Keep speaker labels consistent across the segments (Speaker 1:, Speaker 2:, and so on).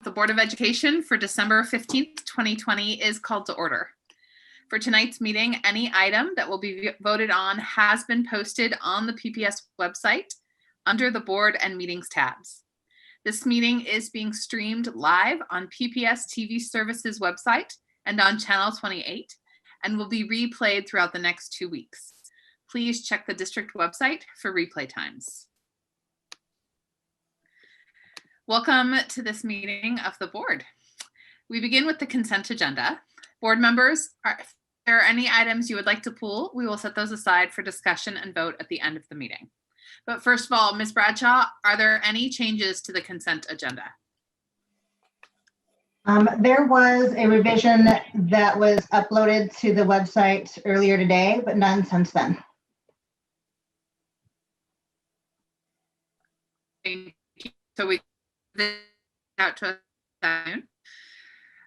Speaker 1: The Board of Education for December 15th, 2020 is called to order. For tonight's meeting, any item that will be voted on has been posted on the PPS website under the Board and Meetings tabs. This meeting is being streamed live on PPS TV Services website and on Channel 28 and will be replayed throughout the next 2 weeks. Please check the district website for replay times. Welcome to this meeting of the board. We begin with the consent agenda. Board members, if there are any items you would like to pull, we will set those aside for discussion and vote at the end of the meeting. But first of all, Ms. Bradshaw, are there any changes to the consent agenda?
Speaker 2: There was a revision that was uploaded to the website earlier today, but none since then.
Speaker 1: So we out to soon.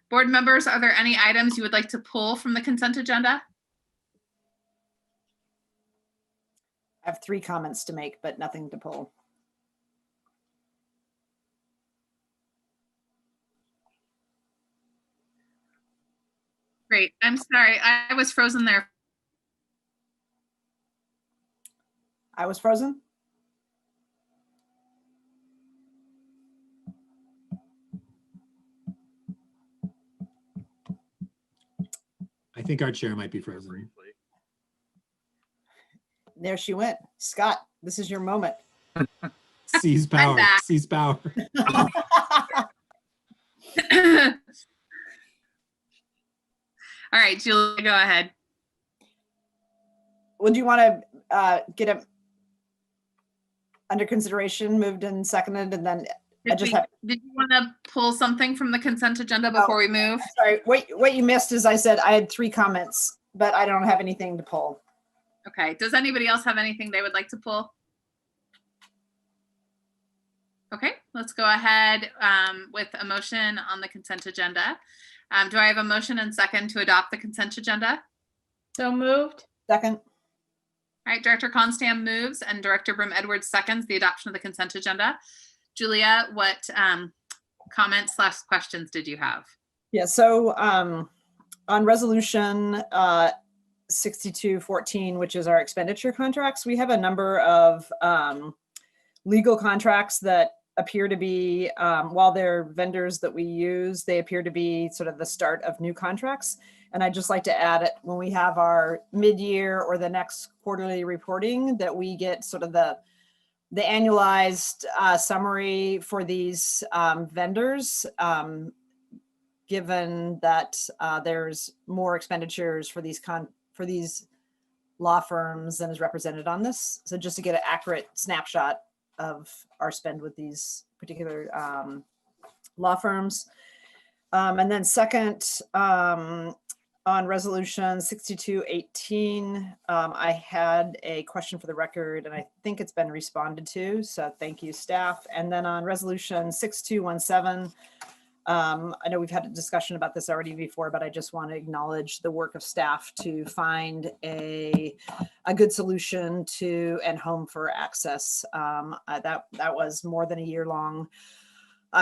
Speaker 1: Board members, are there any items you would like to pull from the consent agenda?
Speaker 3: I have 3 comments to make, but nothing to pull.
Speaker 1: Great. I'm sorry. I was frozen there.
Speaker 3: I was frozen?
Speaker 4: I think our chair might be frozen.
Speaker 3: There she went. Scott, this is your moment.
Speaker 4: Seize power. Seize power.
Speaker 1: All right, Julie, go ahead.
Speaker 3: Would you want to get it under consideration, moved and seconded, and then
Speaker 1: Did you want to pull something from the consent agenda before we move?
Speaker 3: Sorry, what you missed is I said I had 3 comments, but I don't have anything to pull.
Speaker 1: Okay. Does anybody else have anything they would like to pull? Okay, let's go ahead with a motion on the consent agenda. Do I have a motion and second to adopt the consent agenda?
Speaker 5: So moved.
Speaker 3: Second.
Speaker 1: All right, Director Constam moves and Director Brim Edwards seconds the adoption of the consent agenda. Julia, what comments / questions did you have?
Speaker 3: Yeah, so on resolution 6214, which is our expenditure contracts, we have a number of legal contracts that appear to be, while they're vendors that we use, they appear to be sort of the start of new contracts. And I'd just like to add it when we have our mid-year or the next quarterly reporting, that we get sort of the annualized summary for these vendors, given that there's more expenditures for these law firms than is represented on this. So just to get an accurate snapshot of our spend with these particular law firms. And then second, on resolution 6218, I had a question for the record, and I think it's been responded to. So thank you, staff. And then on resolution 6217, I know we've had a discussion about this already before, but I just want to acknowledge the work of staff to find a good solution to and home for access. That was more than a year-long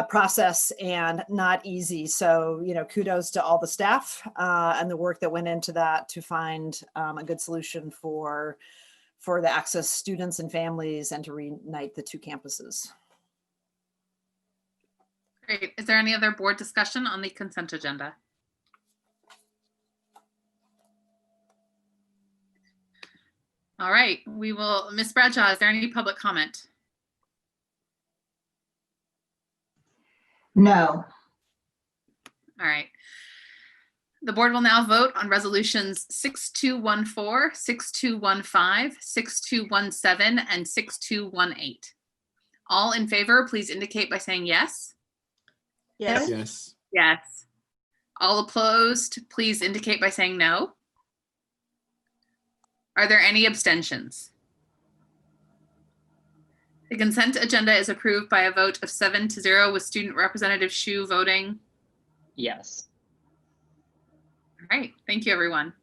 Speaker 3: process and not easy. So, kudos to all the staff and the work that went into that to find a good solution for the access students and families and to reunite the 2 campuses.
Speaker 1: Great. Is there any other board discussion on the consent agenda? All right, Ms. Bradshaw, is there any public comment?
Speaker 2: No.
Speaker 1: All right. The board will now vote on resolutions 6214, 6215, 6217, and 6218. All in favor, please indicate by saying yes.
Speaker 5: Yes.
Speaker 4: Yes.
Speaker 1: Yes. All opposed, please indicate by saying no. Are there any abstentions? The consent agenda is approved by a vote of 7-0 with Student Representative Hsu voting
Speaker 5: Yes.
Speaker 1: All right, thank you, everyone.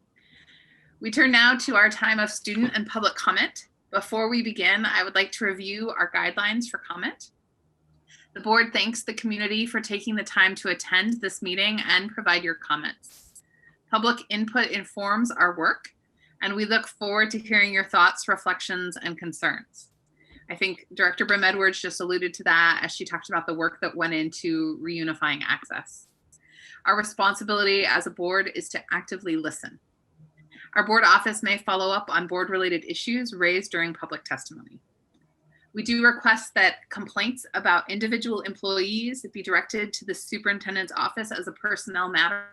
Speaker 1: We turn now to our time of student and public comment. Before we begin, I would like to review our guidelines for comment. The board thanks the community for taking the time to attend this meeting and provide your comments. Public input informs our work, and we look forward to hearing your thoughts, reflections, and concerns. I think Director Brim Edwards just alluded to that as she talked about the work that went into reunifying access. Our responsibility as a board is to actively listen. Our board office may follow up on board-related issues raised during public testimony. We do request that complaints about individual employees be directed to the superintendent's office as a personnel matter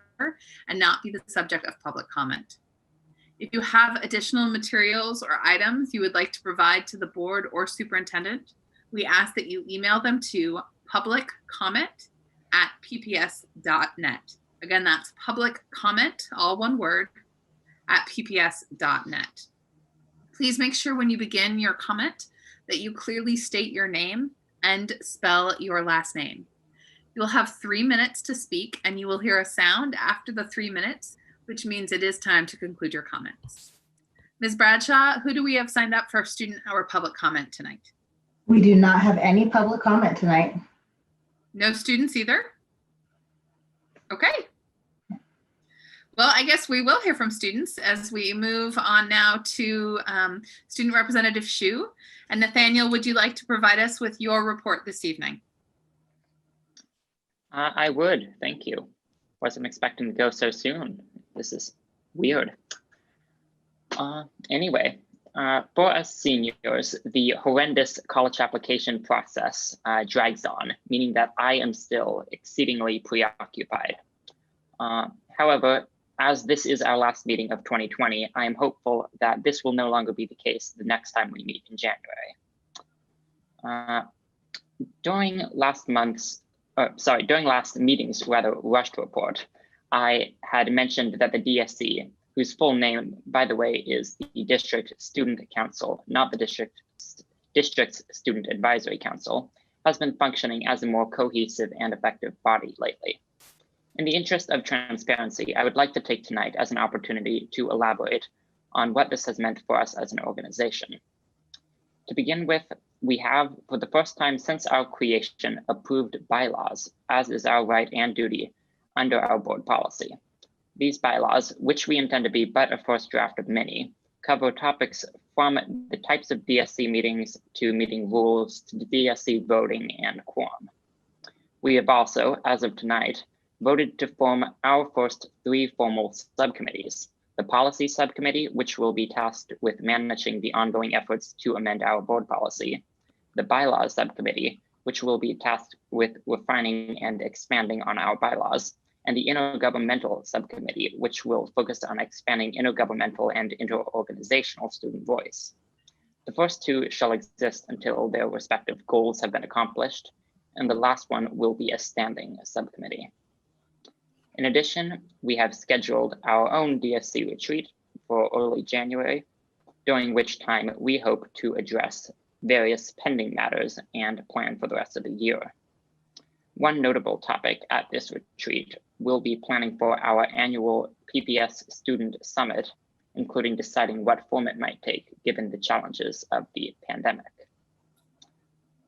Speaker 1: and not be the subject of public comment. If you have additional materials or items you would like to provide to the board or superintendent, we ask that you email them to publiccomment@pps.net. Again, that's public comment, all one word, at pps.net. Please make sure when you begin your comment that you clearly state your name and spell your last name. You'll have 3 minutes to speak, and you will hear a sound after the 3 minutes, which means it is time to conclude your comments. Ms. Bradshaw, who do we have signed up for student or public comment tonight?
Speaker 2: We do not have any public comment tonight.
Speaker 1: No students either? Okay. Well, I guess we will hear from students as we move on now to Student Representative Shu. And Nathaniel, would you like to provide us with your report this evening?
Speaker 5: I would, thank you. Wasn't expecting to go so soon. This is weird. Anyway, for us seniors, the horrendous college application process drags on, meaning that I am still exceedingly preoccupied. However, as this is our last meeting of 2020, I am hopeful that this will no longer be the case the next time we meet in January. During last meeting's rather rushed report, I had mentioned that the DSC, whose full name, by the way, is the District Student Council, not the District's Student Advisory Council, has been functioning as a more cohesive and effective body lately. In the interest of transparency, I would like to take tonight as an opportunity to elaborate on what this has meant for us as an organization. To begin with, we have, for the first time since our creation, approved bylaws, as is our right and duty under our board policy. These bylaws, which we intend to be but a first draft of many, cover topics from the types of DSC meetings to meeting rules to DSC voting and quorum. We have also, as of tonight, voted to form our first 3 formal subcommittees: the policy subcommittee, which will be tasked with managing the ongoing efforts to amend our board policy, the bylaws subcommittee, which will be tasked with refining and expanding on our bylaws, and the intergovernmental subcommittee, which will focus on expanding intergovernmental and interorganizational student voice. The first 2 shall exist until their respective goals have been accomplished, and the last one will be a standing subcommittee. In addition, we have scheduled our own DSC retreat for early January, during which time we hope to address various pending matters and plan for the rest of the year. One notable topic at this retreat will be planning for our annual PPS Student Summit, including deciding what form it might take given the challenges of the pandemic.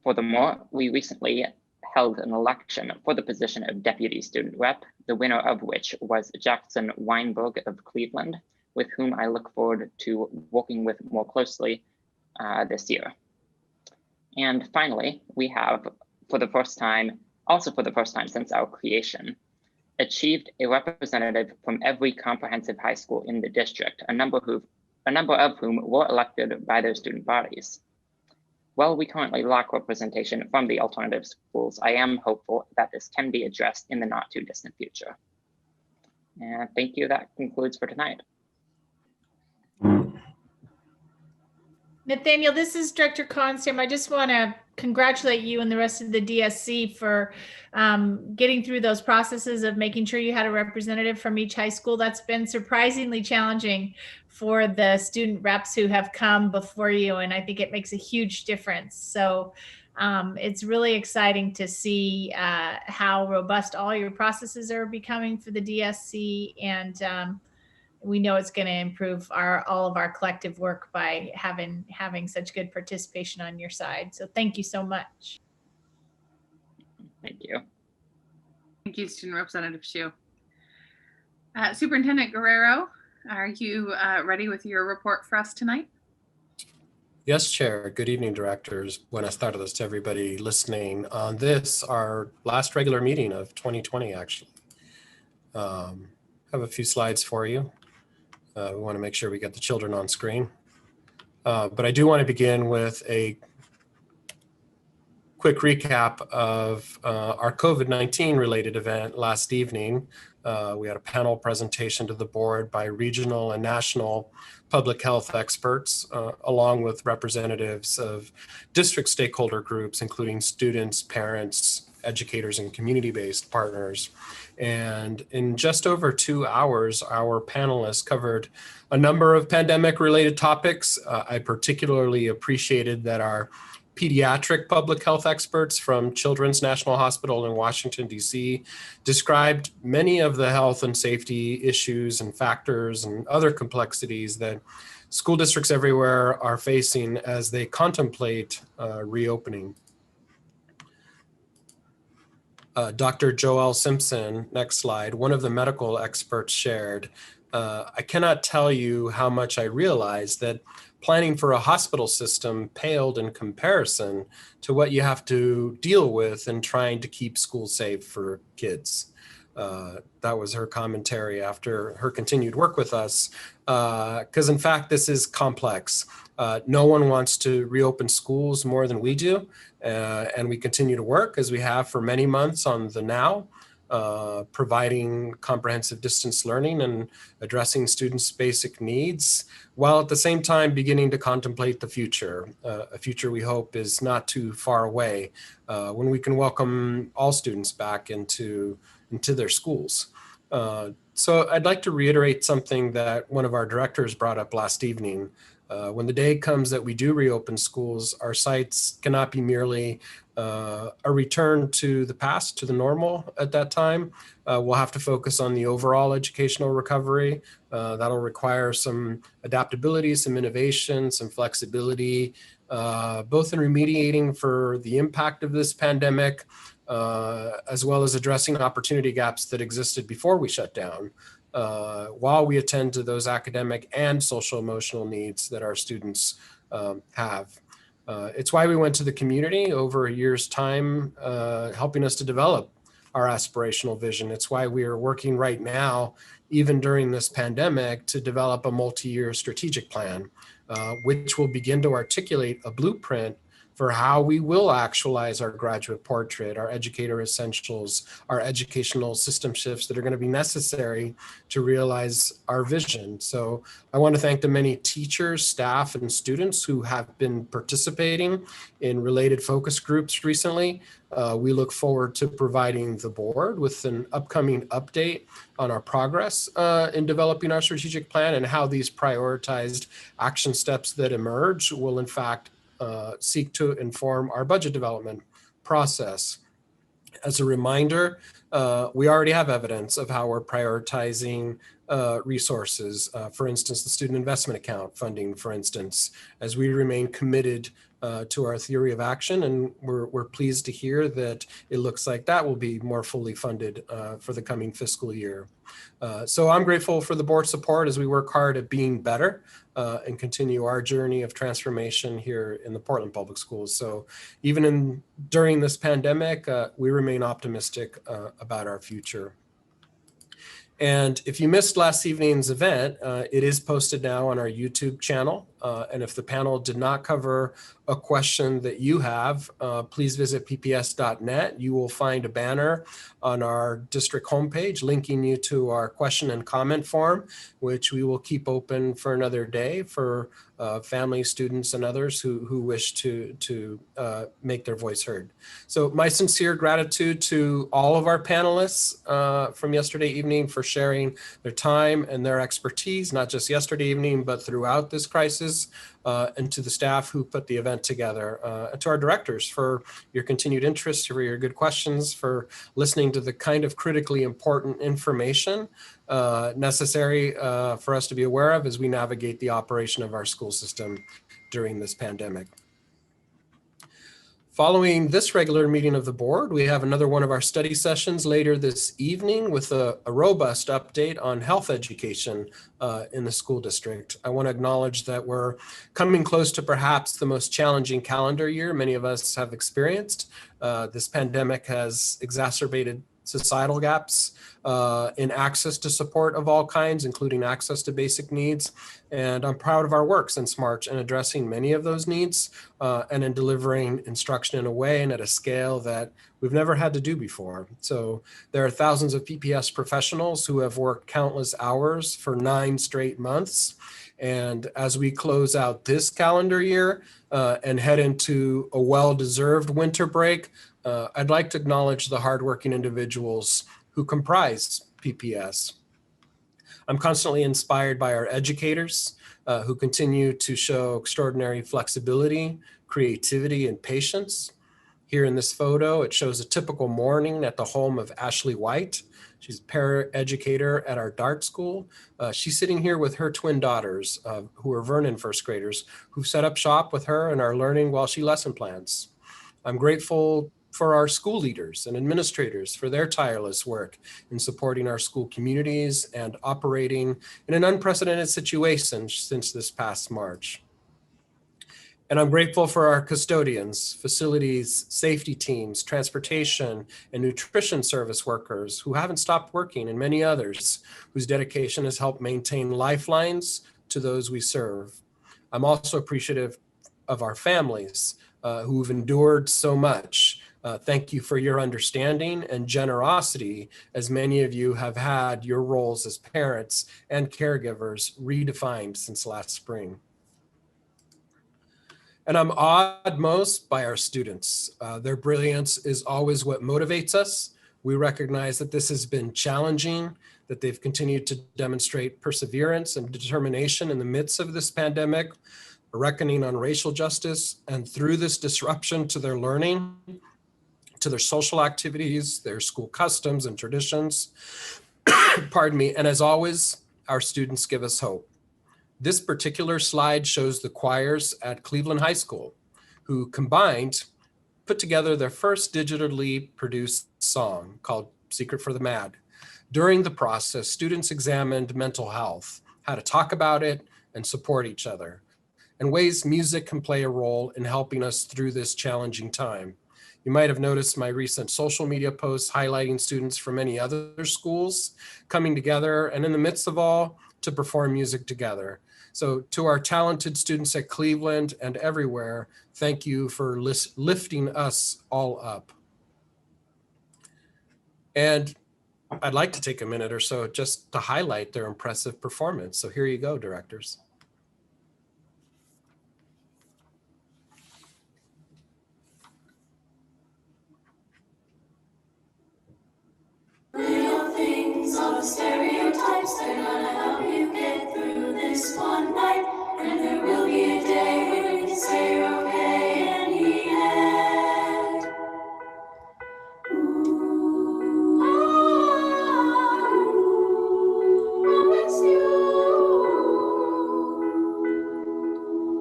Speaker 5: Furthermore, we recently held an election for the position of Deputy Student Rep, the winner of which was Jackson Weinberg of Cleveland, with whom I look forward to working with more closely this year. And finally, we have, for the first time since our creation, achieved a representative from every comprehensive high school in the district, a number of whom were elected by their student bodies. While we currently lack representation from the alternative schools, I am hopeful that this can be addressed in the not too distant future. And thank you, that concludes for tonight. Nathaniel, this is Director Constam. I just want to congratulate you and the rest of the DSC for getting through those processes of making sure you had a representative from each high school. That's been surprisingly challenging for the student reps who have come before you, and I think it makes a huge difference. So it's really exciting to see how robust all your processes are becoming for the DSC, and we know it's going to improve all of our collective work by having such good participation on your side. So thank you so much. Thank you.
Speaker 1: Thank you, Student Representative Shu. Superintendent Guerrero, are you ready with your report for us tonight?
Speaker 6: Yes, Chair. Good evening, directors. Buenas tardes to everybody listening on this, our last regular meeting of 2020, actually. Have a few slides for you. We want to make sure we get the children on screen. But I do want to begin with a quick recap of our COVID-19 related event last evening. We had a panel presentation to the board by regional and national public health experts, along with representatives of district stakeholder groups, including students, parents, educators, and community-based partners. And in just over 2 hours, our panelists covered a number of pandemic-related topics. I particularly appreciated that our pediatric public health experts from Children's National Hospital in Washington, D.C. described many of the health and safety issues and factors and other complexities that school districts everywhere are facing as they contemplate reopening. Dr. Joelle Simpson, next slide, one of the medical experts shared, I cannot tell you how much I realized that planning for a hospital system paled in comparison to what you have to deal with in trying to keep schools safe for kids. That was her commentary after her continued work with us, because in fact, this is complex. No one wants to reopen schools more than we do, and we continue to work as we have for many months on the now, providing comprehensive distance learning and addressing students' basic needs, while at the same time beginning to contemplate the future, a future we hope is not too far away, when we can welcome all students back into their schools. So I'd like to reiterate something that one of our directors brought up last evening. When the day comes that we do reopen schools, our sights cannot be merely a return to the past, to the normal at that time. We'll have to focus on the overall educational recovery. That'll require some adaptability, some innovation, some flexibility, both in remediating for the impact of this pandemic, as well as addressing opportunity gaps that existed before we shut down, while we attend to those academic and social emotional needs that our students have. It's why we went to the community over a year's time, helping us to develop our aspirational vision. It's why we are working right now, even during this pandemic, to develop a multi-year strategic plan, which will begin to articulate a blueprint for how we will actualize our graduate portrait, our educator essentials, our educational system shifts that are going to be necessary to realize our vision. So I want to thank the many teachers, staff, and students who have been participating in related focus groups recently. We look forward to providing the board with an upcoming update on our progress in developing our strategic plan and how these prioritized action steps that emerge will in fact seek to inform our budget development process. As a reminder, we already have evidence of how we're prioritizing resources. For instance, the student investment account funding, for instance, as we remain committed to our theory of action, and we're pleased to hear that it looks like that will be more fully funded for the coming fiscal year. So I'm grateful for the board's support as we work hard at being better and continue our journey of transformation here in the Portland Public Schools. So even during this pandemic, we remain optimistic about our future. And if you missed last evening's event, it is posted now on our YouTube channel. And if the panel did not cover a question that you have, please visit pps.net. You will find a banner on our district homepage linking you to our question and comment form, which we will keep open for another day for families, students, and others who wish to make their voice heard. So my sincere gratitude to all of our panelists from yesterday evening for sharing their time and their expertise, not just yesterday evening, but throughout this crisis, and to the staff who put the event together, and to our directors for your continued interest, for your good questions, for listening to the kind of critically important information necessary for us to be aware of as we navigate the operation of our school system during this pandemic. Following this regular meeting of the board, we have another one of our study sessions later this evening with a robust update on health education in the school district. I want to acknowledge that we're coming close to perhaps the most challenging calendar year many of us have experienced. This pandemic has exacerbated societal gaps in access to support of all kinds, including access to basic needs. And I'm proud of our work since March in addressing many of those needs and in delivering instruction in a way and at a scale that we've never had to do before. So there are thousands of PPS professionals who have worked countless hours for 9 straight months. And as we close out this calendar year and head into a well-deserved winter break, I'd like to acknowledge the hardworking individuals who comprise PPS. I'm constantly inspired by our educators who continue to show extraordinary flexibility, creativity, and patience. Here in this photo, it shows a typical morning at the home of Ashley White. She's a paraeducator at our Dart school. She's sitting here with her twin daughters, who are Vernon first graders, who set up shop with her and are learning while she lesson plans. I'm grateful for our school leaders and administrators for their tireless work in supporting our school communities and operating in an unprecedented situation since this past March. And I'm grateful for our custodians, facilities, safety teams, transportation, and nutrition service workers who haven't stopped working, and many others whose dedication has helped maintain lifelines to those we serve. I'm also appreciative of our families who've endured so much. Thank you for your understanding and generosity, as many of you have had your roles as parents and caregivers redefined since last spring. And I'm awed most by our students. Their brilliance is always what motivates us. We recognize that this has been challenging, that they've continued to demonstrate perseverance and determination in the midst of this pandemic, a reckoning on racial justice, and through this disruption to their learning, to their social activities, their school customs and traditions. Pardon me. And as always, our students give us hope. This particular slide shows the choirs at Cleveland High School, who combined, put together their first digitally produced song called Secret for the Mad. During the process, students examined mental health, how to talk about it and support each other, and ways music can play a role in helping us through this challenging time. You might have noticed my recent social media posts highlighting students from many other schools coming together and in the midst of all to perform music together. So to our talented students at Cleveland and everywhere, thank you for lifting us all up. And I'd like to take a minute or so just to highlight their impressive performance. So here you go, directors.
Speaker 7: Little things, all the stereotypes, they're gonna help you get through this one night. And there will be a day when you can say you're okay in the end. Ooh, I promise you,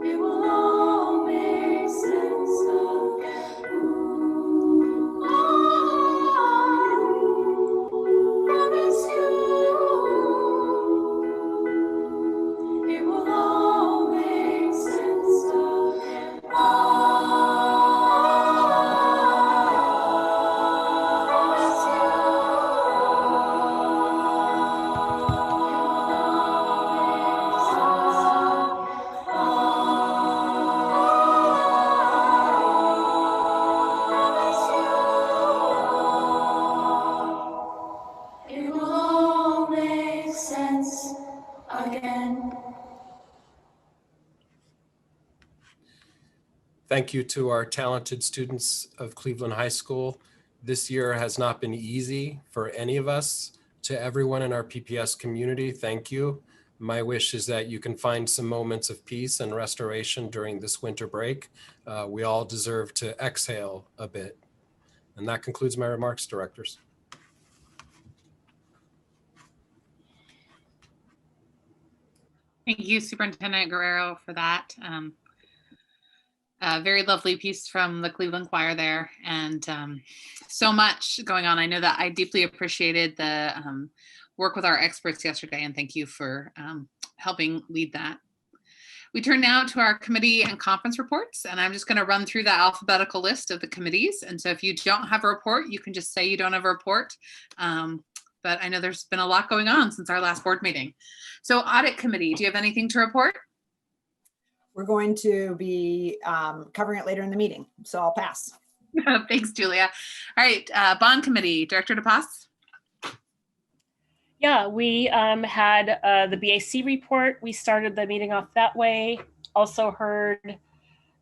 Speaker 7: it will all make sense again. Ooh, promise you, it will all make sense again. Promise you, it will all make sense again.
Speaker 6: Thank you to our talented students of Cleveland High School. This year has not been easy for any of us. To everyone in our PPS community, thank you. My wish is that you can find some moments of peace and restoration during this winter break. We all deserve to exhale a bit. And that concludes my remarks, directors.
Speaker 1: Thank you, Superintendent Guerrero, for that. A very lovely piece from the Cleveland Choir there, and so much going on. I know that I deeply appreciated the work with our experts yesterday, and thank you for helping lead that. We turn now to our committee and conference reports, and I'm just going to run through the alphabetical list of the committees. And so if you don't have a report, you can just say you don't have a report. But I know there's been a lot going on since our last board meeting. So Audit Committee, do you have anything to report?
Speaker 3: We're going to be covering it later in the meeting, so I'll pass.
Speaker 1: Thanks, Julia. All right, Bond Committee, Director DePass.
Speaker 8: Yeah, we had the BAC report. We started the meeting off that way. Also heard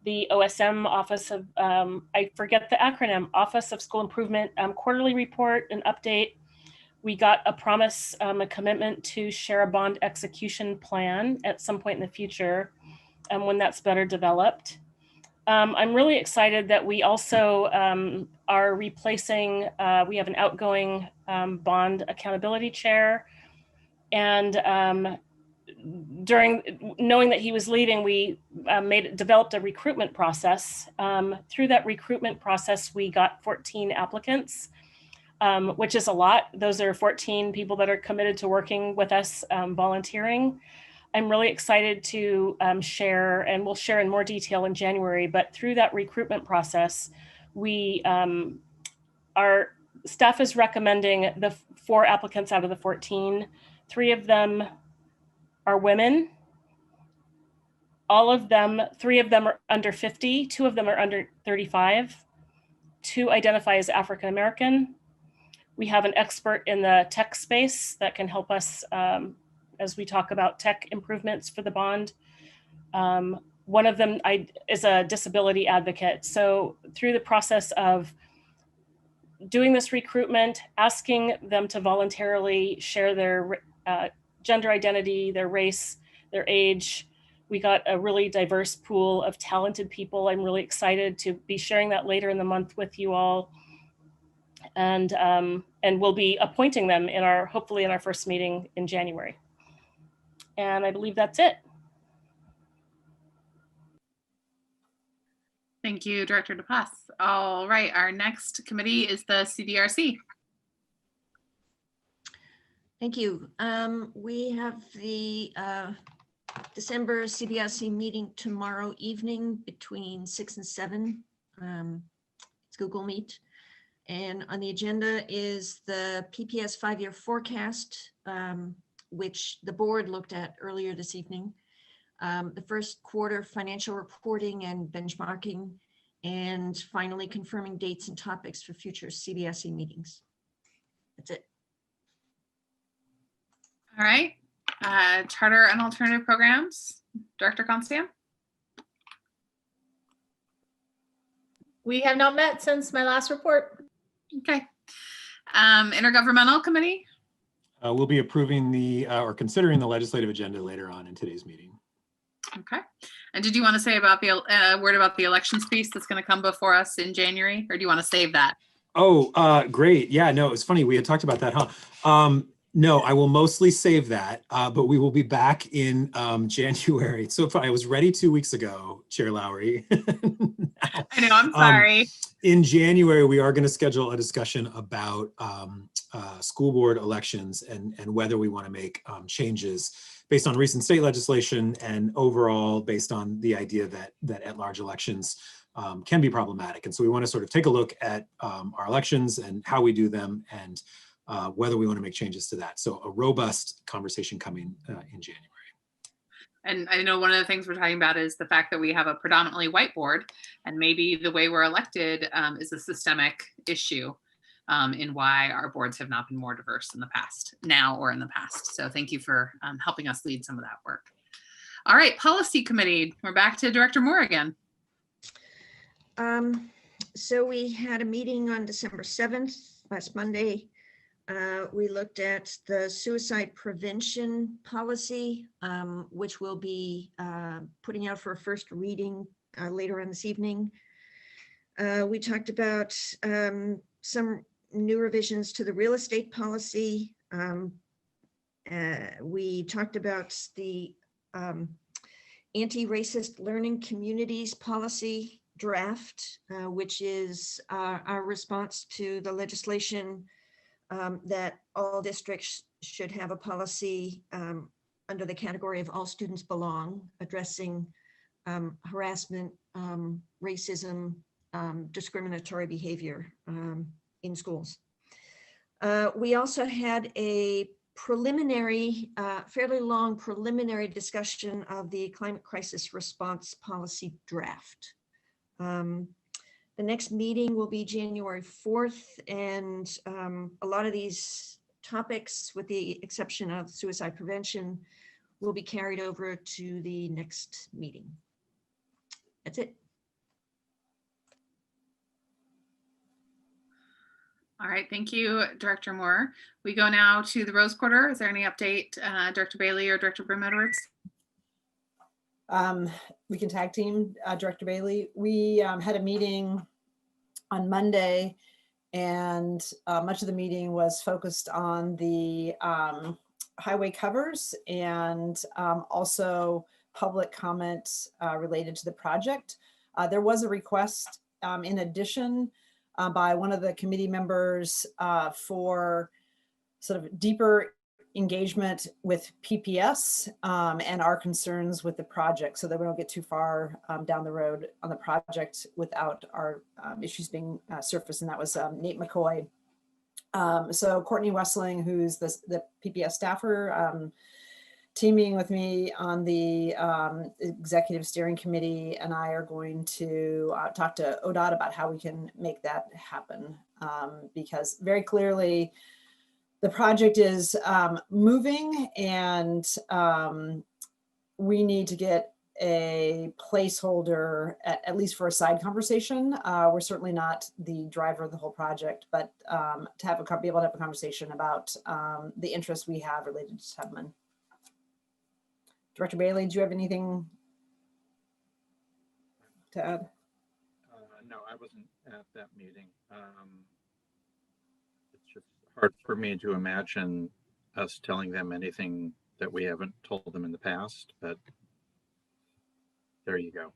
Speaker 8: the OSM Office of, I forget the acronym, Office of School Improvement quarterly report, an update. We got a promise, a commitment to share a bond execution plan at some point in the future when that's better developed. I'm really excited that we also are replacing, we have an outgoing bond accountability chair. And knowing that he was leaving, we developed a recruitment process. Through that recruitment process, we got 14 applicants, which is a lot. Those are 14 people that are committed to working with us, volunteering. I'm really excited to share, and we'll share in more detail in January, but through that recruitment process, we, our staff is recommending the 4 applicants out of the 14. 3 of them are women. All of them, 3 of them are under 50, 2 of them are under 35, 2 identify as African American. We have an expert in the tech space that can help us as we talk about tech improvements for the bond. One of them is a disability advocate. So through the process of doing this recruitment, asking them to voluntarily share their gender identity, their race, their age, we got a really diverse pool of talented people. I'm really excited to be sharing that later in the month with you all. And we'll be appointing them hopefully in our first meeting in January. And I believe that's it.
Speaker 1: Thank you, Director DePass. All right, our next committee is the Cdrc.
Speaker 9: Thank you. We have the December CBRC meeting tomorrow evening between 6 and 7. It's Google Meet. And on the agenda is the PPS 5-year forecast, which the board looked at earlier this evening. The first quarter financial reporting and benchmarking, and finally confirming dates and topics for future CBRC meetings. That's it.
Speaker 1: All right, Charter and Alternative Programs, Director Constam.
Speaker 10: We have not met since my last report.
Speaker 1: Okay. Intergovernmental Committee.
Speaker 4: We'll be approving or considering the legislative agenda later on in today's meeting.
Speaker 1: Okay. And did you want to say about the word about the elections piece that's going to come before us in January, or do you want to save that?
Speaker 4: Oh, great. Yeah, no, it's funny. We had talked about that, huh? No, I will mostly save that, but we will be back in January. So I was ready 2 weeks ago, Chair Lowry.
Speaker 1: I know, I'm sorry.
Speaker 4: In January, we are going to schedule a discussion about school board elections and whether we want to make changes based on recent state legislation and overall based on the idea that at-large elections can be problematic. And so we want to sort of take a look at our elections and how we do them and whether we want to make changes to that. So a robust conversation coming in January.
Speaker 1: And I know one of the things we're talking about is the fact that we have a predominantly white board, and maybe the way we're elected is a systemic issue in why our boards have not been more diverse in the past, now or in the past. So thank you for helping us lead some of that work. All right, Policy Committee, we're back to Director Moore again.
Speaker 9: So we had a meeting on December 7th, last Monday. We looked at the suicide prevention policy, which we'll be putting out for a first reading later on this evening. We talked about some new revisions to the real estate policy. We talked about the anti-racist learning communities policy draft, which is our response to the legislation that all districts should have a policy under the category of all students belong, addressing harassment, racism, discriminatory behavior in schools. We also had a preliminary, fairly long preliminary discussion of the climate crisis response policy draft. The next meeting will be January 4th, and a lot of these topics, with the exception of suicide prevention, will be carried over to the next meeting. That's it.
Speaker 1: All right, thank you, Director Moore. We go now to the Rose Quarter. Is there any update, Director Bailey or Director Broom-Edwards?
Speaker 3: We can tag team, Director Bailey. We had a meeting on Monday, and much of the meeting was focused on the highway covers and also public comment related to the project. There was a request in addition by one of the committee members for sort of deeper engagement with PPS and our concerns with the project, so that we don't get too far down the road on the project without our issues being surfaced. And that was Nate McCoy. So Courtney Wessling, who's the PPS staffer, teaming with me on the executive steering committee, and I are going to talk to ODOT about how we can make that happen, because very clearly the project is moving, and we need to get a placeholder at least for a side conversation. We're certainly not the driver of the whole project, but to have be able to have a conversation about the interests we have related to Tubman. Director Bailey, do you have anything to add?
Speaker 11: No, I wasn't at that meeting. It's just hard for me to imagine us telling them anything that we haven't told them in the past, but there you go.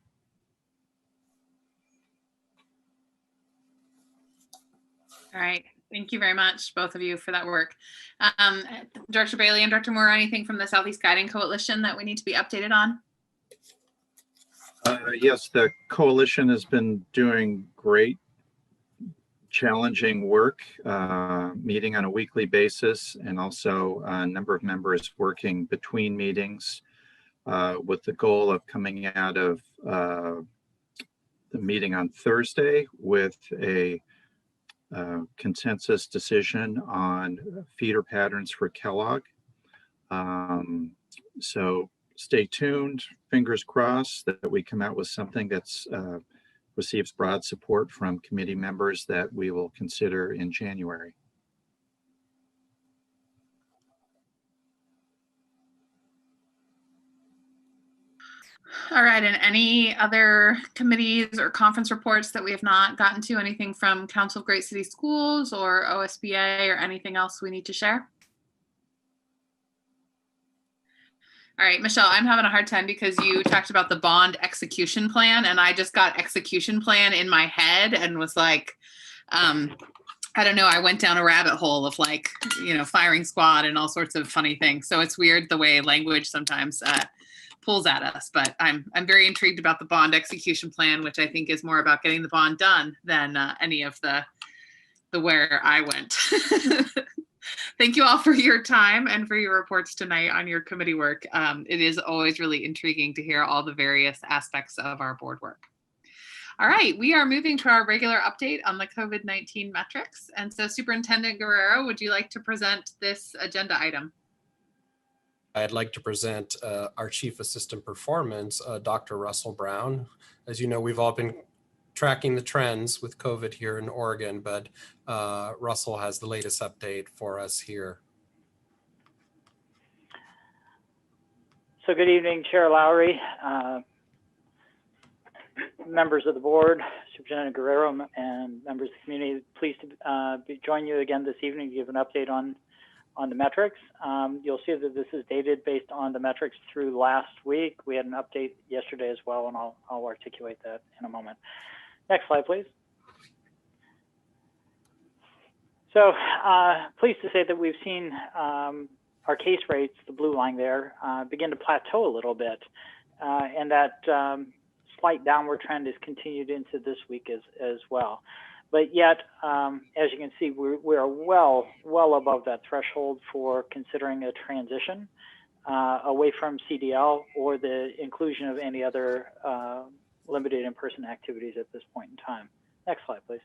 Speaker 1: All right, thank you very much, both of you, for that work. Director Bailey and Director Moore, anything from the Southeast Guiding Coalition that we need to be updated on?
Speaker 11: Yes, the coalition has been doing great, challenging work, meeting on a weekly basis, and also a number of members working between meetings with the goal of coming out of the meeting on Thursday with a consensus decision on feeder patterns for Kellogg. So stay tuned, fingers crossed that we come out with something that's receives broad support from committee members that we will consider in January.
Speaker 1: All right, and any other committees or conference reports that we have not gotten to? Anything from Council of Great City Schools or OSBA or anything else we need to share? All right, Michelle, I'm having a hard time because you talked about the bond execution plan, and I just got execution plan in my head and was like, I don't know, I went down a rabbit hole of like, you know, firing squad and all sorts of funny things. So it's weird the way language sometimes pulls at us, but I'm very intrigued about the bond execution plan, which I think is more about getting the bond done than any of the where I went. Thank you all for your time and for your reports tonight on your committee work. It is always really intriguing to hear all the various aspects of our board work. All right, we are moving to our regular update on the COVID-19 metrics. And so Superintendent Guerrero, would you like to present this agenda item?
Speaker 6: I'd like to present our Chief Assistant Performance, Dr. Russell Brown. As you know, we've all been tracking the trends with COVID here in Oregon, but Russell has the latest update for us here.
Speaker 12: So good evening, Chair Lowry, members of the board, Superintendent Guerrero, and members of the community. Pleased to join you again this evening to give an update on the metrics. You'll see that this is dated based on the metrics through last week. We had an update yesterday as well, and I'll articulate that in a moment. Next slide, please. So pleased to say that we've seen our case rates, the blue line there, begin to plateau a little bit. And that slight downward trend has continued into this week as well. But yet, as you can see, we are well above that threshold for considering a transition away from CDL or the inclusion of any other limited in-person activities at this point in time. Next slide, please.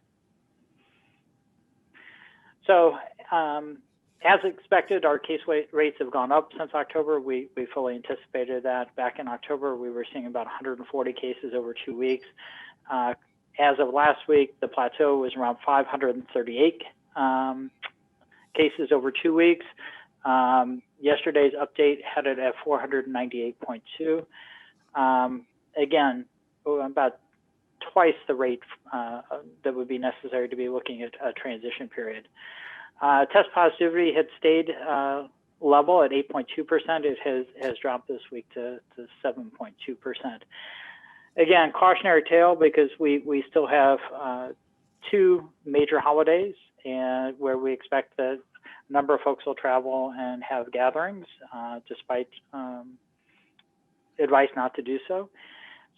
Speaker 12: So as expected, our case rates have gone up since October. We fully anticipated that. Back in October, we were seeing about 140 cases over 2 weeks. As of last week, the plateau was around 538 cases over 2 weeks. Yesterday's update had it at 498.2. Again, about twice the rate that would be necessary to be looking at a transition period. Test positivity had stayed level at 8.2%. It has dropped this week to 7.2%. Again, cautionary tale because we still have 2 major holidays and where we expect that a number of folks will travel and have gatherings despite advice not to do so.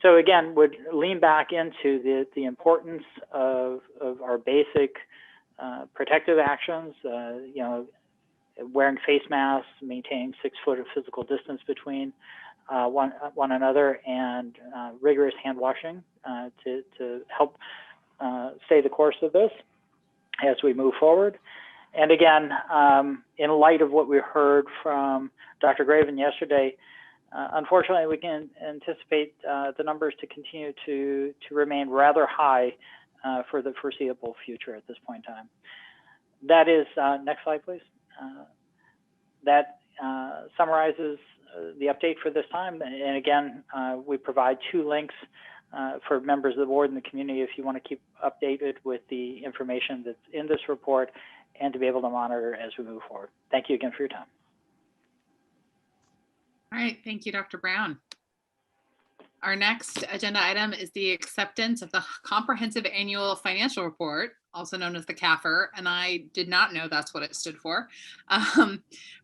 Speaker 12: So again, would lean back into the importance of our basic protective actions, you know, wearing face masks, maintaining 6 foot of physical distance between one another, and rigorous hand washing to help stay the course of this as we move forward. And again, in light of what we heard from Dr. Graven yesterday, unfortunately, we can anticipate the numbers to continue to remain rather high for the foreseeable future at this point in time. That is, next slide, please. That summarizes the update for this time. And again, we provide 2 links for members of the board and the community if you want to keep updated with the information that's in this report and to be able to monitor as we move forward. Thank you again for your time.
Speaker 1: All right, thank you, Dr. Brown. Our next agenda item is the acceptance of the Comprehensive Annual Financial Report, also known as the CAFR, and I did not know that's what it stood for.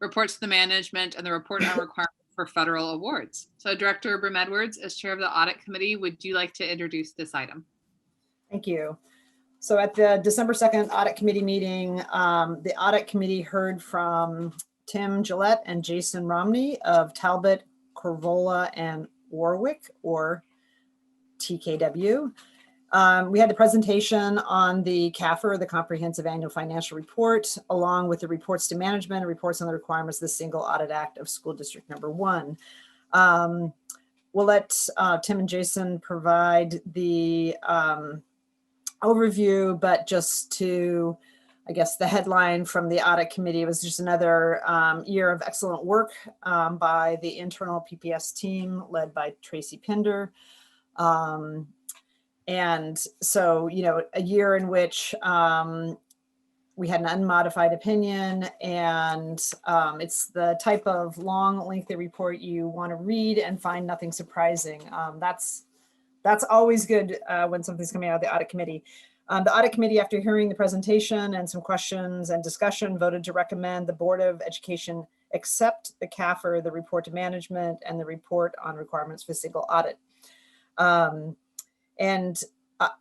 Speaker 1: Reports to the management and the report on requirements for federal awards. So Director Brim-Edwards, as chair of the Audit Committee, would you like to introduce this item?
Speaker 3: Thank you. So at the December 2nd Audit Committee meeting, the Audit Committee heard from Tim Gillette and Jason Romney of Talbot, Corvola, and Warwick, or TKW. We had the presentation on the CAFR, the Comprehensive Annual Financial Report, along with the reports to management and reports on the requirements of the Single Audit Act of School District Number 1. We'll let Tim and Jason provide the overview, but just to, I guess, the headline from the Audit Committee was just another year of excellent work by the internal PPS team led by Tracy Pinder. And so, you know, a year in which we had an unmodified opinion, and it's the type of long, lengthy report you want to read and find nothing surprising. That's always good when something's coming out of the Audit Committee. The Audit Committee, after hearing the presentation and some questions and discussion, voted to recommend the Board of Education accept the CAFR, the report to management, and the report on requirements for single audit. And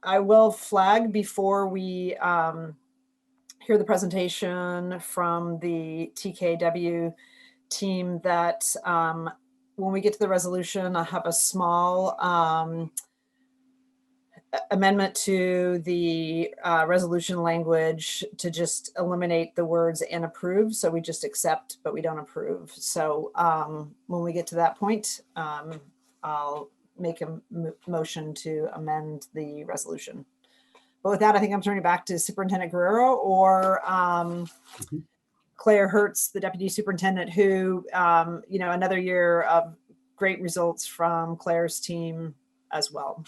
Speaker 3: I will flag before we hear the presentation from the TKW team that when we get to the resolution, I'll have a small amendment to the resolution language to just eliminate the words "and approve." So we just accept, but we don't approve. So when we get to that point, I'll make a motion to amend the resolution. But with that, I think I'm turning it back to Superintendent Guerrero or Claire Hertz, the Deputy Superintendent, who, you know, another year of great results from Claire's team as well.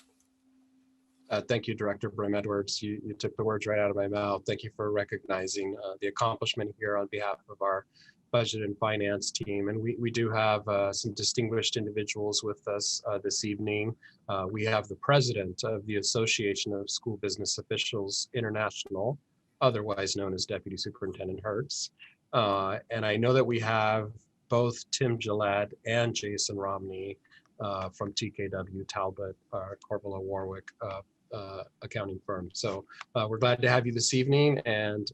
Speaker 6: Thank you, Director Brim Edwards. You took the words right out of my mouth. Thank you for recognizing the accomplishment here on behalf of our budget and finance team. And we do have some distinguished individuals with us this evening. We have the president of the Association of School Business Officials International, otherwise known as Deputy Superintendent Hertz. And I know that we have both Tim Gillette and Jason Romney from TKW, Talbot, Corvilla Warwick accounting firm. So we're glad to have you this evening, and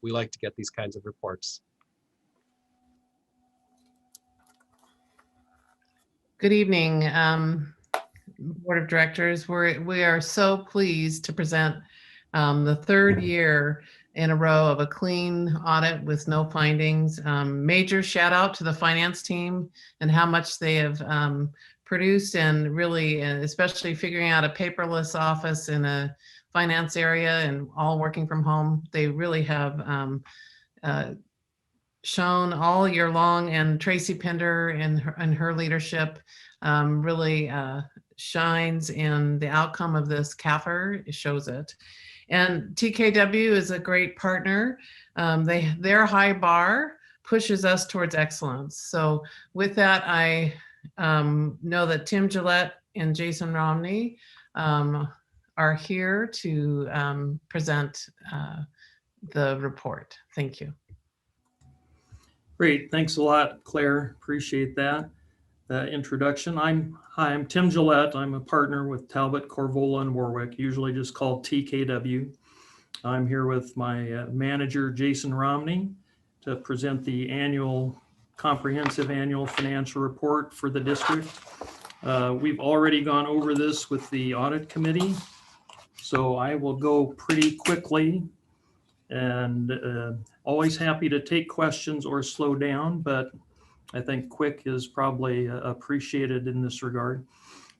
Speaker 6: we like to get these kinds of reports.
Speaker 13: Good evening, Board of Directors. We are so pleased to present the third year in a row of a clean audit with no findings. Major shout out to the finance team and how much they have produced, and really, especially figuring out a paperless office in a finance area and all working from home. They really have shown all year long, and Tracy Pender and her leadership really shines in the outcome of this CAFR. It shows it. And TKW is a great partner. Their high bar pushes us towards excellence. So with that, I know that Tim Gillette and Jason Romney are here to present the report. Thank you.
Speaker 14: Great, thanks a lot, Claire. Appreciate that introduction. I'm Tim Gillette. I'm a partner with Talbot, Corvilla, and Warwick, usually just called TKW. I'm here with my manager, Jason Romney, to present the comprehensive annual financial report for the district. We've already gone over this with the audit committee, so I will go pretty quickly, and always happy to take questions or slow down, but I think quick is probably appreciated in this regard.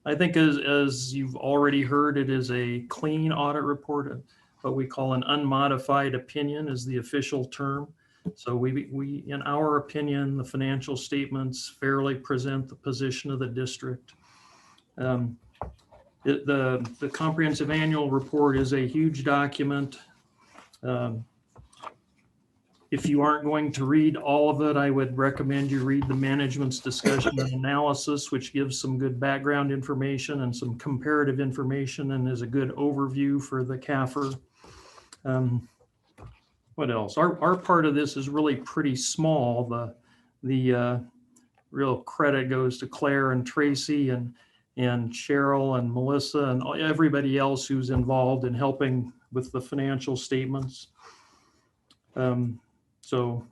Speaker 14: I think as you've already heard, it is a clean audit report. What we call an unmodified opinion is the official term. So we, in our opinion, the financial statements fairly present the position of the district. The comprehensive annual report is a huge document. If you aren't going to read all of it, I would recommend you read the management's discussion and analysis, which gives some good background information and some comparative information and is a good overview for the CAFR. What else? Our part of this is really pretty small. The real credit goes to Claire and Tracy and Cheryl and Melissa and everybody else who's involved in helping with the financial statements. So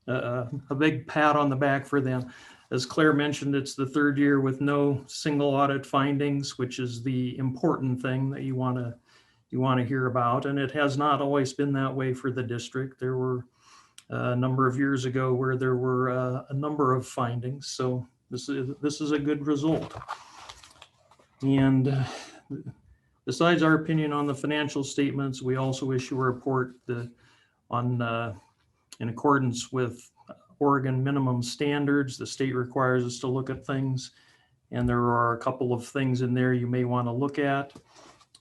Speaker 14: a big pat on the back for them. As Claire mentioned, it's the third year with no single audit findings, which is the important thing that you want to hear about. And it has not always been that way for the district. There were a number of years ago where there were a number of findings. So this is a good result. And besides our opinion on the financial statements, we also issue a report in accordance with Oregon minimum standards. The state requires us to look at things, and there are a couple of things in there you may want to look at,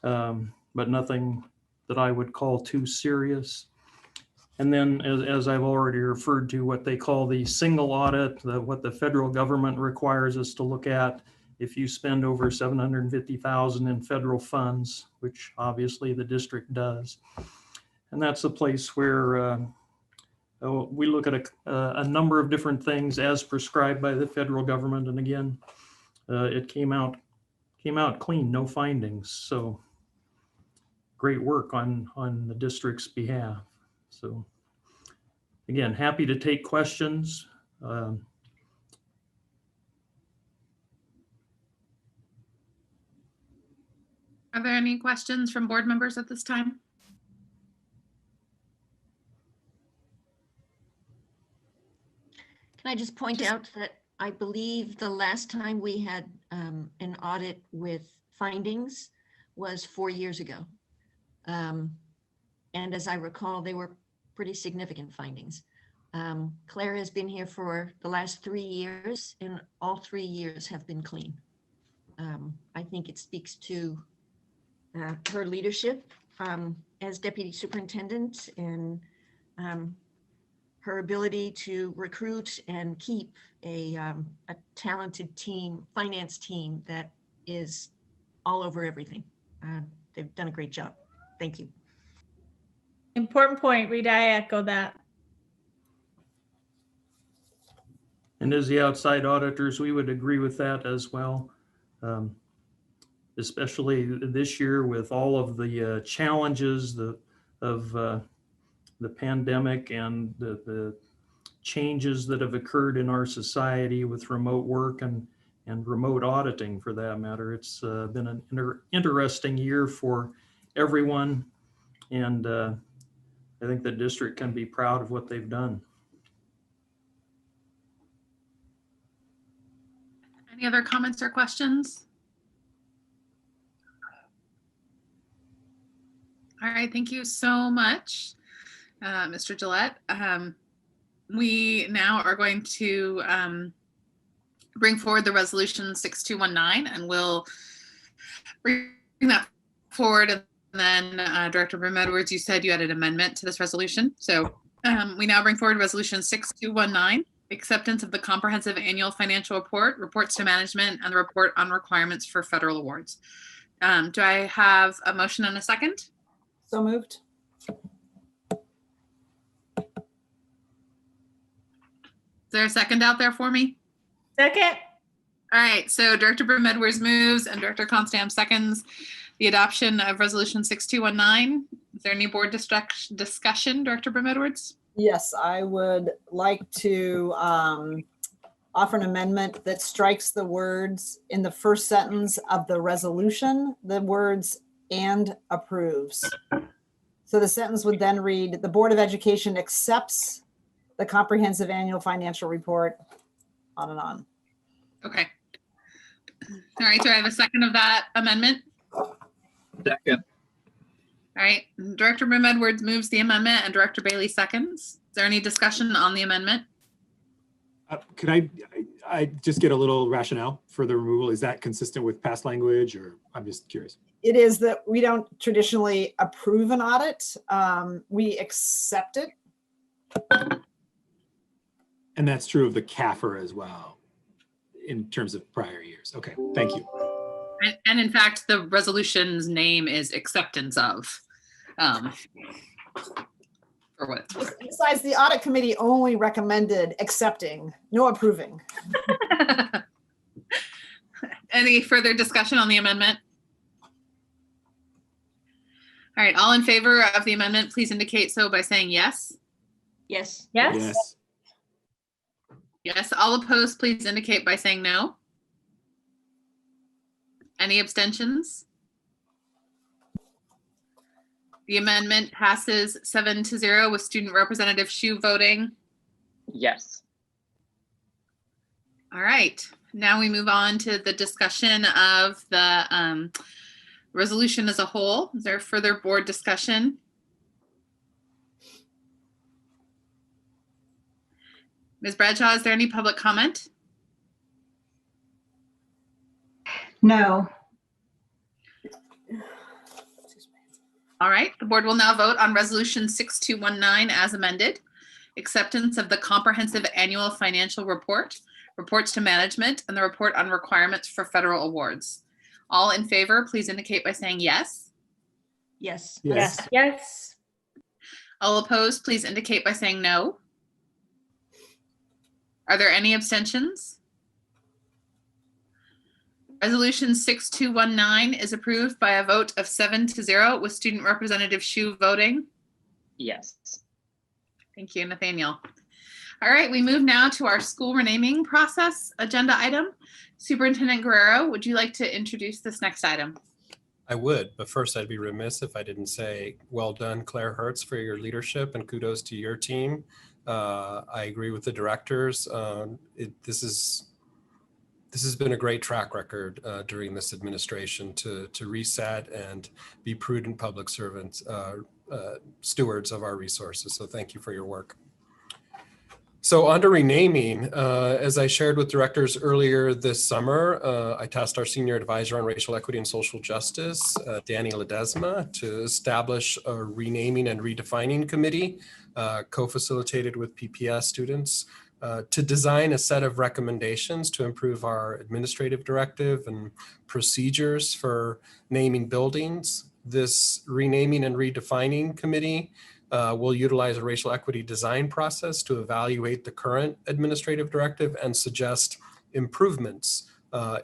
Speaker 14: but nothing that I would call too serious. And then, as I've already referred to, what they call the single audit, what the federal government requires us to look at if you spend over $750,000 in federal funds, which obviously the district does. And that's a place where we look at a number of different things as prescribed by the federal government. And again, it came out clean, no findings. So great work on the district's behalf. So again, happy to take questions.
Speaker 1: Are there any questions from board members at this time?
Speaker 9: Can I just point out that I believe the last time we had an audit with findings was 4 years ago. And as I recall, they were pretty significant findings. Claire has been here for the last 3 years, and all 3 years have been clean. I think it speaks to her leadership as deputy superintendent and her ability to recruit and keep a talented team, finance team that is all over everything. They've done a great job. Thank you.
Speaker 10: Important point, Rita. I echo that.
Speaker 14: And as the outside auditors, we would agree with that as well. Especially this year with all of the challenges of the pandemic and the changes that have occurred in our society with remote work and remote auditing for that matter. It's been an interesting year for everyone. And I think the district can be proud of what they've done.
Speaker 1: Any other comments or questions? All right, thank you so much, Mr. Gillette. We now are going to bring forward the resolution 6219, and we'll bring that forward. And then Director Brim-Edwards, you said you had an amendment to this resolution. So we now bring forward resolution 6219, acceptance of the comprehensive annual financial report, reports to management, and the report on requirements for federal awards. Do I have a motion and a second?
Speaker 3: So moved.
Speaker 1: Is there a second out there for me?
Speaker 10: Second.
Speaker 1: All right, so Director Brim-Edwards moves and Director Constam seconds the adoption of resolution 6219. Is there any board discussion, Director Brim-Edwards?
Speaker 3: Yes, I would like to offer an amendment that strikes the words in the first sentence of the resolution, the words "and approves." So the sentence would then read, "The Board of Education accepts the comprehensive annual financial report," on and on.
Speaker 1: Okay. All right, do I have a second of that amendment?
Speaker 11: Second.
Speaker 1: All right, Director Brim-Edwards moves the amendment and Director Bailey seconds. Is there any discussion on the amendment?
Speaker 4: Could I just get a little rationale for the removal? Is that consistent with past language, or I'm just curious?
Speaker 3: It is that we don't traditionally approve an audit. We accept it.
Speaker 4: And that's true of the CAFR as well in terms of prior years. Okay, thank you.
Speaker 1: And in fact, the resolution's name is acceptance of. For what?
Speaker 3: Besides, the audit committee only recommended accepting, no approving.
Speaker 1: Any further discussion on the amendment? All right, all in favor of the amendment, please indicate so by saying yes.
Speaker 9: Yes.
Speaker 10: Yes.
Speaker 4: Yes.
Speaker 1: Yes, all opposed, please indicate by saying no. Any abstentions? The amendment passes 7-0 with Student Representative Shu voting.
Speaker 5: Yes.
Speaker 1: All right, now we move on to the discussion of the resolution as a whole. Is there further board discussion? Ms. Bradshaw, is there any public comment?
Speaker 2: No.
Speaker 1: All right, the board will now vote on resolution 6219 as amended. Acceptance of the comprehensive annual financial report, reports to management, and the report on requirements for federal awards. All in favor, please indicate by saying yes.
Speaker 9: Yes.
Speaker 4: Yes.
Speaker 10: Yes.
Speaker 1: All opposed, please indicate by saying no. Are there any abstentions? Resolution 6219 is approved by a vote of 7-0 with Student Representative Shu voting.
Speaker 5: Yes.
Speaker 1: Thank you, Nathaniel. All right, we move now to our school renaming process agenda item. Superintendent Guerrero, would you like to introduce this next item?
Speaker 6: I would, but first I'd be remiss if I didn't say, well done, Claire Hertz, for your leadership, and kudos to your team. I agree with the directors. This has been a great track record during this administration to reset and be prudent public servants, stewards of our resources. So thank you for your work. So on to renaming, as I shared with directors earlier this summer, I tasked our senior advisor on racial equity and social justice, Danny Ledesma, to establish a renaming and redefining committee, co-facilitated with PPS students, to design a set of recommendations to improve our administrative directive and procedures for naming buildings. This renaming and redefining committee will utilize a racial equity design process to evaluate the current administrative directive and suggest improvements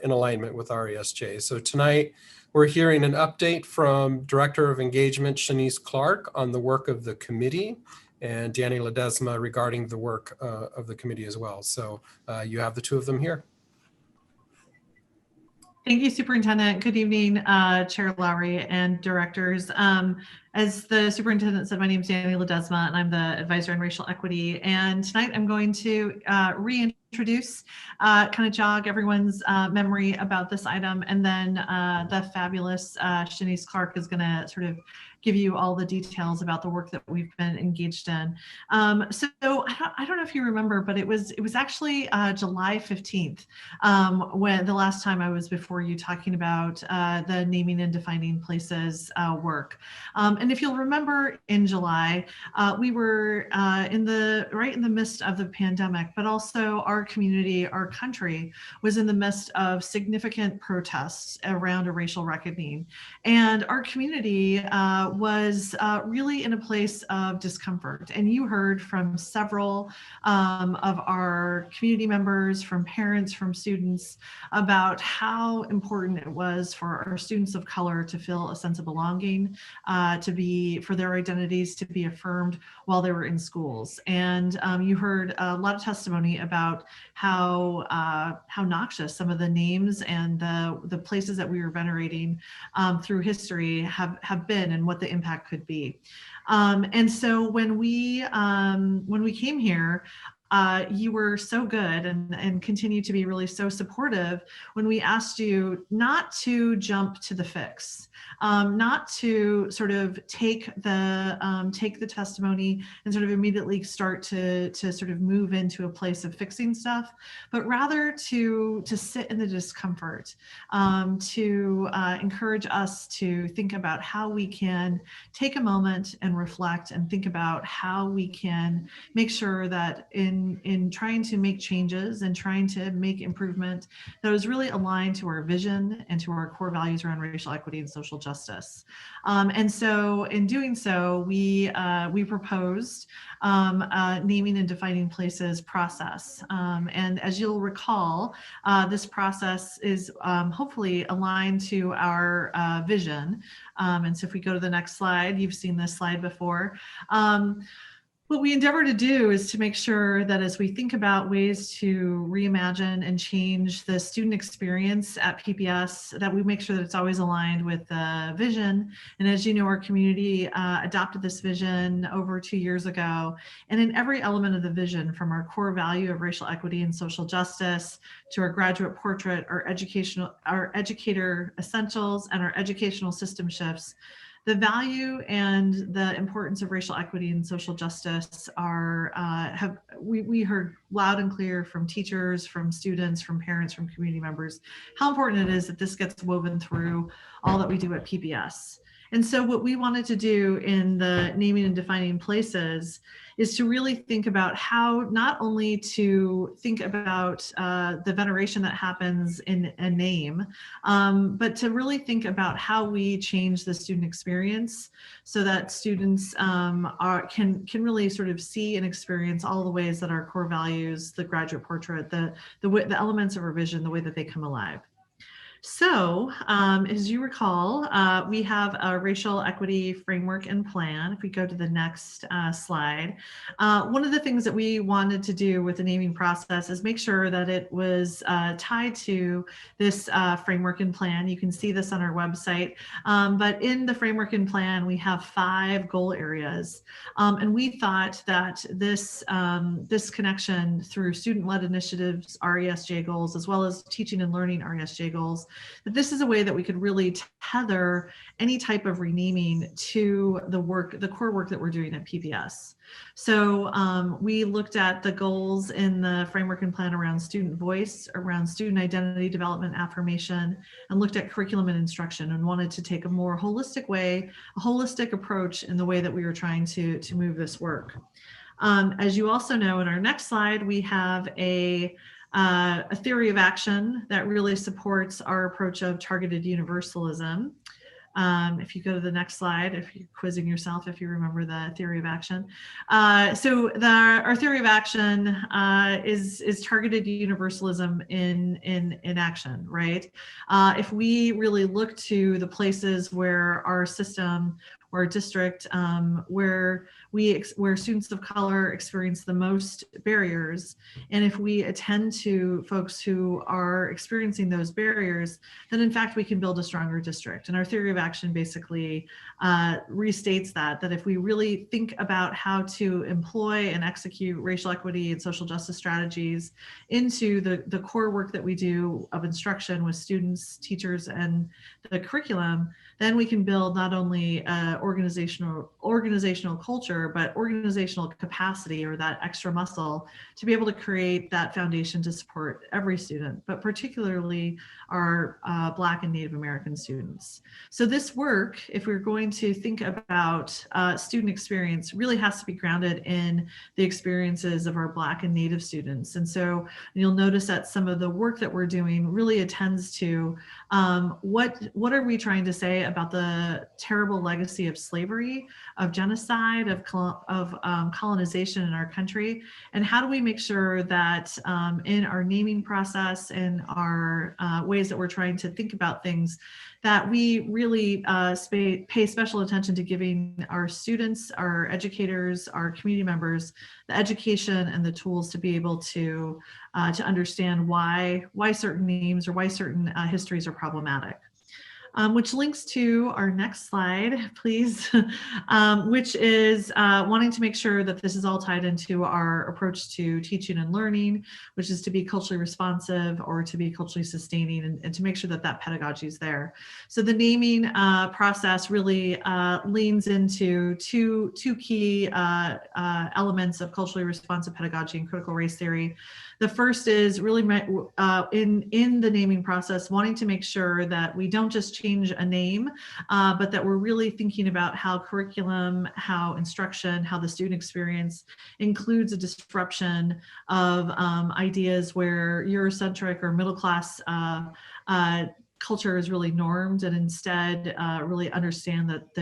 Speaker 6: in alignment with RESJ. So tonight, we're hearing an update from Director of Engagement, Shanice Clark, on the work of the committee, and Danny Ledesma regarding the work of the committee as well. So you have the two of them here.
Speaker 15: Thank you, Superintendent. Good evening, Chair Lowry and directors. As the superintendent said, my name is Danny Ledesma, and I'm the advisor on racial equity. And tonight I'm going to reintroduce, kind of jog everyone's memory about this item. And then the fabulous Shanice Clark is going to sort of give you all the details about the work that we've been engaged in. So I don't know if you remember, but it was actually July 15th when the last time I was before you talking about the naming and defining places work. And if you'll remember, in July, we were right in the midst of the pandemic, but also our community, our country was in the midst of significant protests around a racial reckoning. And our community was really in a place of discomfort. And you heard from several of our community members, from parents, from students, about how important it was for our students of color to feel a sense of belonging, for their identities to be affirmed while they were in schools. And you heard a lot of testimony about how noxious some of the names and the places that we were venerating through history have been, and what the impact could be. And so when we came here, you were so good and continue to be really so supportive when we asked you not to jump to the fix, not to sort of take the testimony and sort of immediately start to sort of move into a place of fixing stuff, but rather to sit in the discomfort, to encourage us to think about how we can take a moment and reflect and think about how we can make sure that in trying to make changes and trying to make improvement that was really aligned to our vision and to our core values around racial equity and social justice. And so in doing so, we proposed a naming and defining places process. And as you'll recall, this process is hopefully aligned to our vision. And so if we go to the next slide, you've seen this slide before. What we endeavor to do is to make sure that as we think about ways to reimagine and change the student experience at PPS, that we make sure that it's always aligned with the vision. And as you know, our community adopted this vision over 2 years ago. And in every element of the vision, from our core value of racial equity and social justice to our graduate portrait, our educator essentials, and our educational system shifts, the value and the importance of racial equity and social justice we heard loud and clear from teachers, from students, from parents, from community members, how important it is that this gets woven through all that we do at PPS. And so what we wanted to do in the naming and defining places is to really think about how not only to think about the veneration that happens in a name, but to really think about how we change the student experience so that students can really sort of see and experience all the ways that our core values, the graduate portrait, the elements of our vision, the way that they come alive. So as you recall, we have a racial equity framework and plan. If we go to the next slide, one of the things that we wanted to do with the naming process is make sure that it was tied to this framework and plan. You can see this on our website, but in the framework and plan, we have 5 goal areas. And we thought that this connection through student-led initiatives, RESJ goals, as well as teaching and learning RESJ goals, that this is a way that we could really tether any type of renaming to the work, the core work that we're doing at PPS. So we looked at the goals in the framework and plan around student voice, around student identity development affirmation, and looked at curriculum and instruction, and wanted to take a more holistic way, a holistic approach in the way that we were trying to move this work. As you also know, in our next slide, we have a theory of action that really supports our approach of targeted universalism. If you go to the next slide, if you're quizzing yourself, if you remember the theory of action. Our theory of action is targeted universalism in action, right? If we really look to the places where our system or district where students of color experience the most barriers, and if we attend to folks who are experiencing those barriers, then in fact we can build a stronger district. And our theory of action basically restates that if we really think about how to employ and execute racial equity and social justice strategies into the core work that we do of instruction with students, teachers, and the curriculum, then we can build not only organizational culture, but organizational capacity, or that extra muscle, to be able to create that foundation to support every student, but particularly our Black and Native American students. So this work, if we're going to think about student experience, really has to be grounded in the experiences of our Black and Native students. And so you'll notice that some of the work that we're doing really attends to what are we trying to say about the terrible legacy of slavery, of genocide, of colonization in our country, and how do we make sure that in our naming process and our ways that we're trying to think about things, that we really pay special attention to giving our students, our educators, our community members the education and the tools to be able to understand why certain names or why certain histories are problematic. Which links to our next slide, please, which is wanting to make sure that this is all tied into our approach to teaching and learning, which is to be culturally responsive or to be culturally sustaining, and to make sure that that pedagogy is there. So the naming process really leans into two key elements of culturally responsive pedagogy and critical race theory. The first is really in the naming process, wanting to make sure that we don't just change a name, but that we're really thinking about how curriculum, how instruction, how the student experience includes a disruption of ideas where Eurocentric or middle class culture is really normed, and instead really understand that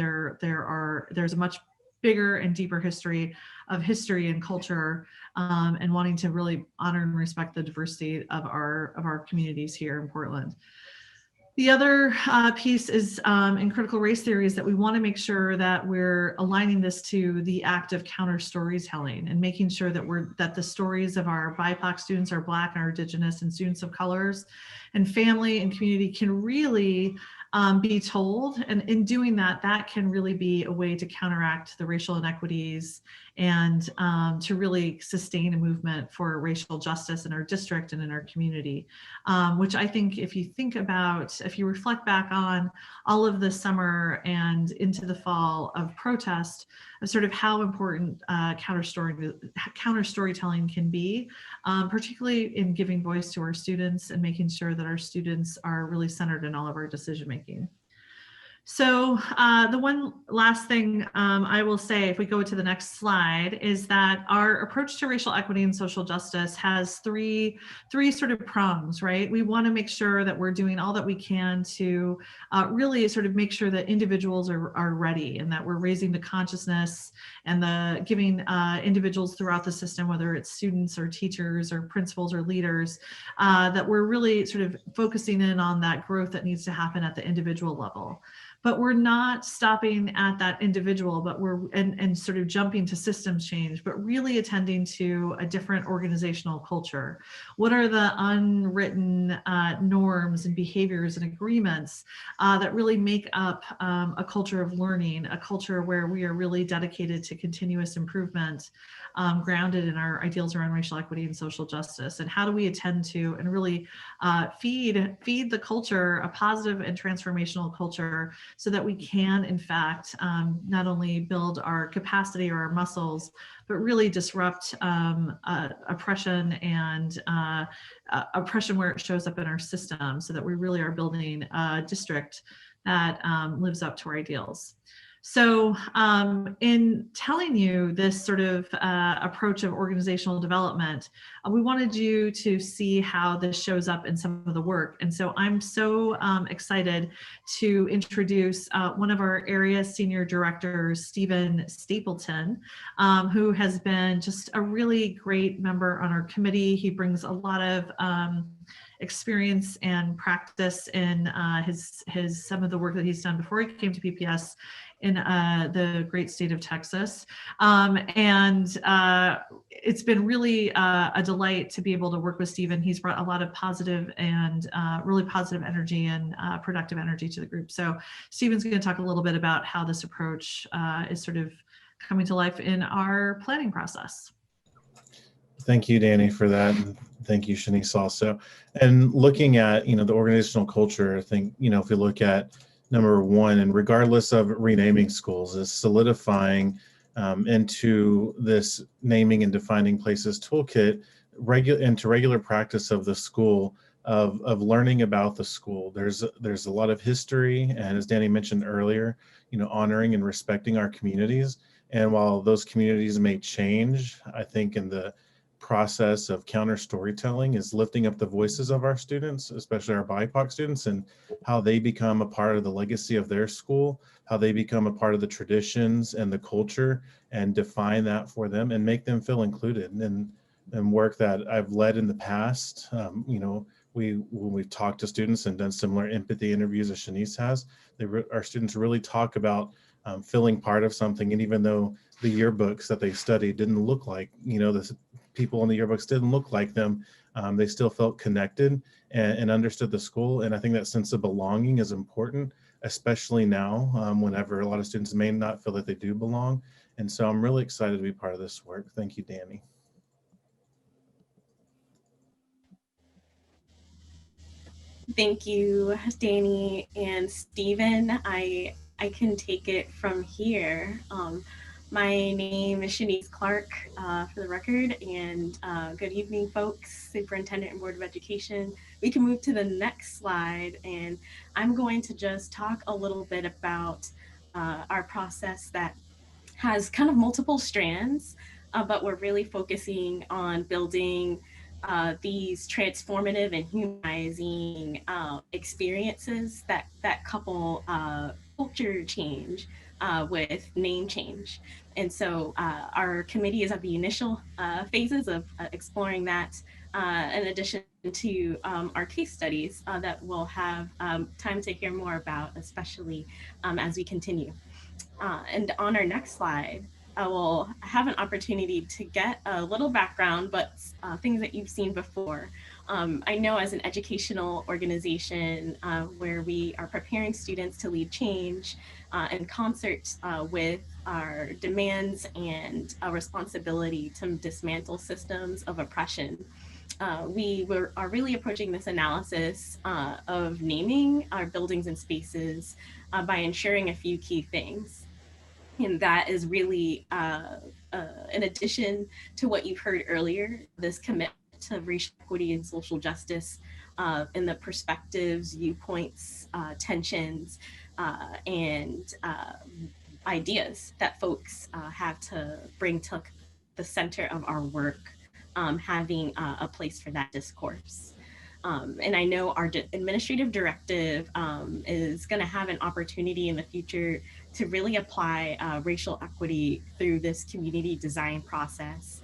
Speaker 15: there's a much bigger and deeper history and culture, and wanting to really honor and respect the diversity of our communities here in Portland. The other piece is in critical race theory is that we want to make sure that we're aligning this to the act of counter storytelling and making sure that the stories of our BIPOC students, our Black and our Indigenous and students of colors and family and community can really be told. And in doing that, that can really be a way to counteract the racial inequities and to really sustain a movement for racial justice in our district and in our community, which I think if you reflect back on all of the summer and into the fall of protest, of sort of how important counter storytelling can be, particularly in giving voice to our students and making sure that our students are really centered in all of our decision making. So the one last thing I will say, if we go to the next slide, is that our approach to racial equity and social justice has three sort of prongs, right? We want to make sure that we're doing all that we can to really sort of make sure that individuals are ready, and that we're raising the consciousness and giving individuals throughout the system, whether it's students or teachers or principals or leaders, that we're really sort of focusing in on that growth that needs to happen at the individual level. but we're not stopping at that individual, but we're and sort of jumping to systems change, but really attending to a different organizational culture. What are the unwritten norms and behaviors and agreements that really make up a culture of learning, a culture where we are really dedicated to continuous improvement, grounded in our ideals around racial equity and social justice? And how do we attend to and really feed the culture, a positive and transformational culture, so that we can, in fact, not only build our capacity or our muscles, but really disrupt oppression and oppression where it shows up in our system, so that we really are building a district that lives up to our ideals. So in telling you this sort of approach of organizational development, we wanted you to see how this shows up in some of the work. And so I'm so excited to introduce one of our area senior directors, Stephen Stapleton, who has been just a really great member on our committee. He brings a lot of experience and practice in some of the work that he's done before he came to PPS in the great state of Texas. It's been really a delight to be able to work with Stephen. He's brought a lot of positive and really positive energy and productive energy to the group. So Stephen's going to talk a little bit about how this approach is sort of coming to life in our planning process.
Speaker 16: Thank you, Danny, for that. And thank you, Shanice, also. And looking at, the organizational culture, I think, if we look at number one, and regardless of renaming schools, is solidifying into this naming and defining places toolkit into regular practice of the school of learning about the school. There's a lot of history, and as Danny mentioned earlier, honoring and respecting our communities. And while those communities may change, I think in the process of counter storytelling is lifting up the voices of our students, especially our BIPOC students, and how they become a part of the legacy of their school, how they become a part of the traditions and the culture, and define that for them and make them feel included. And work that I've led in the past, when we've talked to students and done similar empathy interviews as Shanice has, our students really talk about feeling part of something. And even though the yearbooks that they studied didn't look like, the people in the yearbooks didn't look like them, they still felt connected and understood the school. And I think that sense of belonging is important, especially now, whenever a lot of students may not feel that they do belong. And so I'm really excited to be part of this work. Thank you, Danny.
Speaker 17: Thank you, Danny and Stephen. I can take it from here. My name is Shanice Clark, for the record, and good evening, folks, Superintendent and Board of Education. We can move to the next slide, and I'm going to just talk a little bit about our process that has kind of multiple strands, but we're really focusing on building these transformative and humanizing experiences that couple culture change with name change. And so our committee is at the initial phases of exploring that, in addition to our case studies that we'll have time to hear more about, especially as we continue. And on our next slide, we'll have an opportunity to get a little background, but things that you've seen before. I know as an educational organization where we are preparing students to lead change in concert with our demands and a responsibility to dismantle systems of oppression. We are really approaching this analysis of naming our buildings and spaces by ensuring a few key things. And that is really, in addition to what you've heard earlier, this commitment to racial equity and social justice in the perspectives, viewpoints, tensions, and ideas that folks have to bring to the center of our work, having a place for that discourse. And I know our administrative directive is going to have an opportunity in the future to really apply racial equity through this community design process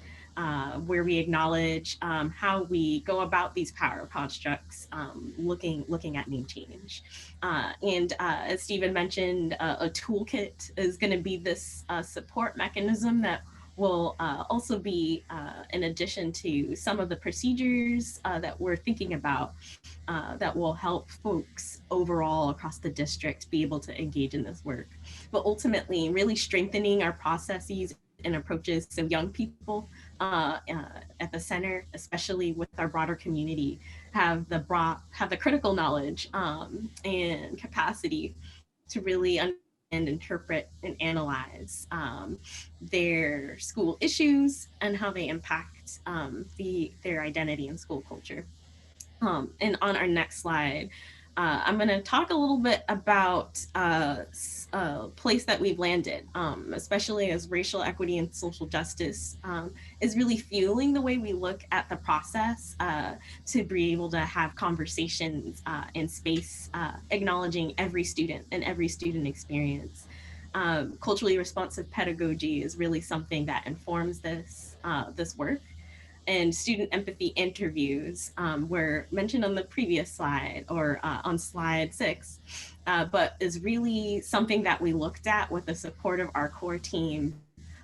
Speaker 17: where we acknowledge how we go about these power constructs, looking at name change. And as Stephen mentioned, a toolkit is going to be this support mechanism that will also be in addition to some of the procedures that we're thinking about that will help folks overall across the district be able to engage in this work. But ultimately, really strengthening our processes and approaches so young people at the center, especially with our broader community, have the critical knowledge and capacity to really understand, interpret, and analyze their school issues and how they impact their identity and school culture. And on our next slide, I'm going to talk a little bit about a place that we've landed, especially as racial equity and social justice is really fueling the way we look at the process to be able to have conversations in space, acknowledging every student and every student experience. Culturally responsive pedagogy is really something that informs this work. And student empathy interviews were mentioned on the previous slide or on slide 6, but is really something that we looked at with the support of our core team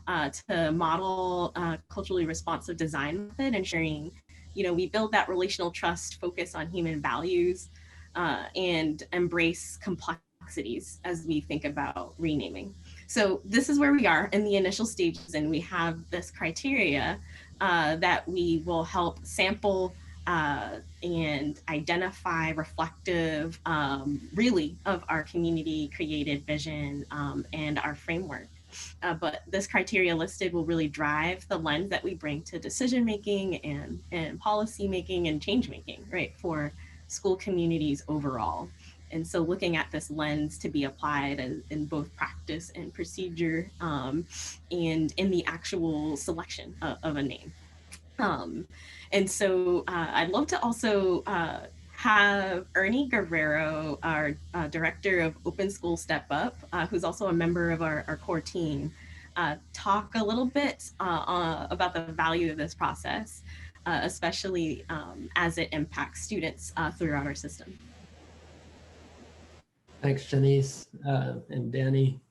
Speaker 17: to model culturally responsive design method, ensuring, we build that relational trust, focus on human values, and embrace complexities as we think about renaming. So this is where we are in the initial stages, and we have this criteria that we will help sample and identify reflective, really, of our community created vision and our framework. But this criteria listed will really drive the lens that we bring to decision making and policy making and change making, right, for school communities overall. And so looking at this lens to be applied in both practice and procedure and in the actual selection of a name. And so I'd love to also have Ernie Guerrero, our director of Open School Step Up, who's also a member of our core team, talk a little bit about the value of this process, especially as it impacts students throughout our system.
Speaker 18: Thanks, Shanice and Danny,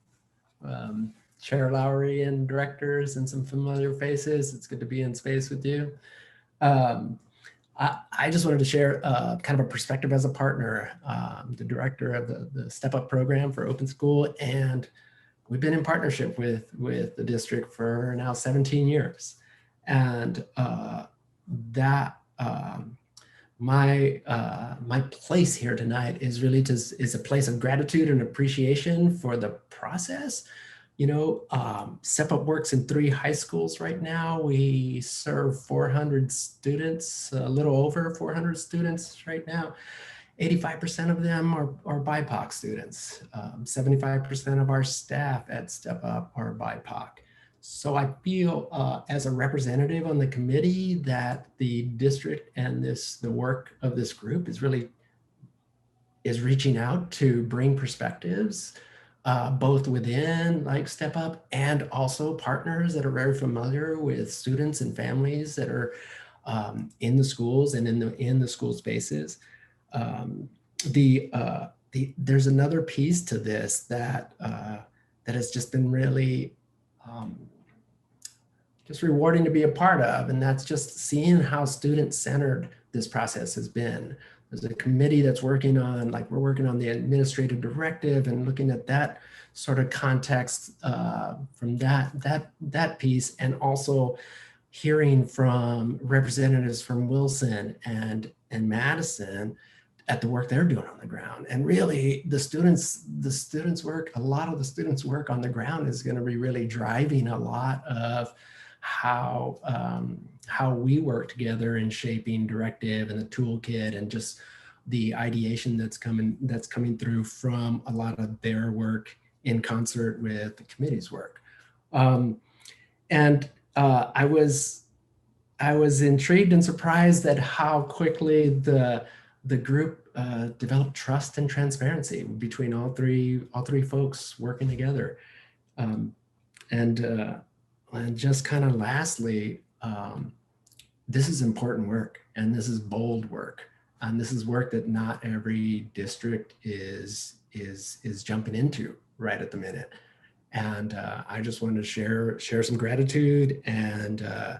Speaker 18: Chair Lowry and directors and some familiar faces. It's good to be in space with you. I just wanted to share kind of a perspective as a partner, the director of the Step Up program for Open School, and we've been in partnership with the district for now 17 years. And my place here tonight is really is a place of gratitude and appreciation for the process. Step Up works in 3 high schools right now. We serve 400 students, a little over 400 students right now. 85% of them are BIPOC students. 75% of our staff at Step Up are BIPOC. So I feel as a representative on the committee that the district and the work of this group is reaching out to bring perspectives, both within like Step Up and also partners that are very familiar with students and families that are in the schools and in the school spaces. There's another piece to this that has just been really just rewarding to be a part of, and that's just seeing how student-centered this process has been. There's a committee that's working on, we're working on the administrative directive and looking at that sort of context from that piece, and also hearing from representatives from Wilson and Madison at the work they're doing on the ground. And really the students work, a lot of the students' work on the ground is going to be really driving a lot of how we work together in shaping directive and the toolkit and just the ideation that's coming through from a lot of their work in concert with the committee's work. I was intrigued and surprised at how quickly the group developed trust and transparency between all three folks working together. And just kind of lastly, this is important work, and this is bold work, and this is work that not every district is jumping into right at the minute. And I just wanted to share some gratitude and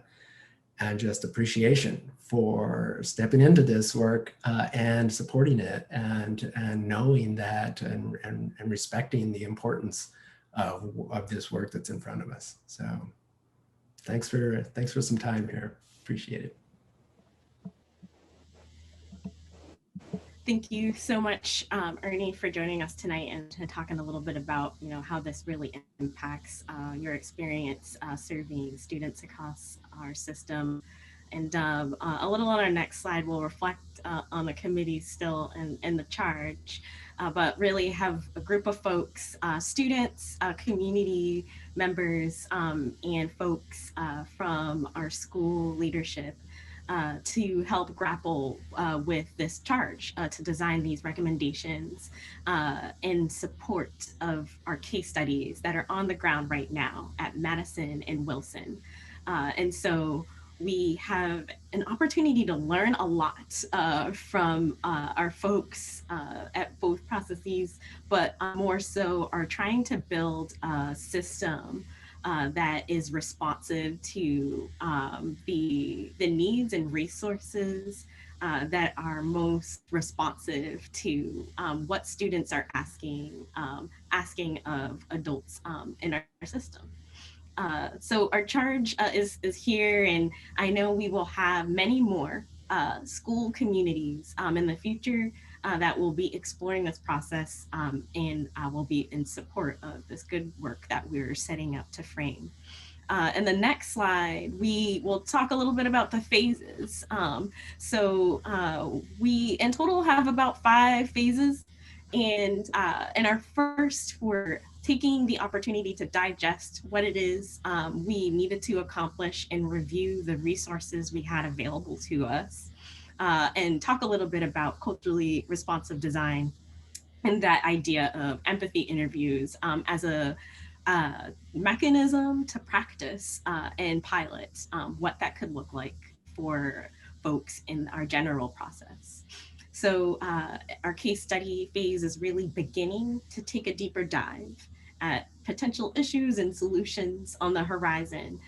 Speaker 18: just appreciation for stepping into this work and supporting it, and knowing that and respecting the importance of this work that's in front of us. So thanks for some time here. Appreciate it.
Speaker 17: Thank you so much, Ernie, for joining us tonight and talking a little bit about, how this really impacts your experience serving students across our system. And a little on our next slide, we'll reflect on the committee still and the charge, but really have a group of folks, students, community members, and folks from our school leadership to help grapple with this charge, to design these recommendations in support of our case studies that are on the ground right now at Madison and Wilson. And so we have an opportunity to learn a lot from our folks at both processes, but more so are trying to build a system that is responsive to the needs and resources that are most responsive to what students are asking of adults in our system. So our charge is here, and I know we will have many more school communities in the future that will be exploring this process and will be in support of this good work that we're setting up to frame. And the next slide, we will talk a little bit about the phases. We in total have about 5 phases. And in our first, we're taking the opportunity to digest what it is we needed to accomplish and review the resources we had available to us, and talk a little bit about culturally responsive design and that idea of empathy interviews as a mechanism to practice and pilot what that could look like for folks in our general process. So our case study phase is really beginning to take a deeper dive at potential issues and solutions on the horizon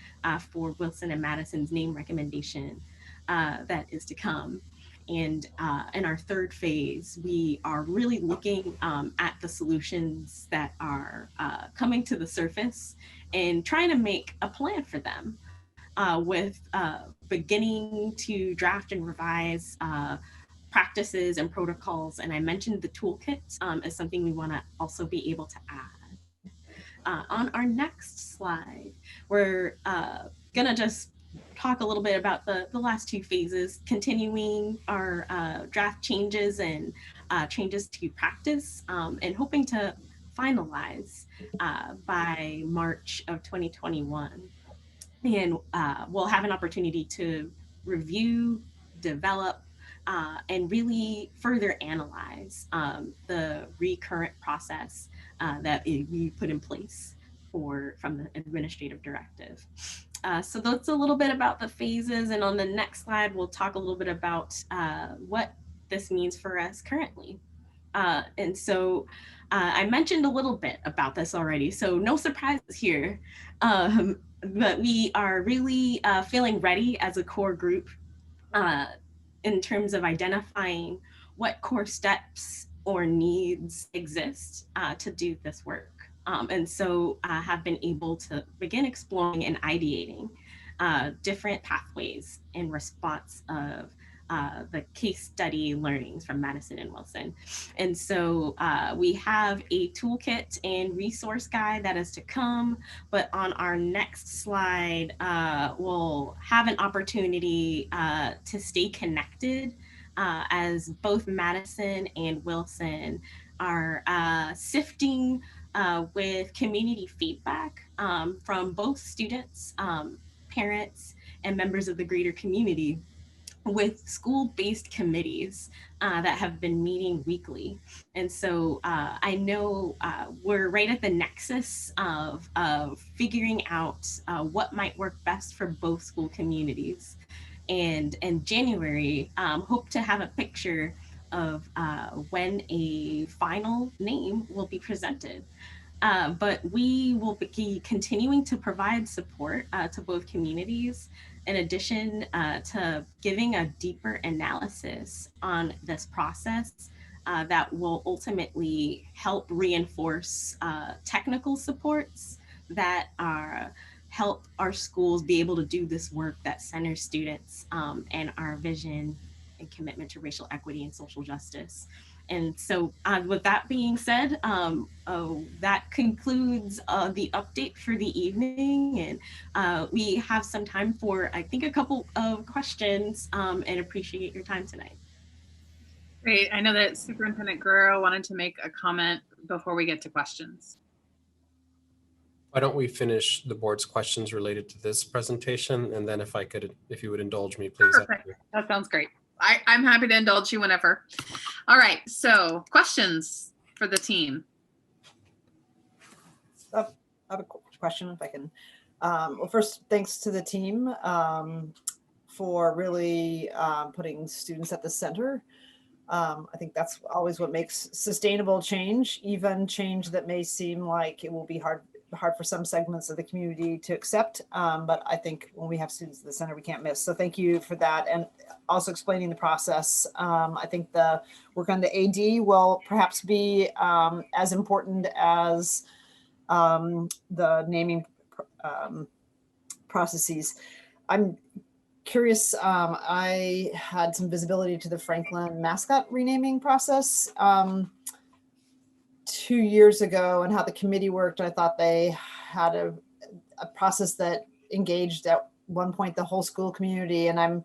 Speaker 17: for Wilson and Madison's name recommendation that is to come. And in our third phase, we are really looking at the solutions that are coming to the surface and trying to make a plan for them with beginning to draft and revise practices and protocols. And I mentioned the toolkit as something we want to also be able to add. On our next slide, we're gonna just talk a little bit about the last 2 phases, continuing our draft changes and changes to practice, and hoping to finalize by March of 2021. And we'll have an opportunity to review, develop, and really further analyze the recurrent process that we put in place from the administrative directive. So that's a little bit about the phases. And on the next slide, we'll talk a little bit about what this means for us currently. And so I mentioned a little bit about this already, so no surprises here. But we are really feeling ready as a core group in terms of identifying what core steps or needs exist to do this work. And so have been able to begin exploring and ideating different pathways in response of the case study learnings from Madison and Wilson. And so we have a toolkit and resource guide that is to come, but on our next slide, we'll have an opportunity to stay connected as both Madison and Wilson are sifting with community feedback from both students, parents, and members of the greater community with school-based committees that have been meeting weekly. And so I know we're right at the nexus of figuring out what might work best for both school communities. And in January, hope to have a picture of when a final name will be presented. But we will be continuing to provide support to both communities, in addition to giving a deeper analysis on this process that will ultimately help reinforce technical supports that help our schools be able to do this work that centers students and our vision and commitment to racial equity and social justice. And so with that being said, that concludes the update for the evening. And we have some time for, I think, a couple of questions and appreciate your time tonight.
Speaker 1: Great. I know that Superintendent Guerrero wanted to make a comment before we get to questions.
Speaker 6: Why don't we finish the board's questions related to this presentation? And then if you would indulge me, please.
Speaker 1: Perfect. That sounds great. I'm happy to indulge you whenever. All right, so questions for the team.
Speaker 3: I have a question if I can. Well, first, thanks to the team for really putting students at the center. I think that's always what makes sustainable change, even change that may seem like it will be hard for some segments of the community to accept. But I think when we have students at the center, we can't miss. So thank you for that. And also explaining the process. I think the work on the AD will perhaps be as important as the naming processes. I'm curious, I had some visibility to the Franklin mascot renaming process 2 years ago and how the committee worked. I thought they had a process that engaged at one point the whole school community. And I'm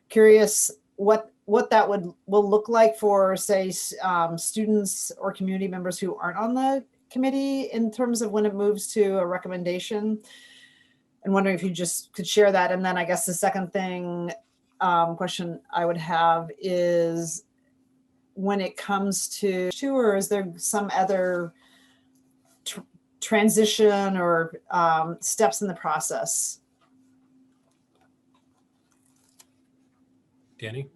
Speaker 3: curious what that will look like for, say, students or community members who aren't on the committee in terms of when it moves to a recommendation. And wondering if you just could share that. And then I guess the second question I would have is, when it comes to, or is there some other transition or steps in the process?
Speaker 6: Danny?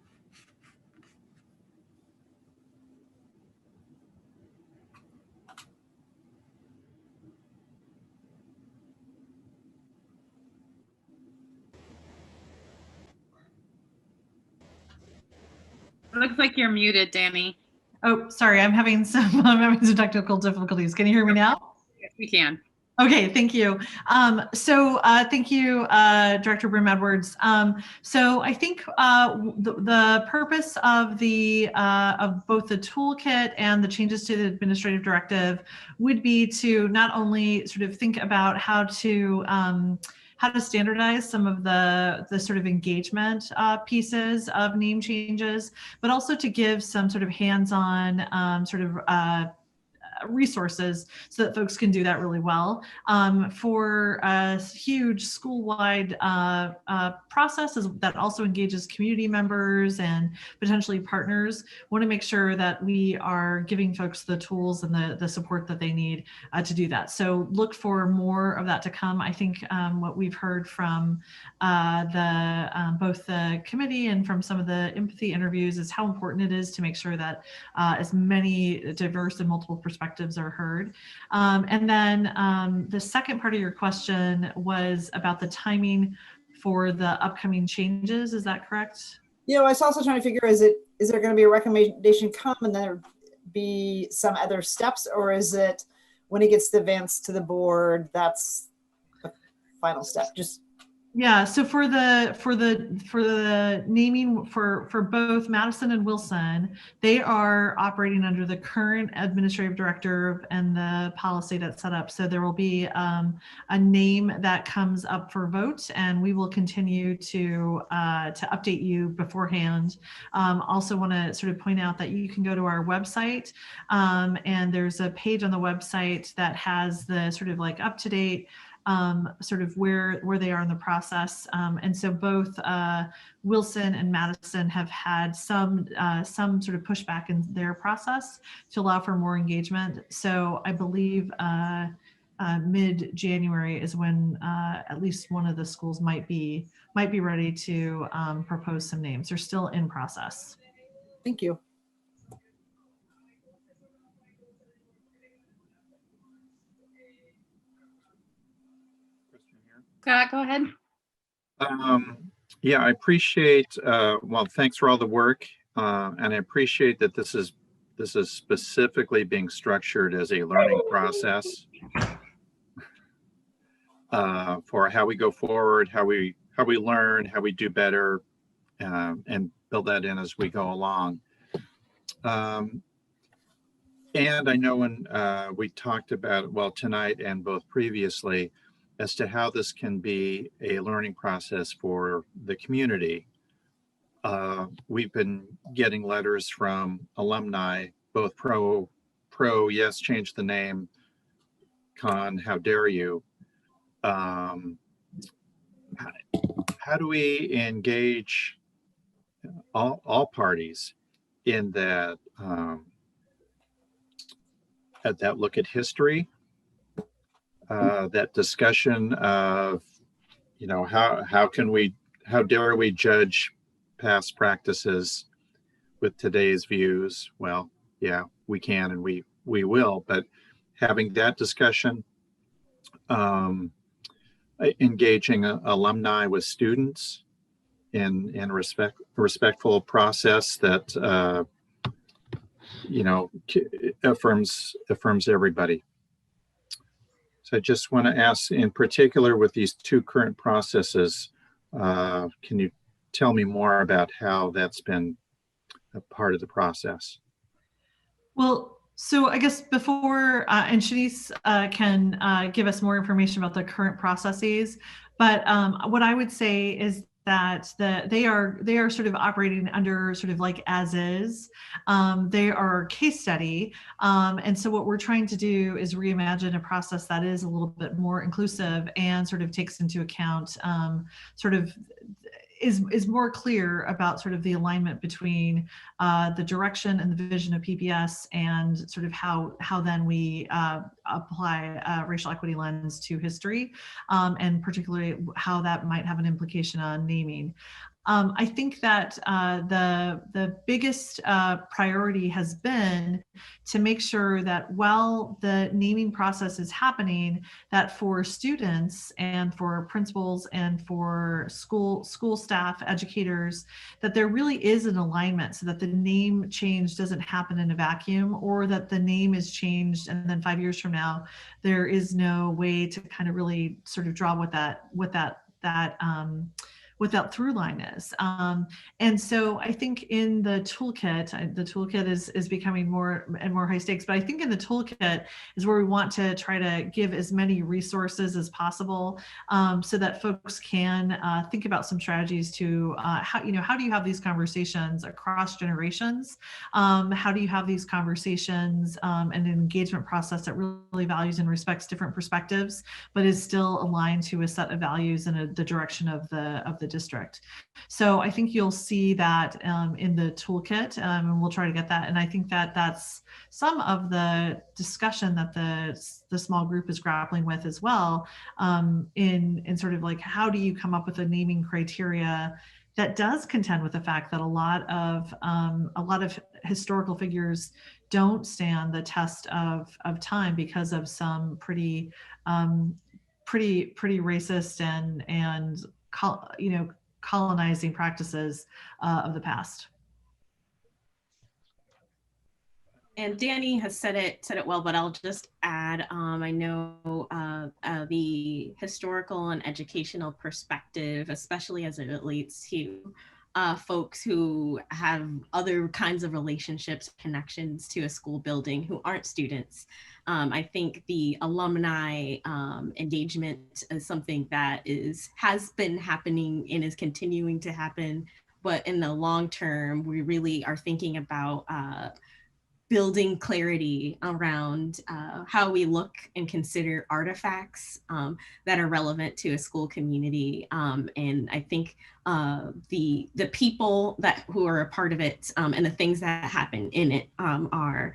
Speaker 1: It looks like you're muted, Danny.
Speaker 15: Oh, sorry, I'm having some technical difficulties. Can you hear me now?
Speaker 1: Yes, we can.
Speaker 15: Okay, thank you. Thank you, Director Brim-Edwards. So I think the purpose of both the toolkit and the changes to the administrative directive would be to not only sort of think about how to standardize some of the sort of engagement pieces of name changes, but also to give some sort of hands-on resources so that folks can do that really well. For a huge school-wide process that also engages community members and potentially partners, want to make sure that we are giving folks the tools and the support that they need to do that. So look for more of that to come. I think what we've heard from both the committee and from some of the empathy interviews is how important it is to make sure that as many diverse and multiple perspectives are heard. And then the second part of your question was about the timing for the upcoming changes. Is that correct?
Speaker 3: I was also trying to figure, is there going to be a recommendation come and then there be some other steps, or is it when it gets advanced to the board, that's the final step?
Speaker 15: Yeah, so for the naming for both Madison and Wilson, they are operating under the current administrative director and the policy that's set up. So there will be a name that comes up for vote, and we will continue to update you beforehand. Also want to sort of point out that you can go to our website, and there's a page on the website that has the sort of like up-to-date sort of where they are in the process. And so both Wilson and Madison have had some sort of pushback in their process to allow for more engagement. So I believe mid-January is when at least one of the schools might be ready to propose some names. They're still in process.
Speaker 3: Thank you.
Speaker 1: Scott, go ahead.
Speaker 11: Yeah, I appreciate, well, thanks for all the work. And I appreciate that this is specifically being structured as a learning process for how we go forward, how we learn, how we do better, and build that in as we go along. And I know when we talked about, well, tonight and both previously, as to how this can be a learning process for the community. We've been getting letters from alumni, both pro, yes, change the name, con, how dare you. How do we engage all parties in that, at that look at history, that discussion of, you know, how dare we judge past practices with today's views? Well, yeah, we can and we will, but having that discussion, engaging alumni with students in respectful process that you know, affirms everybody. So I just want to ask, in particular with these two current processes, can you tell me more about how that's been a part of the process?
Speaker 15: Well, so I guess before, and Shanice can give us more information about the current processes, but what I would say is that they are sort of operating under sort of like as is. They are a case study. And so what we're trying to do is reimagine a process that is a little bit more inclusive and sort of takes into account sort of is more clear about sort of the alignment between the direction and the vision of PPS and sort of how then we apply a racial equity lens to history, and particularly how that might have an implication on naming. I think that the biggest priority has been to make sure that while the naming process is happening, that for students and for principals and for school staff, educators, that there really is an alignment so that the name change doesn't happen in a vacuum, or that the name is changed and then 5 years from now, there is no way to kind of really sort of draw what that through line is. And so I think in the toolkit is becoming more and more high stakes, but I think in the toolkit is where we want to try to give as many resources as possible, so that folks can think about some strategies to how do you have these conversations across generations? How do you have these conversations and an engagement process that really values and respects different perspectives, but is still aligned to a set of values and the direction of the district. So I think you'll see that in the toolkit, and we'll try to get that. And I think that that's some of the discussion that the small group is grappling with as well, in sort of like, how do you come up with a naming criteria that does contend with the fact that a lot of historical figures don't stand the test of time because of some pretty racist and colonizing practices of the past.
Speaker 17: And Danny has said it well, but I'll just add, I know the historical and educational perspective, especially as it relates to folks who have other kinds of relationships, connections to a school building who aren't students. I think the alumni engagement is something that has been happening and is continuing to happen. But in the long term, we really are thinking about building clarity around how we look and consider artifacts that are relevant to a school community. And I think the people who are a part of it and the things that happen in it are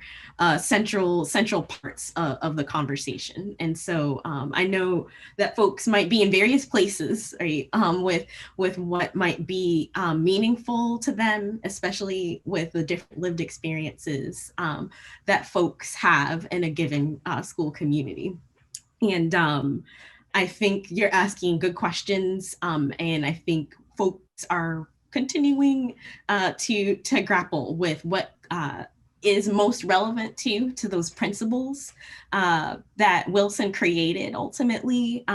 Speaker 17: central parts of the conversation. And so I know that folks might be in various places, right, with what might be meaningful to them, especially with the different lived experiences that folks have in a given school community. And I think you're asking good questions, and I think folks are continuing to grapple with what is most relevant to those principles that Wilson created ultimately,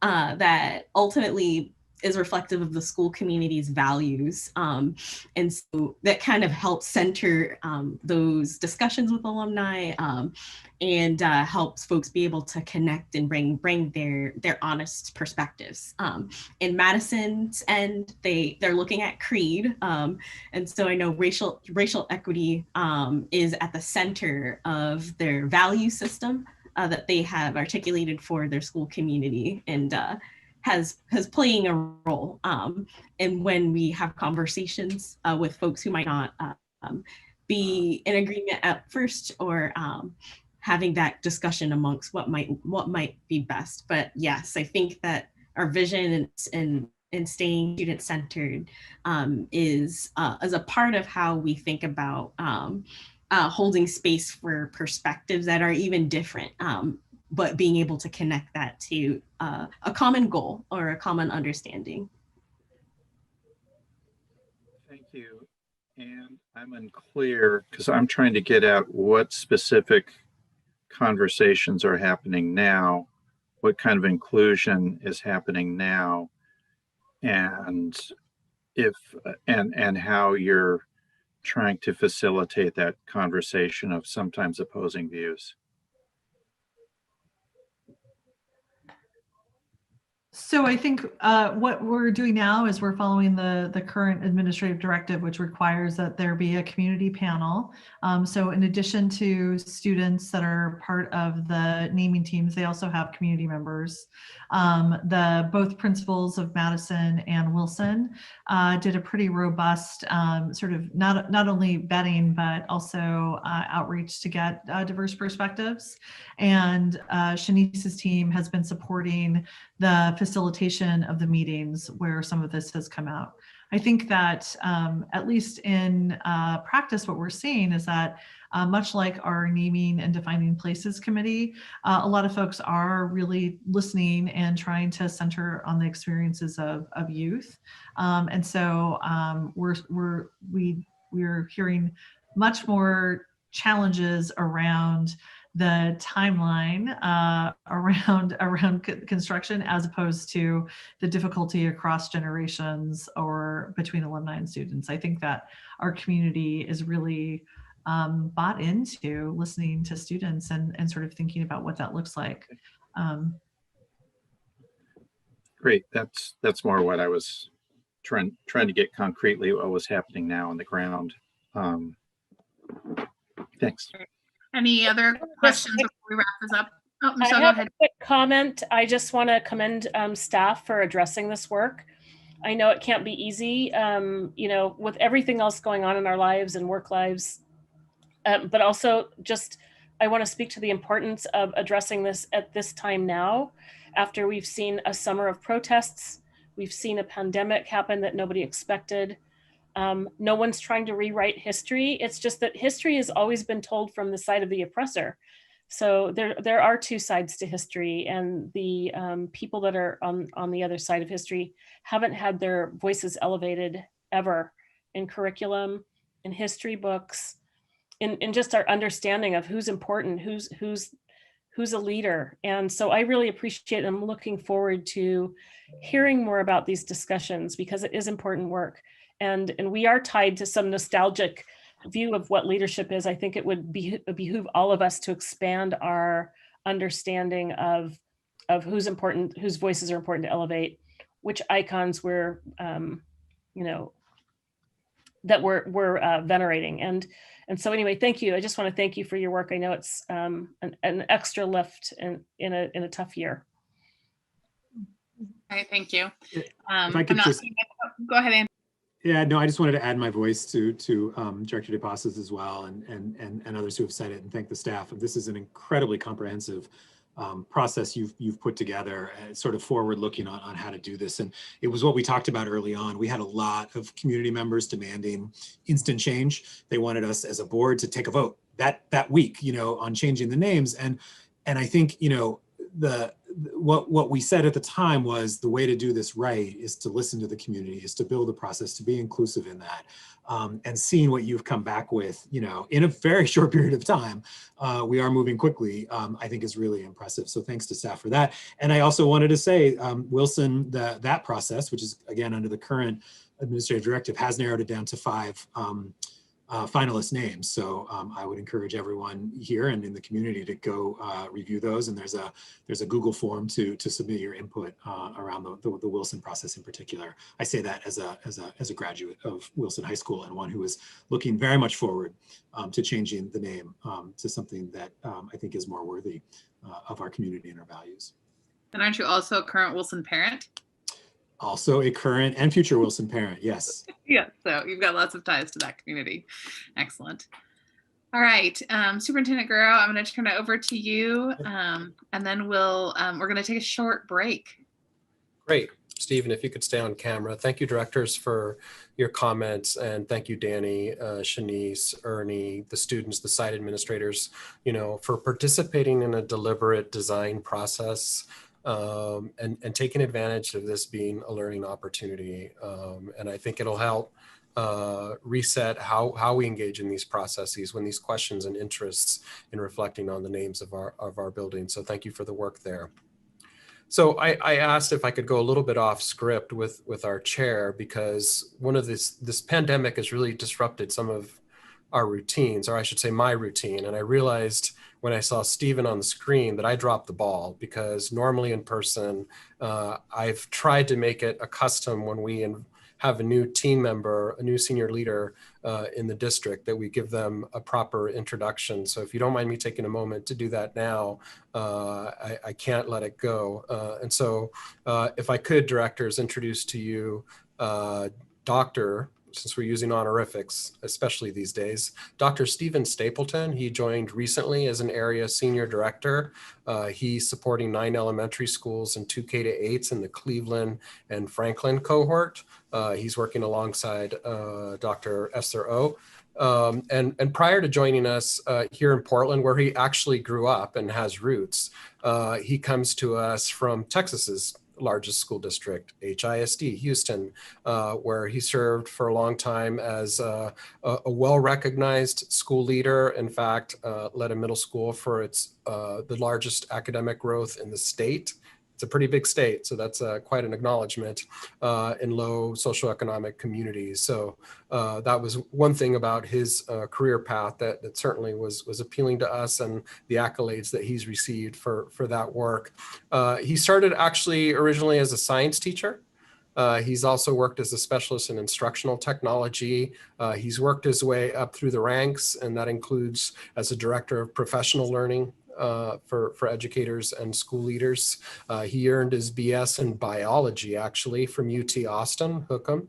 Speaker 17: that ultimately is reflective of the school community's values. And so that kind of helps center those discussions with alumni and helps folks be able to connect and bring their honest perspectives. In Madison's end, they're looking at creed. And so I know racial equity is at the center of their value system that they have articulated for their school community, and has playing a role. And when we have conversations with folks who might not be in agreement at first, or having that discussion amongst what might be best. But yes, I think that our vision and staying student-centered is a part of how we think about holding space for perspectives that are even different, but being able to connect that to a common goal or a common understanding.
Speaker 11: Thank you. And I'm unclear because I'm trying to get at what specific conversations are happening now, what kind of inclusion is happening now, and how you're trying to facilitate that conversation of sometimes opposing views.
Speaker 15: So I think what we're doing now is we're following the current administrative directive, which requires that there be a community panel. So in addition to students that are part of the naming teams, they also have community members. Both principals of Madison and Wilson did a pretty robust sort of not only vetting, but also outreach to get diverse perspectives. And Shanice's team has been supporting the facilitation of the meetings where some of this has come out. I think that at least in practice, what we're seeing is that much like our naming and defining places committee, a lot of folks are really listening and trying to center on the experiences of youth. And so we're hearing much more challenges around the timeline around construction, as opposed to the difficulty across generations or between alumni and students. I think that our community is really bought into listening to students and sort of thinking about what that looks like.
Speaker 11: Great, that's more what I was trying to get concretely what was happening now on the ground. Thanks.
Speaker 1: Any other questions before we wrap this up? Oh, Michelle,
Speaker 8: I
Speaker 1: go
Speaker 8: have
Speaker 1: ahead.
Speaker 8: a quick comment. I just want to commend staff for addressing this work. I know it can't be easy, with everything else going on in our lives and work lives, but also just I want to speak to the importance of addressing this at this time now, after we've seen a summer of protests. We've seen a pandemic happen that nobody expected. No one's trying to rewrite history. It's just that history has always been told from the side of the oppressor. So there are two sides to history, and the people that are on the other side of history haven't had their voices elevated ever in curriculum, in history books, in just our understanding of who's important, who's a leader. And so I really appreciate and I'm looking forward to hearing more about these discussions, because it is important work. And we are tied to some nostalgic view of what leadership is. I think it would behoove all of us to expand our understanding of who's important, whose voices are important to elevate, which icons we're that we're venerating. And so anyway, thank you. I just want to thank you for your work. I know it's an extra lift in a tough year.
Speaker 1: All right, thank you.
Speaker 4: If I could
Speaker 1: Go ahead, Andy.
Speaker 4: Yeah, no, I just wanted to add my voice to Director DePassa's as well, and others who have said it, and thank the staff. This is an incredibly comprehensive process you've put together, sort of forward looking on how to do this. And it was what we talked about early on. We had a lot of community members demanding instant change. They wanted us as a board to take a vote that week, on changing the names. And I think, what we said at the time was the way to do this right is to listen to the community, is to build a process, to be inclusive in that. And seeing what you've come back with, in a very short period of time, we are moving quickly, I think is really impressive. So thanks to staff for that. And I also wanted to say, Wilson, that process, which is again under the current administrative directive, has narrowed it down to 5 finalist names. So I would encourage everyone here and in the community to go review those. And there's a Google form to submit your input around the Wilson process in particular. I say that as a graduate of Wilson High School and one who is looking very much forward to changing the name to something that I think is more worthy of our community and our values.
Speaker 1: And aren't you also a current Wilson parent?
Speaker 4: Also a current and future Wilson parent, yes.
Speaker 1: Yeah, so you've got lots of ties to that community. Excellent. All right, Superintendent Guerrero, I'm going to turn it over to you, and then we're going to take a short break.
Speaker 6: Great. Stephen, if you could stay on camera. Thank you, directors, for your comments, and thank you, Danny, Shanice, Ernie, the students, the site administrators, for participating in a deliberate design process. And taking advantage of this being a learning opportunity. And I think it'll help reset how we engage in these processes when these questions and interests in reflecting on the names of our buildings. So thank you for the work there. So I asked if I could go a little bit off script with our chair, because one of this pandemic has really disrupted some of our routines, or I should say my routine. And I realized when I saw Stephen on the screen that I dropped the ball, because normally in person, I've tried to make it a custom when we have a new team member, a new senior leader in the district, that we give them a proper introduction. So if you don't mind me taking a moment to do that now, I can't let it go. And so if I could, directors, introduce to you Dr., since we're using honorifics, especially these days, Dr. Stephen Stapleton. He joined recently as an area senior director. He's supporting 9 elementary schools and 2 K-8s in the Cleveland and Franklin cohort. He's working alongside Dr. Esther O. And prior to joining us here in Portland, where he actually grew up and has roots, he comes to us from Texas's largest school district, HISD, Houston, where he served for a long time as a well-recognized school leader. In fact, led a middle school for the largest academic growth in the state. It's a pretty big state, so that's quite an acknowledgement in low socioeconomic communities. So that was one thing about his career path that certainly was appealing to us, and the accolades that he's received for that work. He started actually originally as a science teacher. He's also worked as a specialist in instructional technology. He's worked his way up through the ranks, and that includes as a director of professional learning for educators and school leaders. He earned his BS in biology, actually, from UT Austin, Hookham.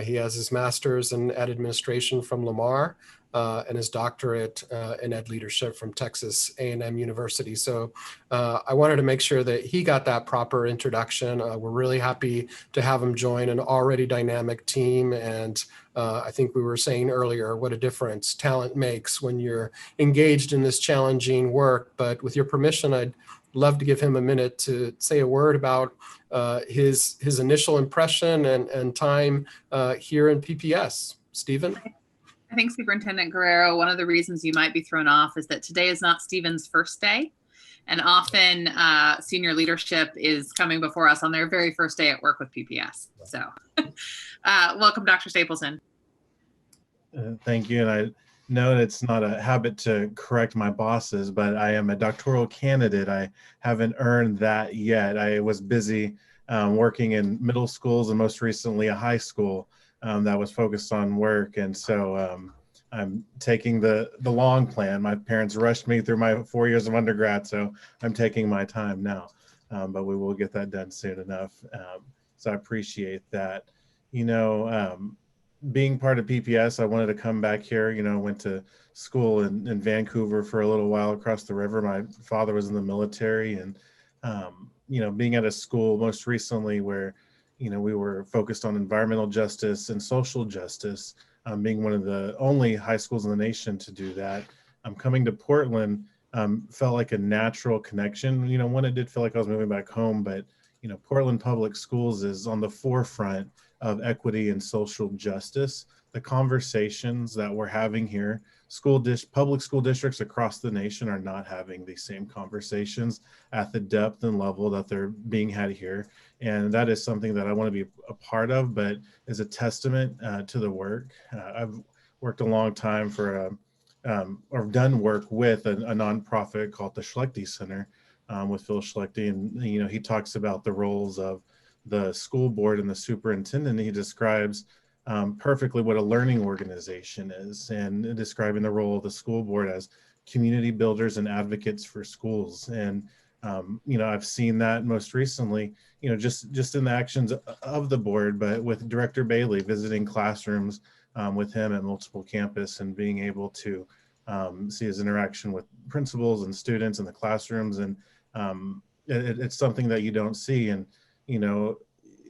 Speaker 6: He has his master's in ed administration from Lamar, and his doctorate in ed leadership from Texas A&M University. So I wanted to make sure that he got that proper introduction. We're really happy to have him join an already dynamic team. And I think we were saying earlier what a difference talent makes when you're engaged in this challenging work. But with your permission, I'd love to give him a minute to say a word about his initial impression and time here in PPS. Stephen?
Speaker 1: I think Superintendent Guerrero, one of the reasons you might be thrown off is that today is not Stephen's first day. And often senior leadership is coming before us on their very first day at work with PPS. So welcome, Dr. Stapleton.
Speaker 16: Thank you. And I know it's not a habit to correct my bosses, but I am a doctoral candidate. I haven't earned that yet. I was busy working in middle schools and most recently a high school that was focused on work. And so I'm taking the long plan. My parents rushed me through my 4 years of undergrad, so I'm taking my time now. But we will get that done soon enough. So I appreciate that. You know, being part of PPS, I wanted to come back here. You know, went to school in Vancouver for a little while across the river. My father was in the military, and you know, being at a school most recently where, you know, we were focused on environmental justice and social justice, being one of the only high schools in the nation to do that. Coming to Portland felt like a natural connection. You know, one, it did feel like I was moving back home, but you know, Portland Public Schools is on the forefront of equity and social justice. The conversations that we're having here, public school districts across the nation are not having these same conversations at the depth and level that they're being had here. And that is something that I want to be a part of, but is a testament to the work. I've worked a long time for or done work with a nonprofit called the Schlechte Center, with Phil Schlechte, and you know, he talks about the roles of the school board and the superintendent. He describes perfectly what a learning organization is, and describing the role of the school board as community builders and advocates for schools. And you know, I've seen that most recently, you know, just in the actions of the board, but with Director Bailey visiting classrooms with him at multiple campus and being able to see his interaction with principals and students in the classrooms. And it's something that you don't see. And, you know,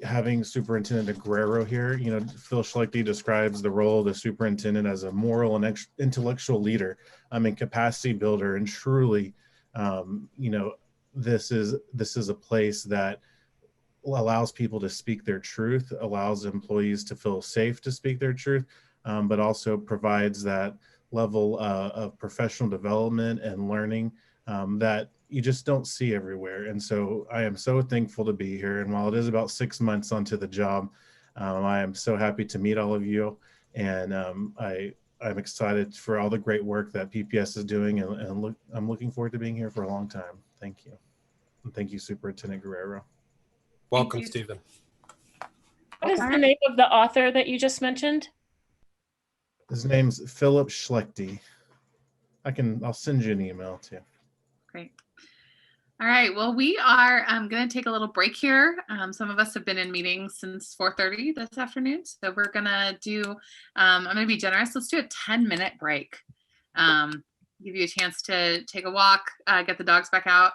Speaker 16: having Superintendent Guerrero here, you know, Phil Schlechte describes the role of the superintendent as a moral and intellectual leader, and capacity builder. And truly, you know, this is a place that allows people to speak their truth, allows employees to feel safe to speak their truth, but also provides that level of professional development and learning that you just don't see everywhere. And so I am so thankful to be here. And while it is about 6 months onto the job, I am so happy to meet all of you. And I'm excited for all the great work that PPS is doing. And I'm looking forward to being here for a long time. Thank you. And thank you, Superintendent Guerrero.
Speaker 6: Welcome, Stephen.
Speaker 8: What is the name of the author that you just mentioned?
Speaker 16: His name's Philip Schlechte. I'll send you an email too.
Speaker 1: Great. All right, well, we are going to take a little break here. Some of us have been in meetings since 4:30 this afternoon, so we're going to do, I'm going to be generous. Let's do a 10-minute break. Give you a chance to take a walk, get the dogs back out,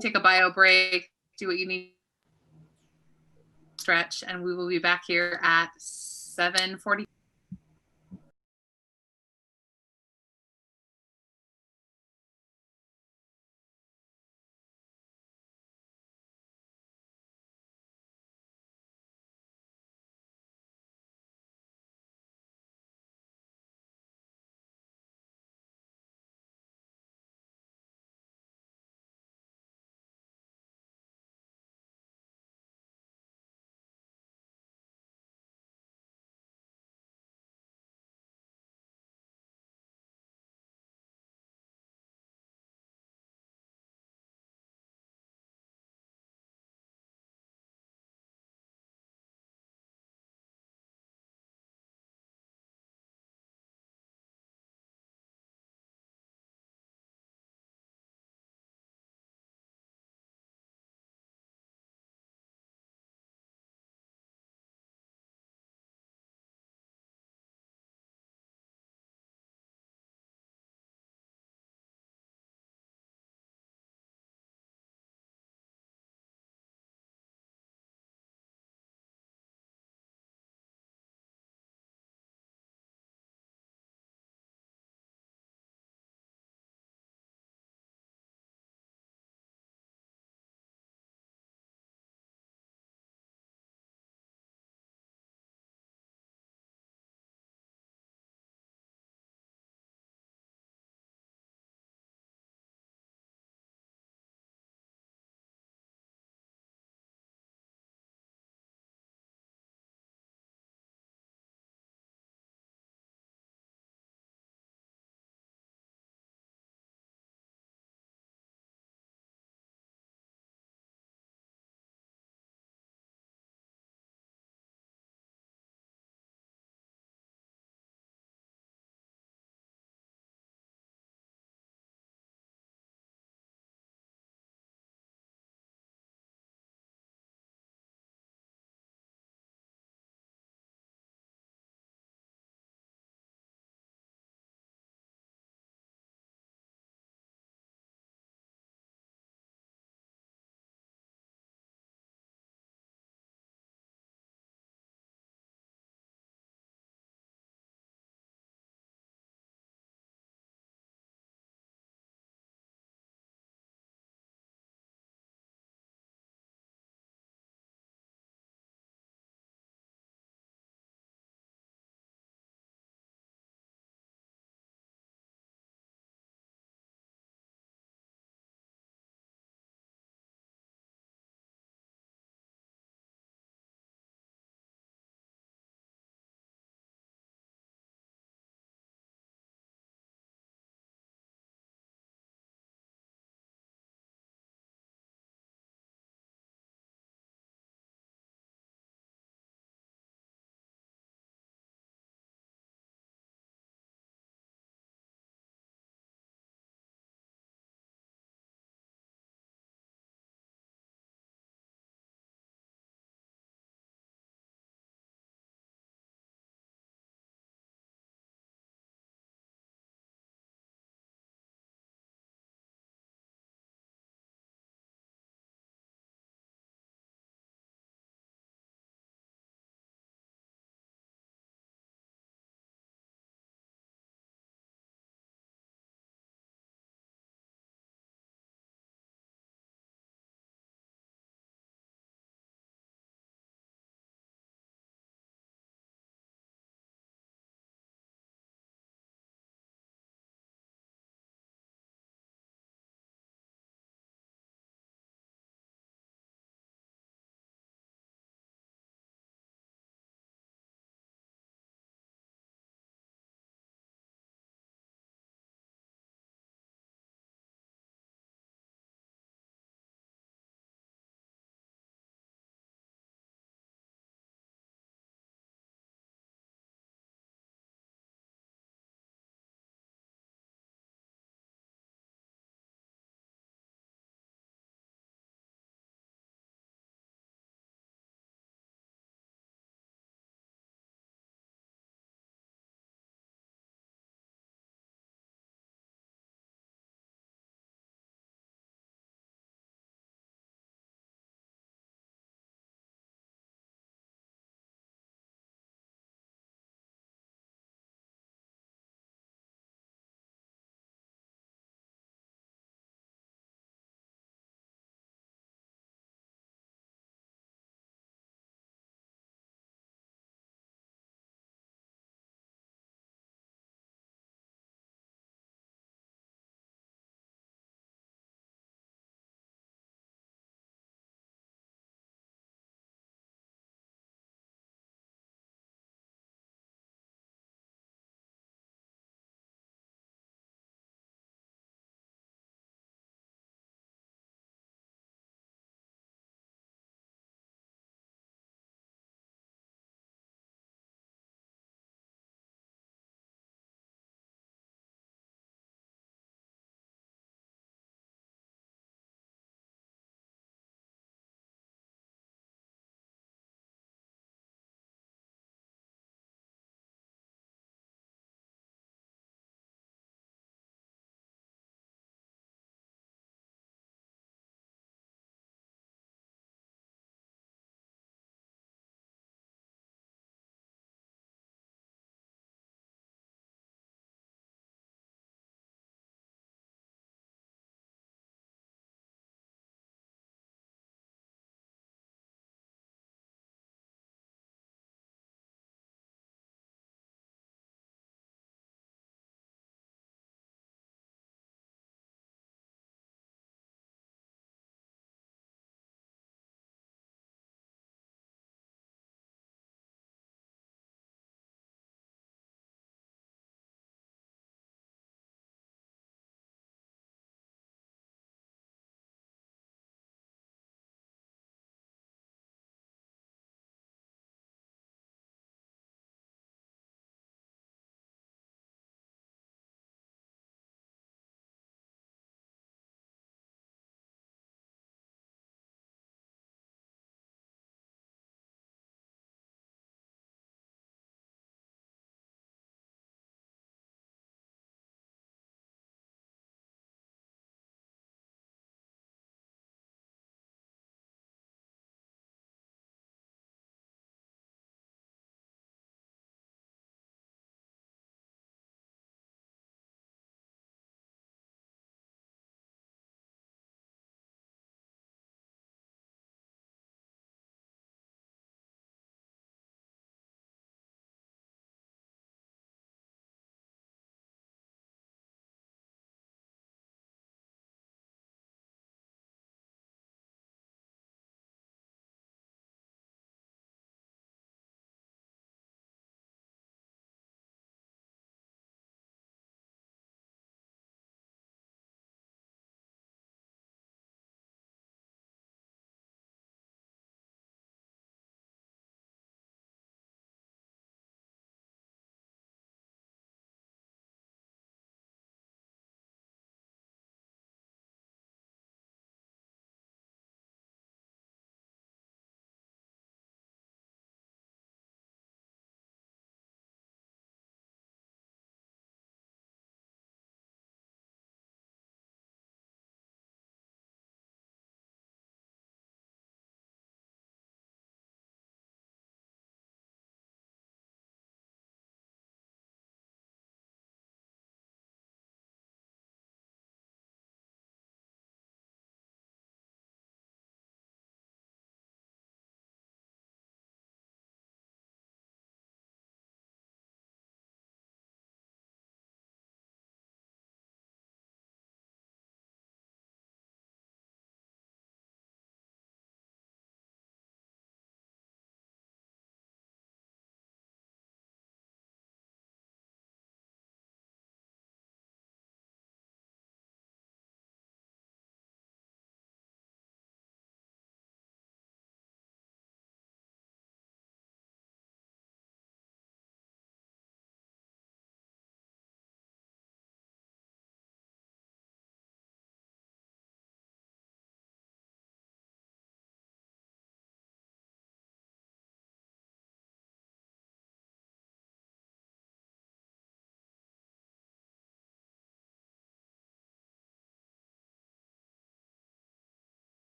Speaker 1: take a bio break, do what you need, stretch, and we will be back here at 7:40.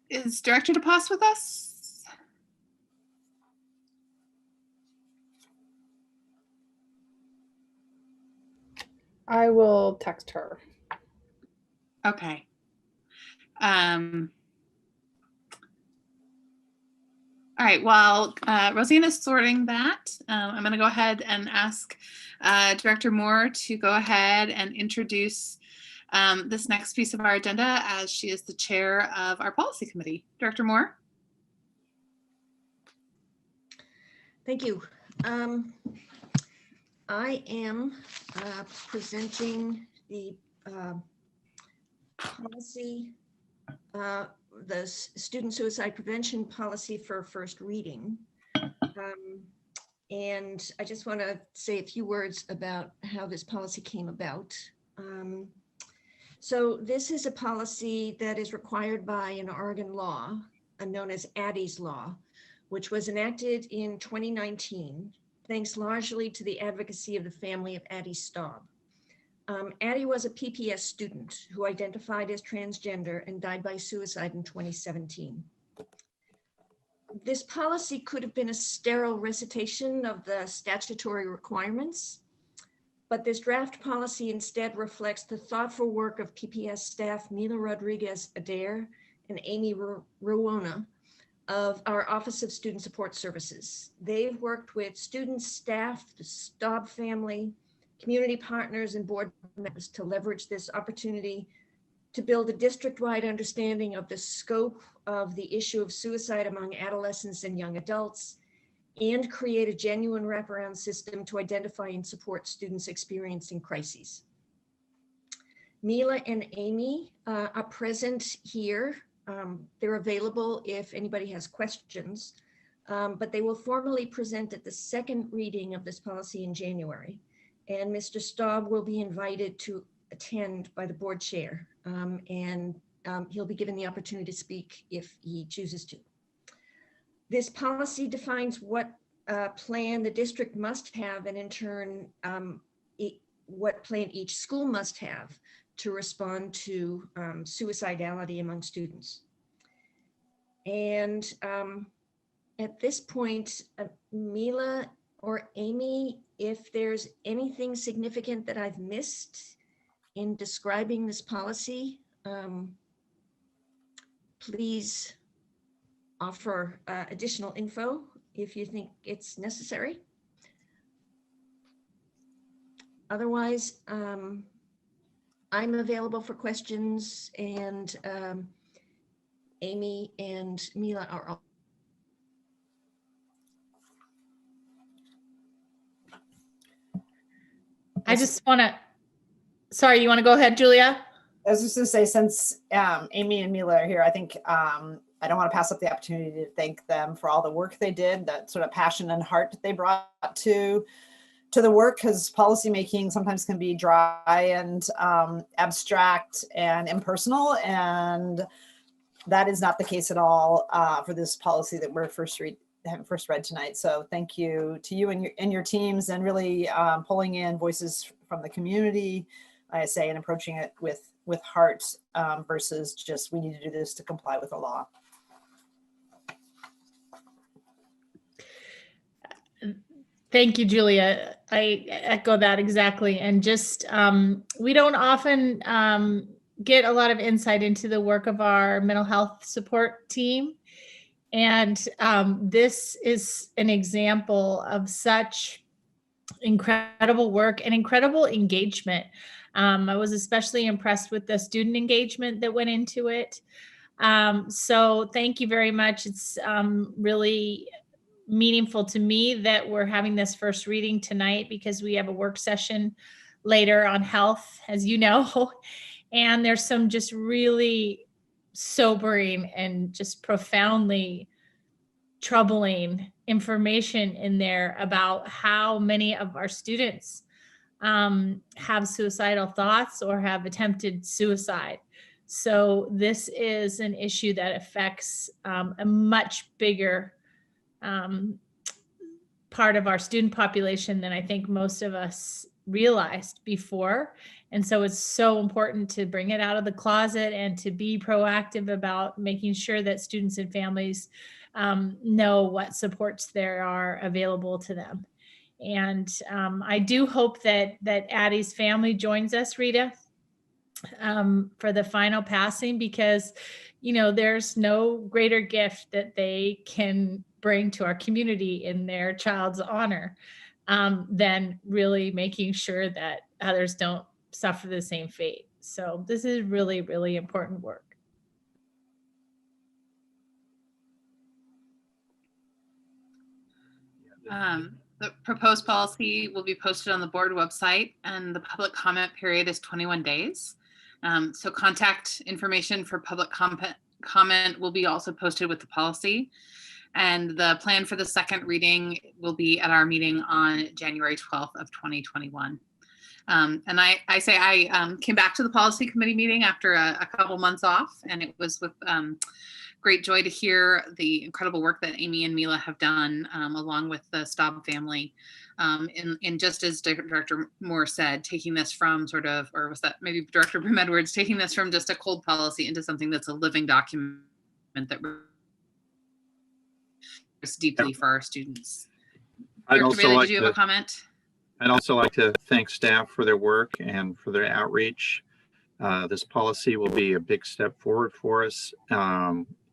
Speaker 1: Is Director DePass with us?
Speaker 10: I will text her.
Speaker 1: Okay. All right, while Rosanna's sorting that, I'm going to go ahead and ask Director Moore to go ahead and introduce this next piece of our agenda, as she is the chair of our policy committee. Director Moore.
Speaker 9: Thank you. I am presenting the policy, the student suicide prevention policy for first reading. And I just want to say a few words about how this policy came about. So this is a policy that is required by an Oregon law known as Addie's Law, which was enacted in 2019, thanks largely to the advocacy of the family of Addie Staub. Addie was a PPS student who identified as transgender and died by suicide in 2017. This policy could have been a sterile recitation of the statutory requirements, but this draft policy instead reflects the thoughtful work of PPS staff Mila Rodriguez-Adair and Amy Rowona of our Office of Student Support Services. They've worked with students, staff, the Staub family, community partners, and board members to leverage this opportunity to build a district-wide understanding of the scope of the issue of suicide among adolescents and young adults, and create a genuine wraparound system to identify and support students experiencing crises. Mila and Amy are present here. They're available if anybody has questions, but they will formally present at the second reading of this policy in January. And Mr. Staub will be invited to attend by the board chair, and he'll be given the opportunity to speak if he chooses to. This policy defines what plan the district must have, and in turn, what plan each school must have to respond to suicidality among students. And at this point, Mila or Amy, if there's anything significant that I've missed in describing this policy, please offer additional info if you think it's necessary. Otherwise, I'm available for questions, and Amy and Mila are all.
Speaker 10: I just want to, sorry, you want to go ahead, Julia?
Speaker 3: I was just going to say, since Amy and Mila are here, I think I don't want to pass up the opportunity to thank them for all the work they did, that sort of passion and heart that they brought to the work, because policymaking sometimes can be dry and abstract and impersonal, and that is not the case at all for this policy that we're first read tonight. So thank you to you and your teams, and really pulling in voices from the community, I say, and approaching it with heart versus just, we need to do this to comply with the law.
Speaker 10: Thank you, Julia. I echo that exactly. And just, we don't often get a lot of insight into the work of our mental health support team. And this is an example of such incredible work and incredible engagement. I was especially impressed with the student engagement that went into it. So thank you very much. It's really meaningful to me that we're having this first reading tonight, because we have a work session later on health, as you know, and there's some just really sobering and just profoundly troubling information in there about how many of our students have suicidal thoughts or have attempted suicide. So this is an issue that affects a much bigger part of our student population than I think most of us realized before. And so it's so important to bring it out of the closet and to be proactive about making sure that students and families know what supports there are available to them. And I do hope that Addie's family joins us, Rita, for the final passing, because, you know, there's no greater gift that they can bring to our community in their child's honor than really making sure that others don't suffer the same fate. So this is really, really important work.
Speaker 1: The proposed policy will be posted on the board website, and the public comment period is 21 days. So contact information for public comment will be also posted with the policy. And the plan for the second reading will be at our meeting on January 12th of 2021. And I came back to the policy committee meeting after a couple months off, and it was with great joy to hear the incredible work that Amy and Mila have done along with the Staub family. And just as Director Moore said, taking this from sort of, or was that maybe Director Brim-Edwards, taking this from just a cold policy into something that's a living document that is deeply for our students. Director Bailey, did you have a comment?
Speaker 11: I'd also like to thank staff for their work and for their outreach. This policy will be a big step forward for us,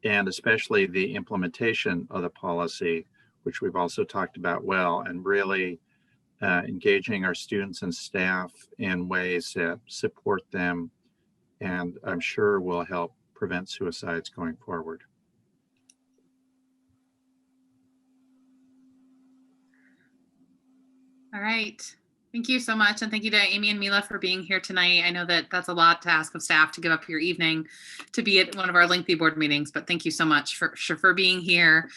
Speaker 11: and especially the implementation of the policy, which we've also talked about well, and really engaging our students and staff in ways that support them, and I'm sure will help prevent suicides going forward.
Speaker 1: All right. Thank you so much. And thank you to Amy and Mila for being here tonight. I know that that's a lot to ask of staff to give up your evening to be at one of our lengthy board meetings, but thank you so much for being here,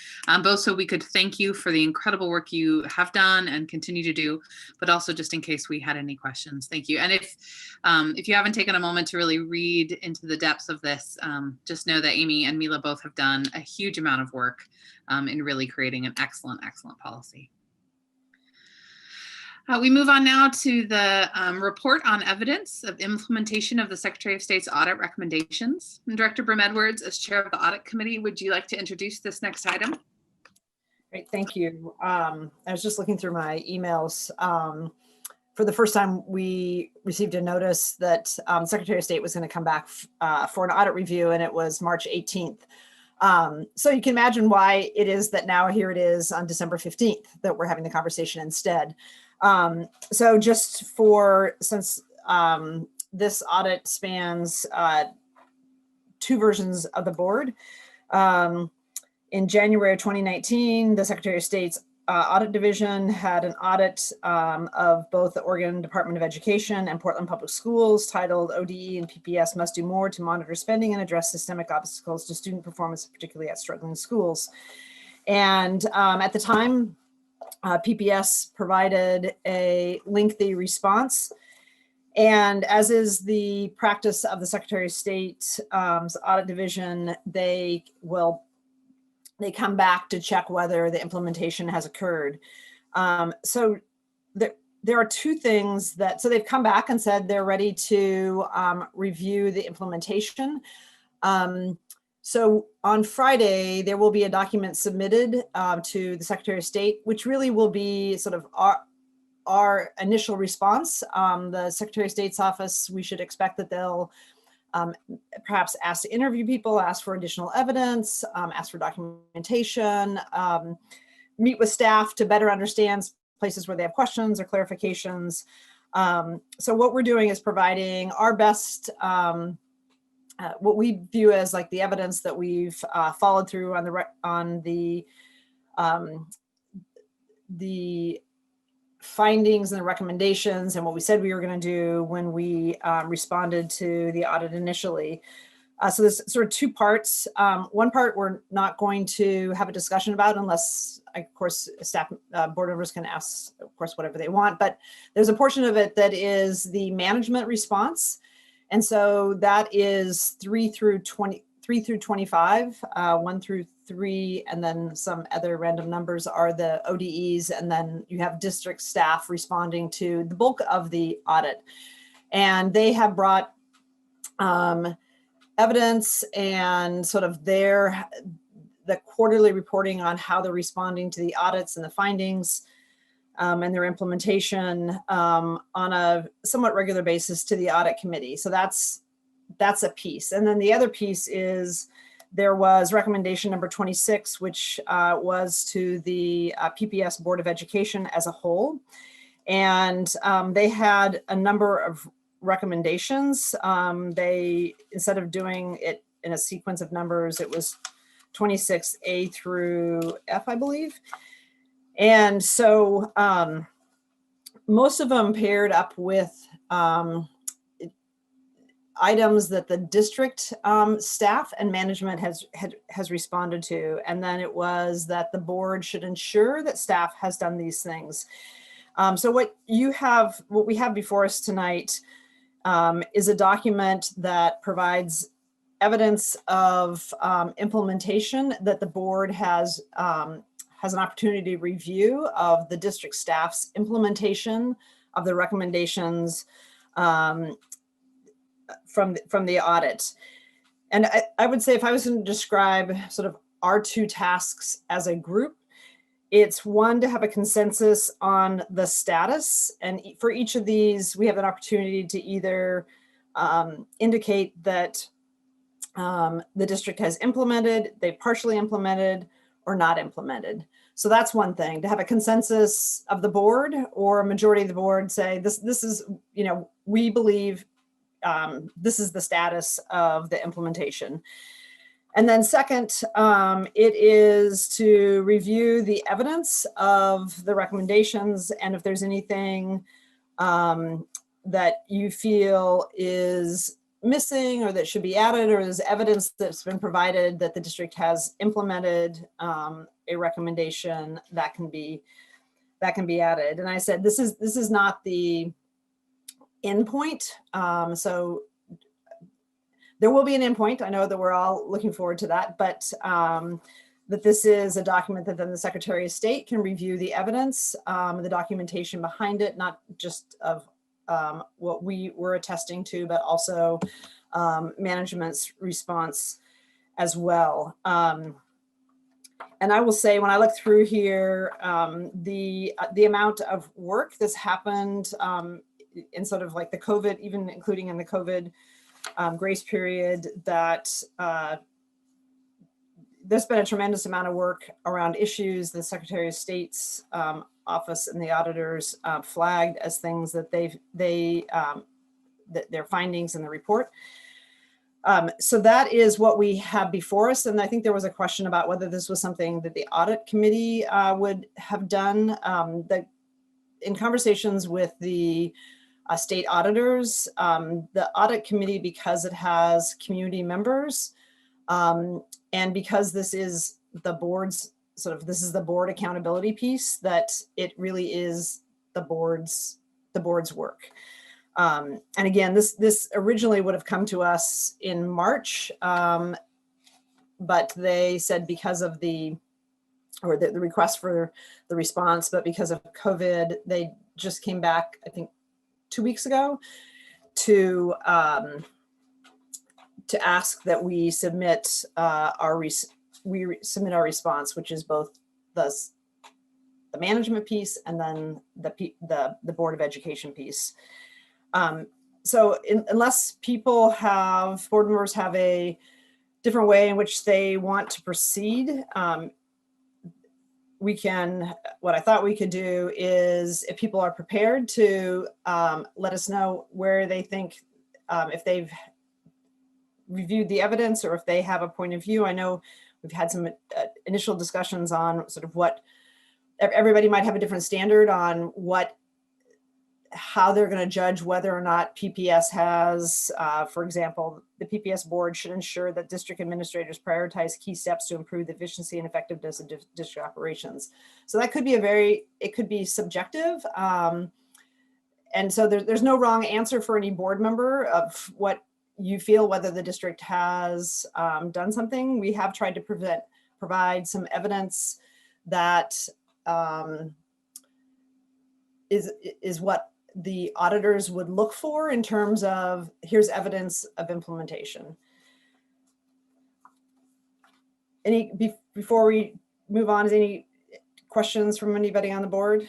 Speaker 1: both so we could thank you for the incredible work you have done and continue to do, but also just in case we had any questions. Thank you. And if you haven't taken a moment to really read into the depths of this, just know that Amy and Mila both have done a huge amount of work in really creating an excellent, excellent policy. We move on now to the report on evidence of implementation of the Secretary of State's audit recommendations. And Director Brim-Edwards, as chair of the audit committee, would you like to introduce this next item?
Speaker 3: Great, thank you. I was just looking through my emails. For the first time, we received a notice that Secretary of State was going to come back for an audit review, and it was March 18th. So you can imagine why it is that now here it is on December 15th that we're having the conversation instead. So just since this audit spans two versions of the board, in January of 2019, the Secretary of State's audit division had an audit of both the Oregon Department of Education and Portland Public Schools titled ODE and PPS Must Do More to Monitor Spending and Address Systemic Obstacles to Student Performance, particularly at struggling schools. And at the time, PPS provided a lengthy response. And as is the practice of the Secretary of State's audit division, they come back to check whether the implementation has occurred. So there are two things so they've come back and said they're ready to review the implementation. So on Friday, there will be a document submitted to the Secretary of State, which really will be sort of our initial response. The Secretary of State's office, we should expect that they'll perhaps ask to interview people, ask for additional evidence, ask for documentation, meet with staff to better understand places where they have questions or clarifications. So what we're doing is providing our best what we view as like the evidence that we've followed through on the findings and the recommendations and what we said we were going to do when we responded to the audit initially. So there's sort of two parts. One part we're not going to have a discussion about unless, of course, staff board members can ask, of course, whatever they want. But there's a portion of it that is the management response. And so that is 3 through 3 through 25, 1 through 3, and then some other random numbers are the ODEs, and then you have district staff responding to the bulk of the audit. And they have brought evidence and sort of the quarterly reporting on how they're responding to the audits and the findings and their implementation on a somewhat regular basis to the audit committee. So that's a piece. And then the other piece is there was recommendation number 26, which was to the PPS Board of Education as a whole. And they had a number of recommendations. They, instead of doing it in a sequence of numbers, it was 26A through F, I believe. And so most of them paired up with items that the district staff and management has responded to. And then it was that the board should ensure that staff has done these things. So what we have before us tonight is a document that provides evidence of implementation that the board has an opportunity to review of the district staff's implementation of the recommendations from the audit. And I would say if I was going to describe sort of our two tasks as a group, it's one, to have a consensus on the status. And for each of these, we have an opportunity to either indicate that the district has implemented, they've partially implemented, or not implemented. So that's one thing, to have a consensus of the board or a majority of the board say, this is, we believe this is the status of the implementation. And then second, it is to review the evidence of the recommendations, and if there's anything that you feel is missing or that should be added, or there's evidence that's been provided that the district has implemented a recommendation, that can be added. And I said this is not the endpoint. So there will be an endpoint. I know that we're all looking forward to that, but that this is a document that then the Secretary of State can review the evidence, the documentation behind it, not just of what we were attesting to, but also management's response as well. And I will say, when I look through here, the amount of work that's happened in sort of like the COVID, even including in the COVID grace period, that there's been a tremendous amount of work around issues the Secretary of State's office and the auditors flagged as things that their findings in the report. So that is what we have before us. And I think there was a question about whether this was something that the audit committee would have done. In conversations with the state auditors, the audit committee, because it has community members, and because this is the board's this is the board accountability piece, that it really is the board's work. And again, this originally would have come to us in March, but they said because of the request for the response, but because of COVID, they just came back, I think, 2 weeks ago to ask that we submit our response, which is both the management piece and then the Board of Education piece. So unless board members have a different way in which they want to proceed, what I thought we could do is, if people are prepared to let us know where they think, if they've reviewed the evidence or if they have a point of view. I know we've had some initial discussions on sort of what everybody might have a different standard on how they're going to judge whether or not PPS has, for example, the PPS board should ensure that district administrators prioritize key steps to improve the efficiency and effectiveness of district operations. So that could be it could be subjective. And so there's no wrong answer for any board member of what you feel whether the district has done something. We have tried to provide some evidence that is what the auditors would look for in terms of, here's evidence of implementation. Before we move on, is any questions from anybody on the board?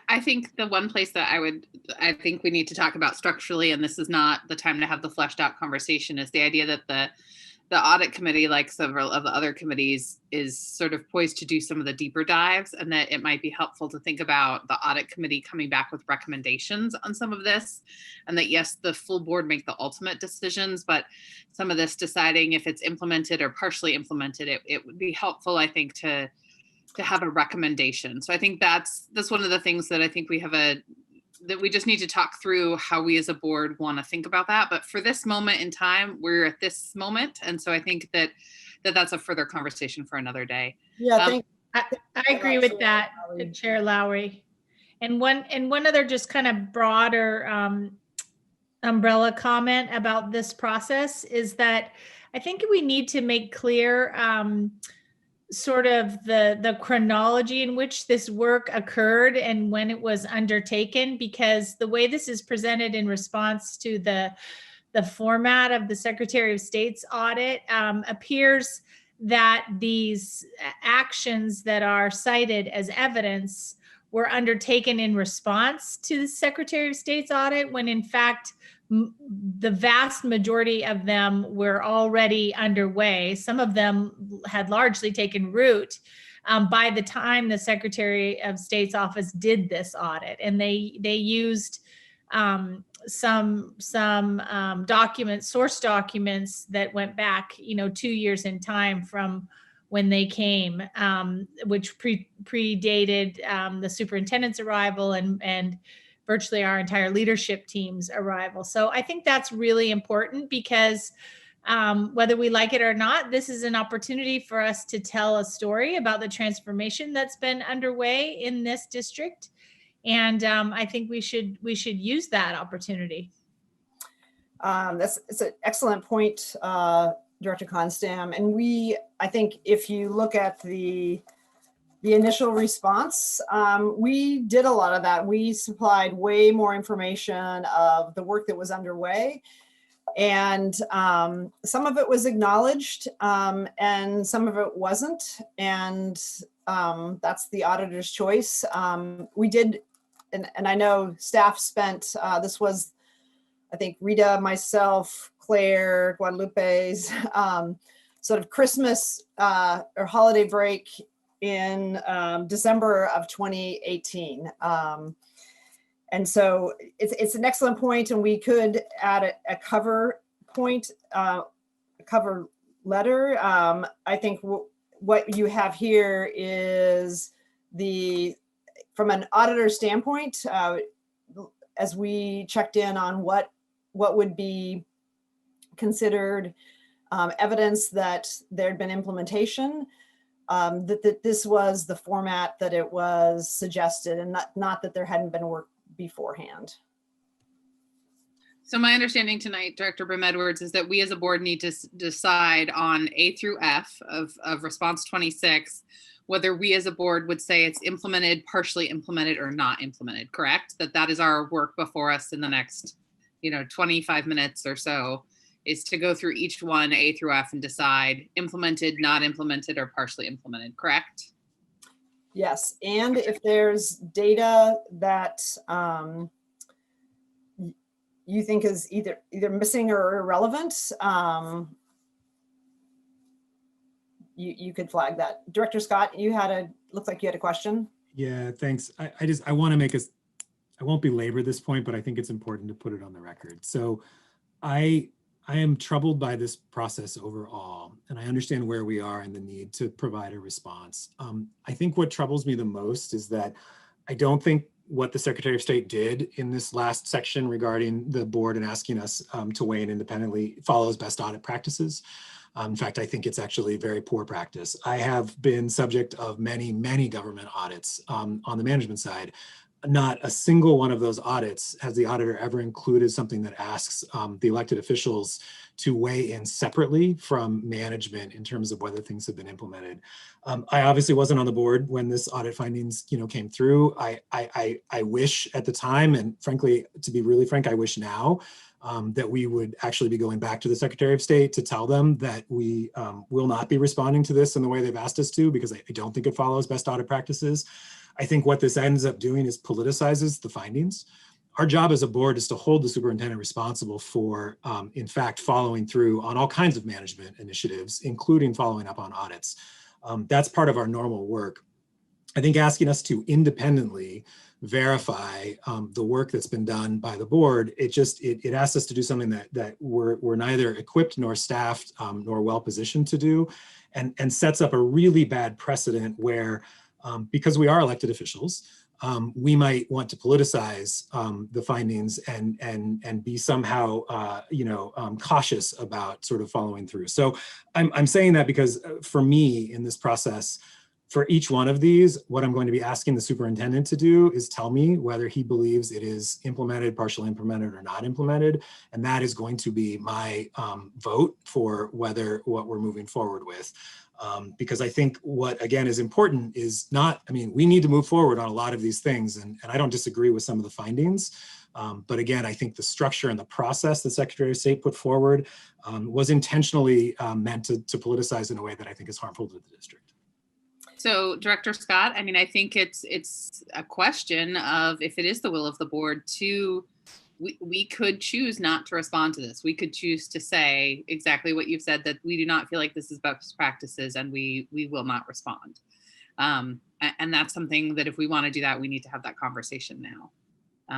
Speaker 1: I think the one place that I think we need to talk about structurally, and this is not the time to have the fleshed out conversation, is the idea that the audit committee, like several of the other committees, is sort of poised to do some of the deeper dives, and that it might be helpful to think about the audit committee coming back with recommendations on some of this, and that yes, the full board make the ultimate decisions, but some of this deciding if it's implemented or partially implemented, it would be helpful, I think, to have a recommendation. So I think that's one of the things that I think that we just need to talk through how we as a board want to think about that. But for this moment in time, we're at this moment. And so I think that's a further conversation for another day.
Speaker 3: Yeah,
Speaker 10: I agree with that, Chair Lowry. And one other just kind of broader umbrella comment about this process is that I think we need to make clear sort of the chronology in which this work occurred and when it was undertaken, because the way this is presented in response to the format of the Secretary of State's audit appears that these actions that are cited as evidence were undertaken in response to the Secretary of State's audit, when in fact the vast majority of them were already underway. Some of them had largely taken root by the time the Secretary of State's office did this audit, and they used some documents, source documents that went back 2 years in time from when they came, which predated the superintendent's arrival and virtually our entire leadership team's arrival. So I think that's really important because whether we like it or not, this is an opportunity for us to tell a story about the transformation that's been underway in this district. And I think we should use that opportunity.
Speaker 3: It's an excellent point, Director Constam. And I think if you look at the initial response, we did a lot of that. We supplied way more information of the work that was underway. And some of it was acknowledged and some of it wasn't. And that's the auditor's choice. We did, and I know staff spent, this was, I think, Rita, myself, Claire, Guadalupe's sort of Christmas or holiday break in December of 2018. And so it's an excellent point, and we could add a cover point, a cover letter. I think what you have here is from an auditor standpoint, as we checked in on what would be considered evidence that there'd been implementation, that this was the format that it was suggested, and not that there hadn't been work beforehand.
Speaker 1: So my understanding tonight, Director Brim-Edwards, is that we as a board need to decide on A through F of response 26, whether we as a board would say it's implemented, partially implemented, or not implemented, correct? That is our work before us in the next 25 minutes or so, is to go through each one, A through F, and decide implemented, not implemented, or partially implemented, correct?
Speaker 3: Yes, and if there's data that you think is either missing or irrelevant, you could flag that. Director Scott, looks like you had a question.
Speaker 4: Yeah, thanks. I want to I won't belabor this point, but I think it's important to put it on the record. So I am troubled by this process overall, and I understand where we are and the need to provide a response. I think what troubles me the most is that I don't think what the Secretary of State did in this last section regarding the board and asking us to weigh in independently follows best audit practices. In fact, I think it's actually very poor practice. I have been subject of many, many government audits on the management side not a single one of those audits has the auditor ever included something that asks the elected officials to weigh in separately from management in terms of whether things have been implemented. I obviously wasn't on the board when this audit findings, came through. I wish at the time, and frankly, to be really frank, I wish now that we would actually be going back to the Secretary of State to tell them that we will not be responding to this in the way they've asked us to, because I don't think it follows best audit practices. I think what this ends up doing is politicizes the findings. Our job as a board is to hold the superintendent responsible for, in fact, following through on all kinds of management initiatives, including following up on audits. That's part of our normal work. I think asking us to independently verify the work that's been done by the board, it asks us to do something that we're neither equipped nor staffed nor well positioned to do, and sets up a really bad precedent where, because we are elected officials, we might want to politicize the findings and be somehow, cautious about sort of following through. So I'm saying that because for me in this process, for each one of these, what I'm going to be asking the superintendent to do is tell me whether he believes it is implemented, partially implemented, or not implemented. And that is going to be my vote for what we're moving forward with. Because I think what, again, is important is not, we need to move forward on a lot of these things, and I don't disagree with some of the findings. But again, I think the structure and the process the Secretary of State put forward was intentionally meant to politicize in a way that I think is harmful to the district.
Speaker 1: So Director Scott, I think it's a question of if it is the will of the board we could choose not to respond to this. We could choose to say exactly what you've said, that we do not feel like this is best practices and we will not respond. And that's something that if we want to do that, we need to have that conversation now.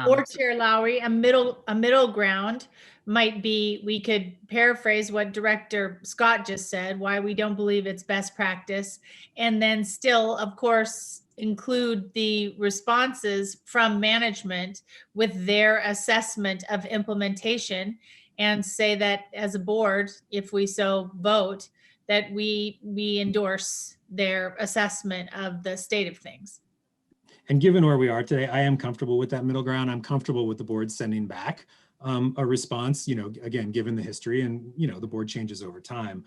Speaker 10: Or Chair Lowry, a middle ground might be, we could paraphrase what Director Scott just said, why we don't believe it's best practice, and then still, of course, include the responses from management with their assessment of implementation, and say that as a board, if we so vote, that we endorse their assessment of the state of things.
Speaker 4: And given where we are today, I am comfortable with that middle ground. I'm comfortable with the board sending back a response, again, given the history and, the board changes over time.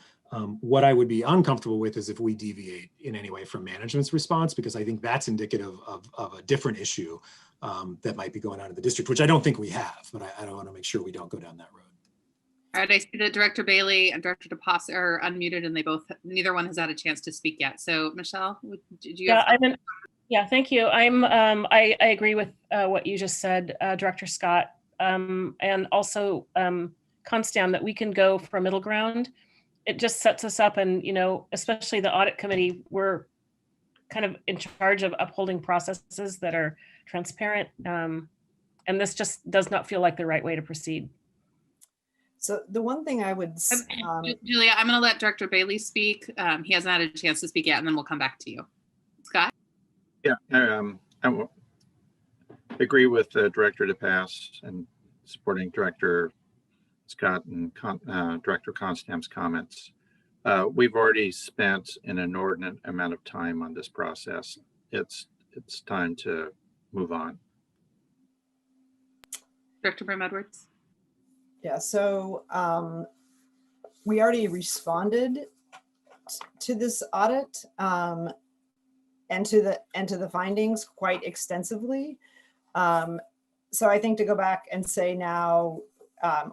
Speaker 4: What I would be uncomfortable with is if we deviate in any way from management's response, because I think that's indicative of a different issue that might be going on in the district, which I don't think we have, but I don't want to make sure we don't go down that road.
Speaker 1: All right, I see that Director Bailey and Director DePass are unmuted, and neither one has had a chance to speak yet. So Michelle, did you have
Speaker 8: Yeah, thank you. I agree with what you just said, Director Scott, and also Constam, that we can go for a middle ground. It just sets us up, and especially the audit committee, we're kind of in charge of upholding processes that are transparent, and this just does not feel like the right way to proceed.
Speaker 3: So the one thing I would,
Speaker 1: Julia, I'm going to let Director Bailey speak. He hasn't had a chance to speak yet, and then we'll come back to you. Scott?
Speaker 11: Yeah, I agree with Director DePass and supporting Director Scott and Director Constam's comments. We've already spent an inordinate amount of time on this process. It's time to move on.
Speaker 1: Director Brim-Edwards?
Speaker 3: Yeah, so we already responded to this audit. And to the findings quite extensively. So I think to go back and say now,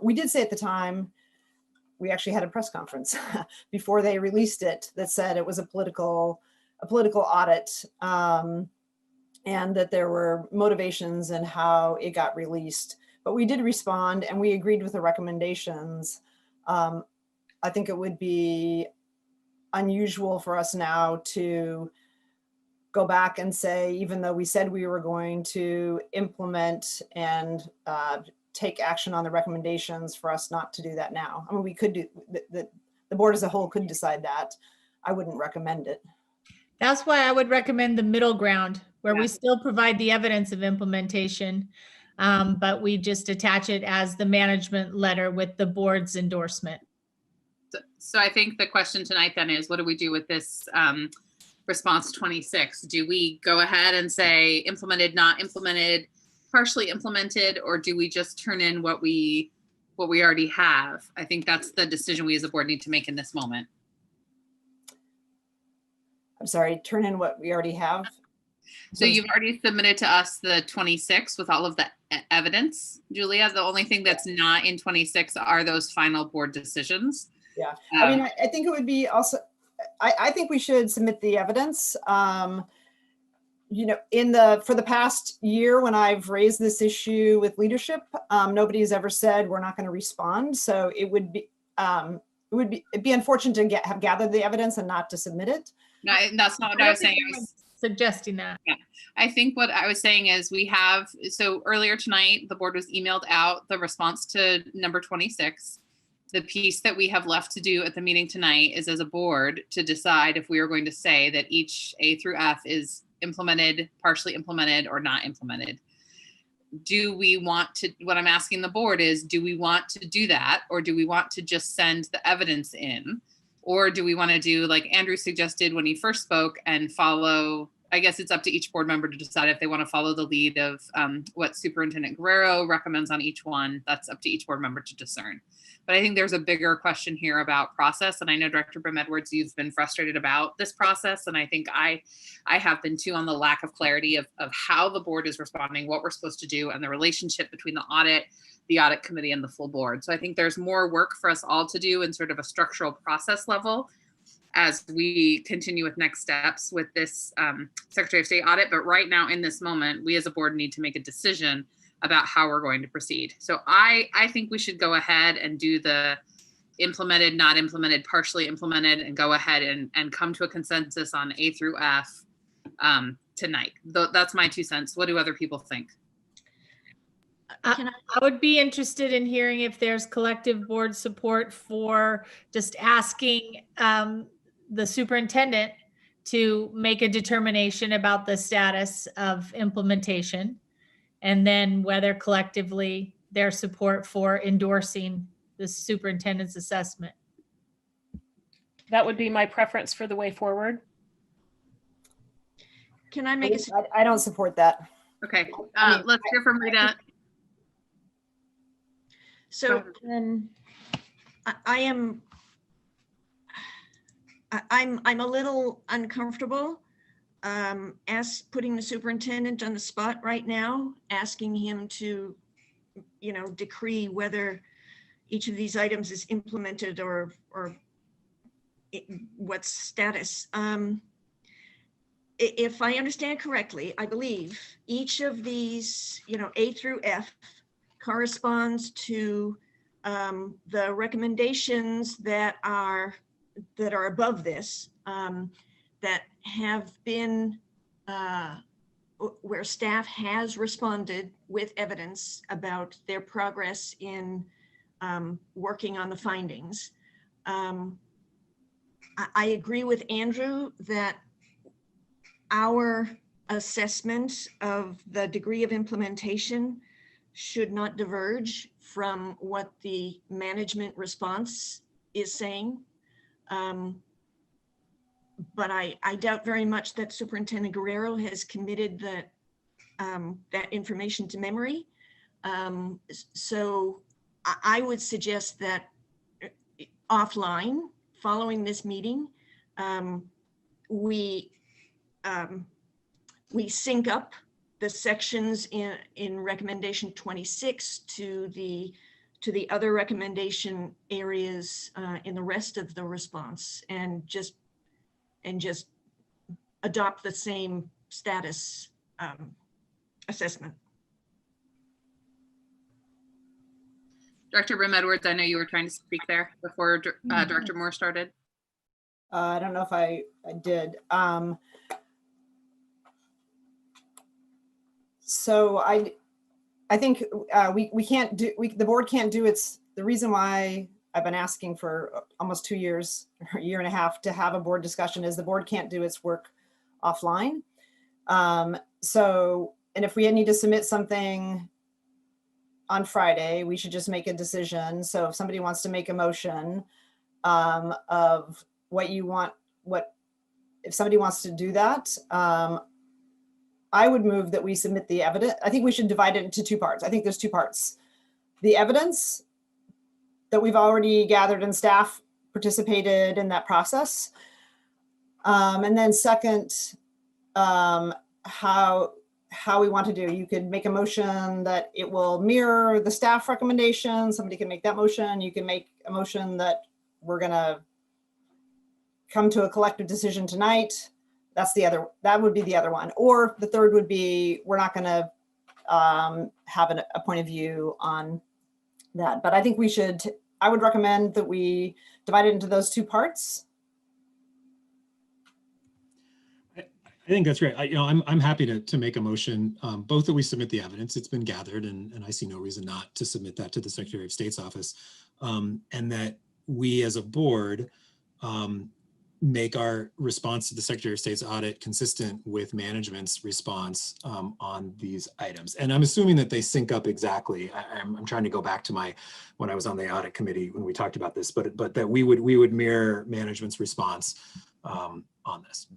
Speaker 3: we did say at the time, we actually had a press conference before they released it that said it was a political audit, and that there were motivations in how it got released. But we did respond and we agreed with the recommendations. I think it would be unusual for us now to go back and say, even though we said we were going to implement and take action on the recommendations, for us not to do that now. We could do, the board as a whole could decide that. I wouldn't recommend it.
Speaker 10: That's why I would recommend the middle ground, where we still provide the evidence of implementation, but we just attach it as the management letter with the board's endorsement.
Speaker 1: So I think the question tonight then is, what do we do with this response 26. Do we go ahead and say implemented, not implemented, partially implemented, or do we just turn in what we already have? I think that's the decision we as a board need to make in this moment.
Speaker 3: I'm sorry, turn in what we already have.
Speaker 1: So you've already submitted to us the 26 with all of the evidence, Julia. The only thing that's not in 26 are those final board decisions.
Speaker 3: Yeah, I mean, I think it would be also, I think we should submit the evidence. You know, for the past year, when I've raised this issue with leadership, nobody's ever said we're not going to respond. So it'd be unfortunate to have gathered the evidence and not to submit it.
Speaker 1: No, that's not what I was saying. I was
Speaker 10: suggesting that.
Speaker 1: Yeah, I think what I was saying is so earlier tonight, the board was emailed out the response to number 26. The piece that we have left to do at the meeting tonight is as a board to decide if we are going to say that each A through F is implemented, partially implemented, or not implemented. Do we want to, what I'm asking the board is, do we want to do that? Or do we want to just send the evidence in? Or do we want to do like Andrew suggested when he first spoke and follow, I guess it's up to each board member to decide if they want to follow the lead of what Superintendent Guerrero recommends on each one. That's up to each board member to discern. But I think there's a bigger question here about process. And I know Director Brim-Edwards, you've been frustrated about this process. And I think I have been too, on the lack of clarity of how the board is responding, what we're supposed to do, and the relationship between the audit committee and the full board. So I think there's more work for us all to do in sort of a structural process level as we continue with next steps with this Secretary of State audit. But right now in this moment, we as a board need to make a decision about how we're going to proceed. So I think we should go ahead and do the implemented, not implemented, partially implemented, and go ahead and come to a consensus on A through F tonight. That's my 2 cents. What do other people think?
Speaker 10: I would be interested in hearing if there's collective board support for just asking the superintendent to make a determination about the status of implementation, and then whether collectively their support for endorsing the superintendent's assessment.
Speaker 8: That would be my preference for the way forward.
Speaker 9: Can I make
Speaker 3: I don't support that.
Speaker 1: Okay, let's hear from Rita.
Speaker 9: So I'm a little uncomfortable putting the superintendent on the spot right now, asking him to, you know, decree whether each of these items is implemented or what status. If I understand correctly, I believe each of these, you know, A through F corresponds to the recommendations that are above this, that have been where staff has responded with evidence about their progress in working on the findings. I agree with Andrew that our assessment of the degree of implementation should not diverge from what the management response is saying. But I doubt very much that Superintendent Guerrero has committed that information to memory. So I would suggest that offline, following this meeting, we sync up the sections in recommendation 26 to the other recommendation areas in the rest of the response, and just adopt the same status assessment.
Speaker 1: Director Brim-Edwards, I know you were trying to speak there before Director Moore started.
Speaker 3: I don't know if I did. So I think we can't do, the board can't do the reason why I've been asking for almost 2 years, or a year and a half, to have a board discussion is the board can't do its work offline. So, and if we need to submit something on Friday, we should just make a decision. So if somebody wants to make a motion of what you want, what if somebody wants to do that, I would move that we submit the evidence. I think we should divide it into two parts. I think there's two parts. The evidence that we've already gathered and staff participated in that process. And then second, how we want to do. You could make a motion that it will mirror the staff recommendation. Somebody can make that motion. You can make a motion that we're gonna come to a collective decision tonight. That would be the other one. Or the third would be, we're not gonna have a point of view on that. But I think I would recommend that we divide it into those two parts.
Speaker 4: I think that's great. I'm happy to make a motion, both that we submit the evidence, it's been gathered, and I see no reason not to submit that to the Secretary of State's office, and that we as a board make our response to the Secretary of State's audit consistent with management's response on these items. And I'm assuming that they sync up exactly. I'm trying to go back to when I was on the audit committee when we talked about this, but that we would mirror management's response on this.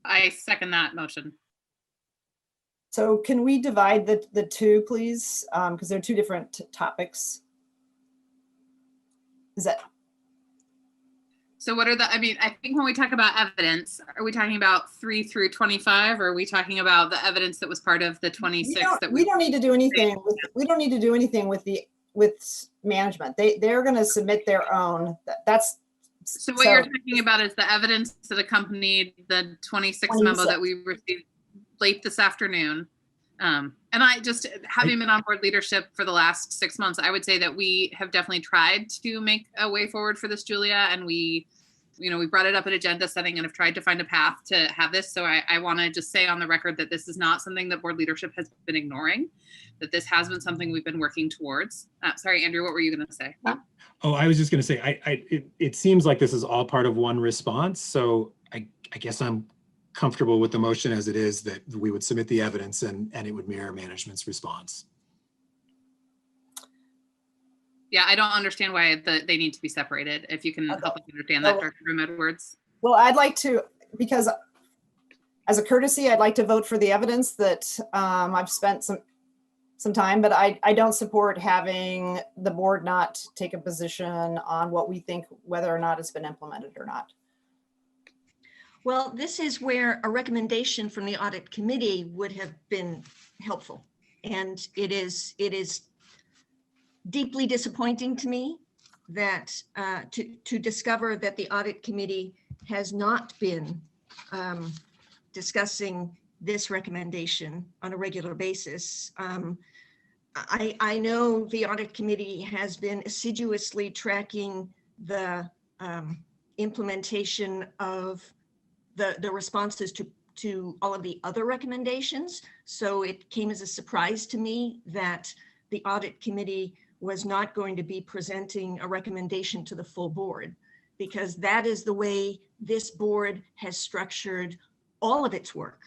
Speaker 1: I second that motion.
Speaker 3: So can we divide the two, please? Because they're two different topics. Is that?
Speaker 1: So what are I think when we talk about evidence, are we talking about 3 through 25, or are we talking about the evidence that was part of the 26
Speaker 3: we don't need to do anything we don't need to do anything with management. They're going to submit their own.
Speaker 1: So what you're talking about is the evidence that accompanied the 26 memo that we received late this afternoon. And I just, having been on board leadership for the last 6 months, I would say that we have definitely tried to make a way forward for this, Julia. And we brought it up at agenda setting and have tried to find a path to have this. So I want to just say on the record that this is not something that board leadership has been ignoring, that this has been something we've been working towards. Sorry, Andrew, what were you going to say?
Speaker 4: Oh, I was just going to say, it seems like this is all part of one response. So I guess I'm comfortable with the motion as it is, that we would submit the evidence and it would mirror management's response.
Speaker 1: Yeah, I don't understand why they need to be separated. If you can help us understand that, Dr. Edwards.
Speaker 3: Well, I'd like to, because as a courtesy, I'd like to vote for the evidence that I've spent some time, but I don't support having the board not take a position on what we think, whether or not it's been implemented or not.
Speaker 9: Well, this is where a recommendation from the audit committee would have been helpful. And it is deeply disappointing to me that to discover that the audit committee has not been discussing this recommendation on a regular basis. I know the audit committee has been assiduously tracking the implementation of the responses to all of the other recommendations. So it came as a surprise to me that the audit committee was not going to be presenting a recommendation to the full board, because that is the way this board has structured all of its work.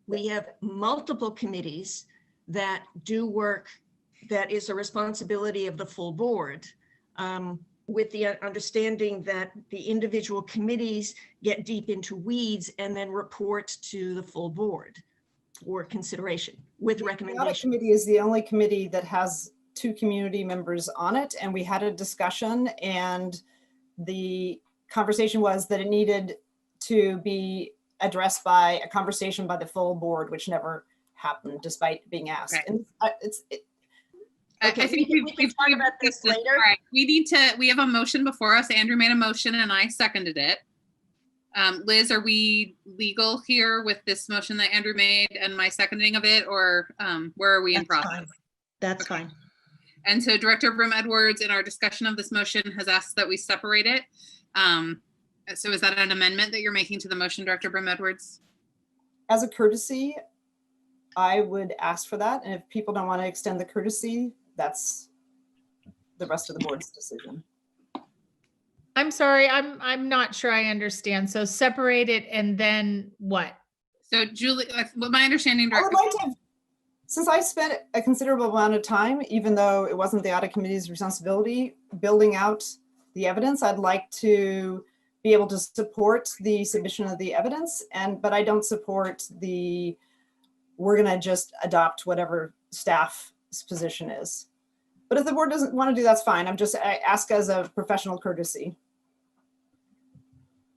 Speaker 9: We have multiple committees that do work that is a responsibility of the full board, with the understanding that the individual committees get deep into weeds and then report to the full board for consideration with recommendations.
Speaker 3: The audit committee is the only committee that has 2 community members on it, and we had a discussion, and the conversation was that it needed to be addressed by a conversation by the full board, which never happened despite being asked.
Speaker 1: Okay.
Speaker 3: And
Speaker 9: Okay,
Speaker 1: I think
Speaker 9: we can talk about this later.
Speaker 1: All right, we have a motion before us. Andrew made a motion and I seconded it. Liz, are we legal here with this motion that Andrew made and my seconding of it, or where are we in process?
Speaker 9: Fine. That's fine.
Speaker 1: And so Director Brim Edwards, in our discussion of this motion, has asked that we separate it. So is that an amendment that you're making to the motion, Director Brim Edwards?
Speaker 3: as a courtesy, I would ask for that. And if people don't want to extend the courtesy, that's the rest of the board's decision.
Speaker 10: I'm sorry, I'm not sure I understand. So separate it and then what?
Speaker 1: So Julie, what my understanding,
Speaker 3: I would like to, since I spent a considerable amount of time, even though it wasn't the audit committee's responsibility, building out the evidence, I'd like to be able to support the submission of the evidence, but I don't support the, we're gonna just adopt whatever staff's position is. But if the board doesn't want to do, that's fine. I ask as a professional courtesy.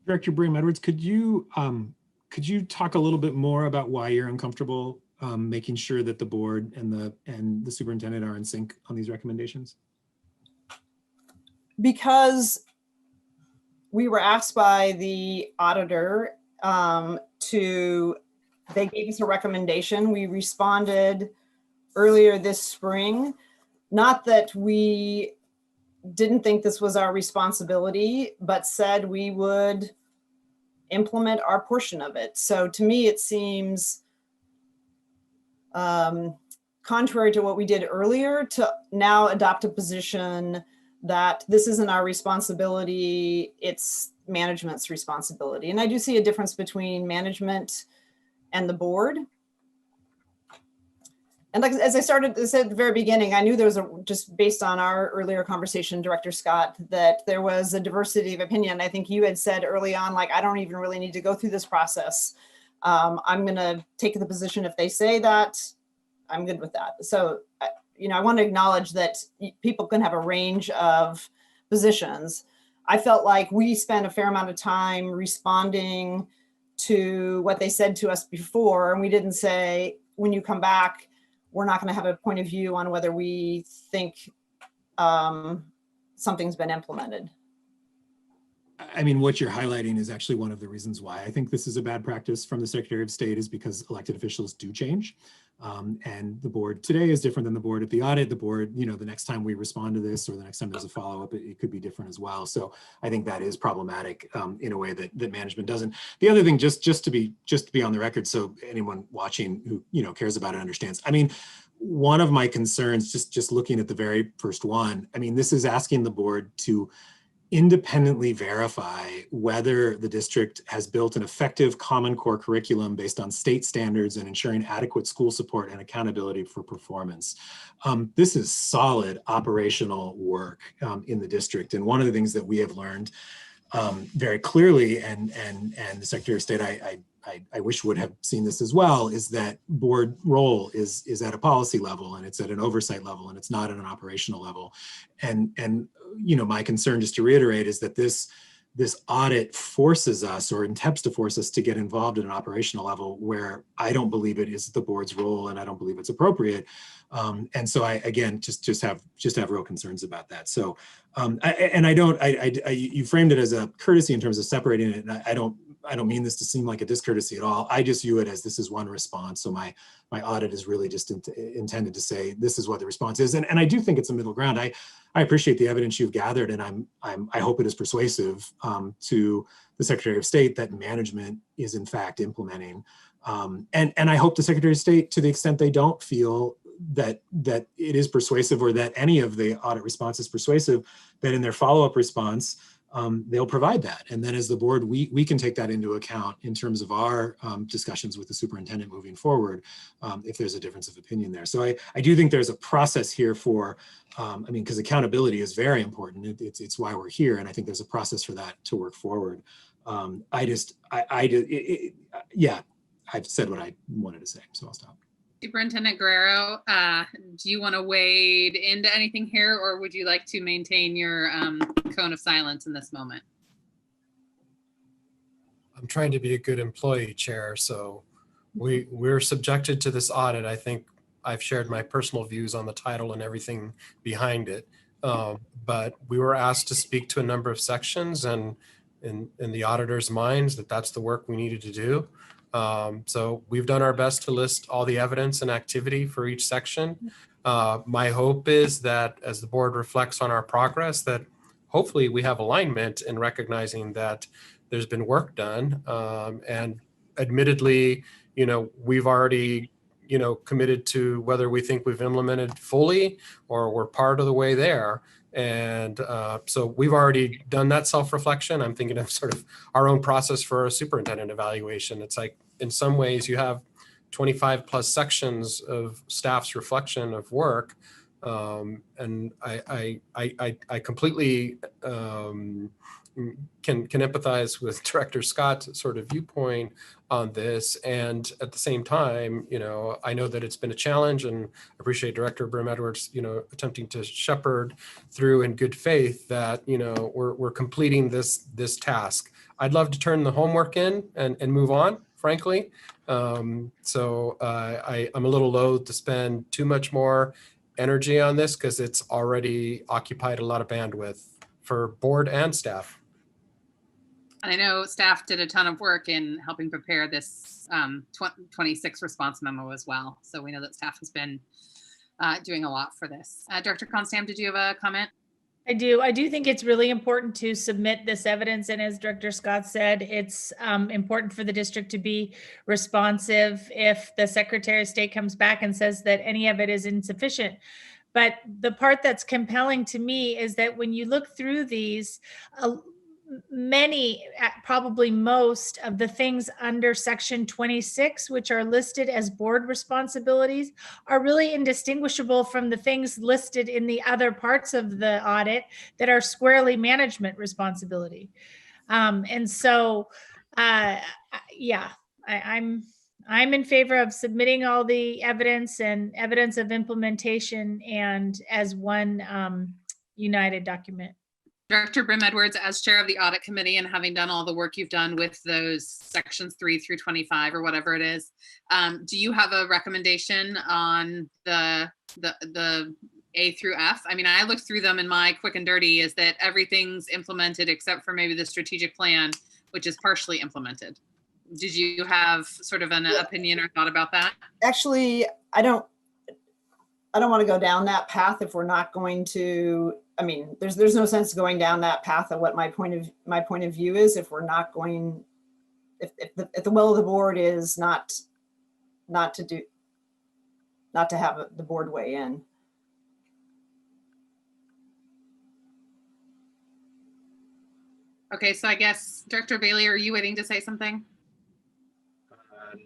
Speaker 4: Director Bream-Edwards, could you talk a little bit more about why you're uncomfortable making sure that the board and the superintendent are in sync on these recommendations?
Speaker 3: Because we were asked by the auditor they gave us a recommendation. We responded earlier this spring. Not that we didn't think this was our responsibility, but said we would implement our portion of it. So to me, it seems contrary to what we did earlier to now adopt a position that this isn't our responsibility, it's management's responsibility. And I do see a difference between management and the board. And like, as I said at the very beginning, I knew there was just based on our earlier conversation, Director Scott, that there was a diversity of opinion. I think you had said early on, like, I don't even really need to go through this process. I'm gonna take the position if they say that, I'm good with that. So, I want to acknowledge that people can have a range of positions. I felt like we spent a fair amount of time responding to what they said to us before, and we didn't say, when you come back, we're not going to have a point of view on whether we think something's been implemented.
Speaker 4: I mean, what you're highlighting is actually one of the reasons why I think this is a bad practice from the Secretary of State, is because elected officials do change. And the board today is different than the board at the audit. The board, the next time we respond to this or the next time there's a follow-up, it could be different as well. So I think that is problematic in a way that management doesn't. The other thing, just to be on the record, so anyone watching who cares about it understands. I mean, one of my concerns, just looking at the very first one, I mean, this is asking the board to independently verify whether the district has built an effective Common Core curriculum based on state standards and ensuring adequate school support and accountability for performance. This is solid operational work in the district. And one of the things that we have learned very clearly, and the Secretary of State, I wish would have seen this as well, is that board role is at a policy level, and it's at an oversight level, and it's not at an operational level. And my concern, just to reiterate, is that this audit forces us, or attempts to force us, to get involved at an operational level where I don't believe it is the board's role, and I don't believe it's appropriate. And so I, again, just have real concerns about that. So, you framed it as a courtesy in terms of separating it, and I don't mean this to seem like a discourtesy at all. I just view it as this is one response. So my audit is really just intended to say this is what the response is, and I do think it's a middle ground. I appreciate the evidence you've gathered, and I hope it is persuasive to the Secretary of State that management is in fact implementing, and I hope the Secretary of State, to the extent they don't feel that it is persuasive, or that any of the audit response is persuasive, that in their follow-up response, they'll provide that. And then as the board, we can take that into account in terms of our discussions with the superintendent moving forward, if there's a difference of opinion there. So I do think there's a process here for, because accountability is very important. It's why we're here. And I think there's a process for that to work forward. Yeah, I've said what I wanted to say, so I'll stop.
Speaker 1: Superintendent Guerrero, do you want to wade into anything here, or would you like to maintain your cone of silence in this moment?
Speaker 6: I'm trying to be a good employee, Chair, so we're subjected to this audit. I think I've shared my personal views on the title and everything behind it, but we were asked to speak to a number of sections, and in the auditor's minds, that's the work we needed to do. So we've done our best to list all the evidence and activity for each section. My hope is that as the board reflects on our progress, that hopefully we have alignment in recognizing that there's been work done. And admittedly, we've already, committed to whether we think we've implemented fully or we're part of the way there. And so we've already done that self-reflection. I'm thinking of sort of our own process for a superintendent evaluation. It's like, in some ways, you have 25 plus sections of staff's reflection of work. And I completely can empathize with Director Scott's sort of viewpoint on this. And at the same time, I know that it's been a challenge, and I appreciate Director Brim-Edwards, attempting to shepherd through in good faith that, we're completing this task. I'd love to turn the homework in and move on, frankly. I'm a little loath to spend too much more energy on this because it's already occupied a lot of bandwidth for board and staff.
Speaker 1: I know staff did a ton of work in helping prepare this 26 response memo as well. So we know that staff has been doing a lot for this. Director Constam, did you have a comment?
Speaker 10: I do. I do think it's really important to submit this evidence. And as Director Scott said, it's important for the district to be responsive if the Secretary of State comes back and says that any of it is insufficient. But the part that's compelling to me is that when you look through these, many, probably most of the things under section 26, which are listed as board responsibilities, are really indistinguishable from the things listed in the other parts of the audit that are squarely management responsibility. I'm in favor of submitting all the evidence and evidence of implementation and as one united document.
Speaker 1: Director Brim-Edwards, as chair of the audit committee and having done all the work you've done with those sections 3 through 25 or whatever it is, do you have a recommendation on the A through F? I mean, I looked through them and my quick and dirty is that everything's implemented except for maybe the strategic plan, which is partially implemented. Did you have sort of an opinion or thought about that?
Speaker 3: Actually, I don't want to go down that path if we're not going to. I mean, there's no sense going down that path of what my point of view is if we're not going. If the will of the board is not to have the board weigh in.
Speaker 1: Okay, so I guess Director Bailey, are you waiting to say something?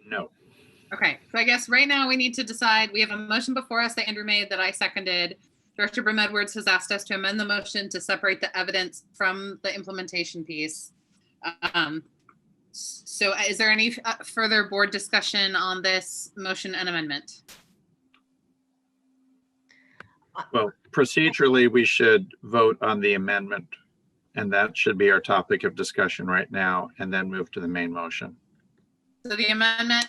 Speaker 11: No.
Speaker 1: Okay, so I guess right now we need to decide. We have a motion before us that Andrew made that I seconded. Director Brim-Edwards has asked us to amend the motion to separate the evidence from the implementation piece. So is there any further board discussion on this motion and amendment?
Speaker 11: Well, procedurally, we should vote on the amendment, and that should be our topic of discussion right now, and then move to the main motion.
Speaker 1: So the amendment,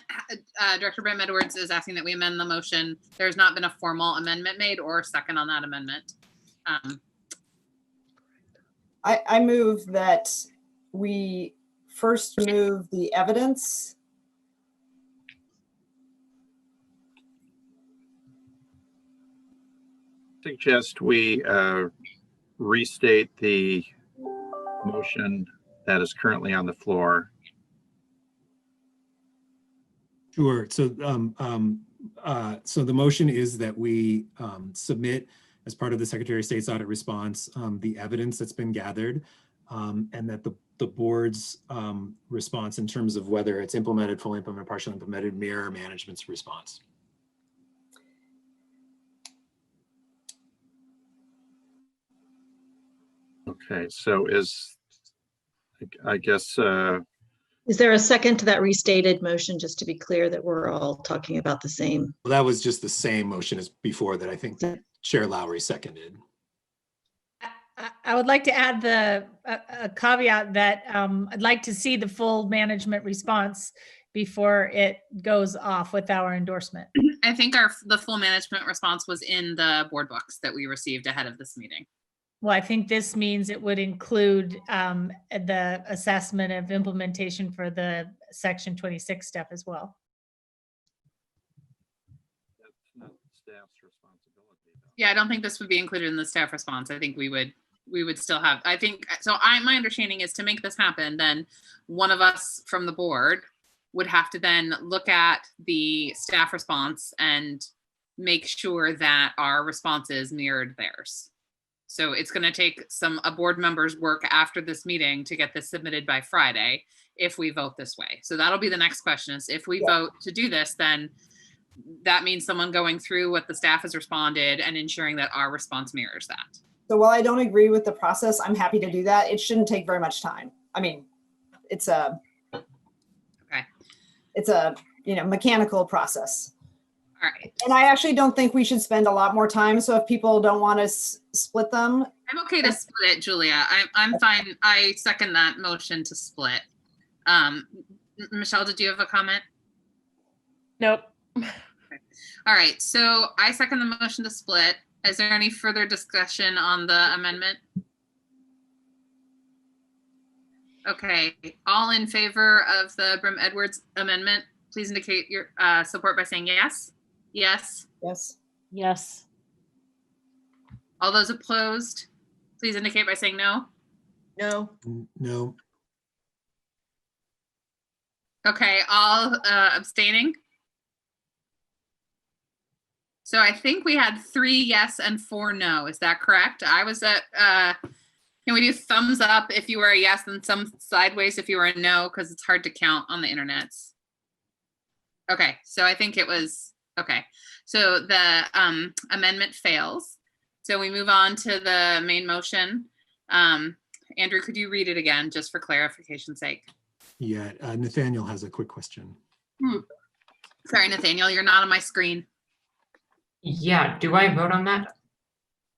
Speaker 1: Director Brim-Edwards is asking that we amend the motion. There's not been a formal amendment made or second on that amendment.
Speaker 3: I move that we first remove the evidence.
Speaker 11: Suggest we restate the motion that is currently on the floor.
Speaker 4: Sure. So, so the motion is that we submit, as part of the Secretary of State's audit response, the evidence that's been gathered, and that the board's response in terms of whether it's implemented, fully implemented, partially implemented, mirror management's response.
Speaker 11: Okay, so I guess.
Speaker 19: Is there a second to that restated motion, just to be clear that we're all talking about the same?
Speaker 4: Well, that was just the same motion as before that I think Chair Lowry seconded.
Speaker 10: I would like to add a caveat that I'd like to see the full management response before it goes off with our endorsement.
Speaker 1: I think the full management response was in the board books that we received ahead of this meeting.
Speaker 10: Well, I think this means it would include the assessment of implementation for the section 26 stuff as well.
Speaker 11: That's not staff's responsibility, though.
Speaker 1: Yeah, I don't think this would be included in the staff response. I think we would still have, I think, so my understanding is to make this happen, then one of us from the board would have to then look at the staff response and make sure that our responses mirrored theirs. So it's going to take a board member's work after this meeting to get this submitted by Friday if we vote this way. So that'll be the next question is if we vote to do this, then that means someone going through what the staff has responded and ensuring that our response mirrors that.
Speaker 3: So while I don't agree with the process, I'm happy to do that. It shouldn't take very much time. I mean, it's a mechanical process.
Speaker 1: All right.
Speaker 3: And I actually don't think we should spend a lot more time. So if people don't want to split them.
Speaker 1: I'm okay to split it, Julia. I'm fine. I second that motion to split. Michelle, did you have a comment?
Speaker 8: Nope.
Speaker 1: Okay. All right, so I second the motion to split. Is there any further discussion on the amendment? Okay, all in favor of the Brim Edwards amendment, please indicate your support by saying yes. Yes.
Speaker 3: Yes.
Speaker 8: Yes.
Speaker 1: All those opposed, please indicate by saying no.
Speaker 9: No.
Speaker 4: No.
Speaker 1: Okay, all abstaining. So I think we had 3 yes and 4 no. Is that correct? I was at, can we do thumbs up if you were a yes and some sideways if you were a no? Because it's hard to count on the internets. Okay, so I think it was, okay. So the amendment fails. So we move on to the main motion. Andrew, could you read it again just for clarification's sake?
Speaker 4: Yeah, Nathaniel has a quick question.
Speaker 1: Sorry, Nathaniel, you're not on my screen.
Speaker 20: Yeah, do I vote on that?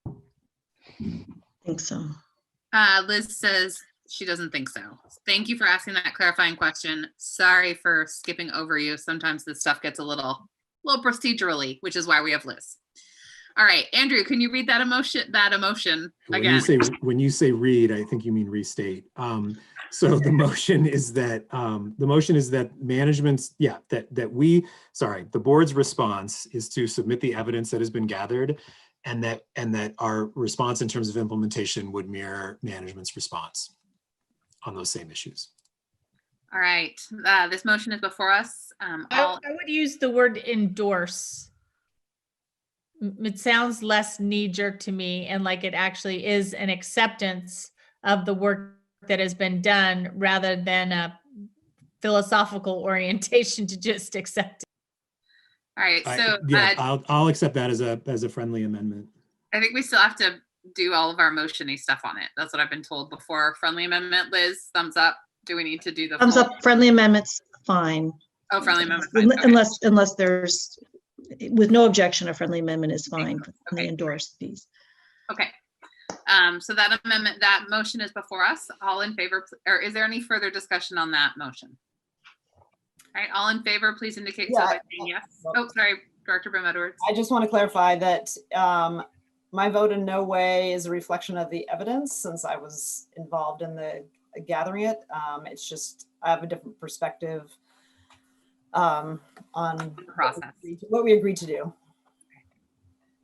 Speaker 19: I think so.
Speaker 1: Liz says she doesn't think so. Thank you for asking that clarifying question. Sorry for skipping over you. Sometimes this stuff gets a little procedurally, which is why we have Liz. All right, Andrew, can you read that emotion again?
Speaker 4: When you say read, I think you mean restate. So the motion is that management's, the board's response is to submit the evidence that has been gathered, and that our response in terms of implementation would mirror management's response on those same issues.
Speaker 1: All right, this motion is before us.
Speaker 10: I would use the word endorse. It sounds less knee-jerk to me, and like it actually is an acceptance of the work that has been done rather than a philosophical orientation to just accept it.
Speaker 1: All right, so
Speaker 4: I'll accept that as a friendly amendment.
Speaker 1: I think we still have to do all of our motion-y stuff on it. That's what I've been told before. Friendly amendment, Liz, thumbs up. Do we need to do the
Speaker 19: Thumbs up, friendly amendments, fine.
Speaker 1: Oh, friendly amendment, fine. Okay.
Speaker 19: Unless there's, with no objection, a friendly amendment is fine on the endorsed piece.
Speaker 1: Okay. So that amendment, that motion is before us. All in favor, or is there any further discussion on that motion? All right, all in favor, please indicate so by saying yes. Oh, sorry, Director Brim Edwards.
Speaker 3: I just want to clarify that my vote in no way is a reflection of the evidence, since I was involved in the gathering it. It's just, I have a different perspective on the
Speaker 1: process,
Speaker 3: what we agreed to do.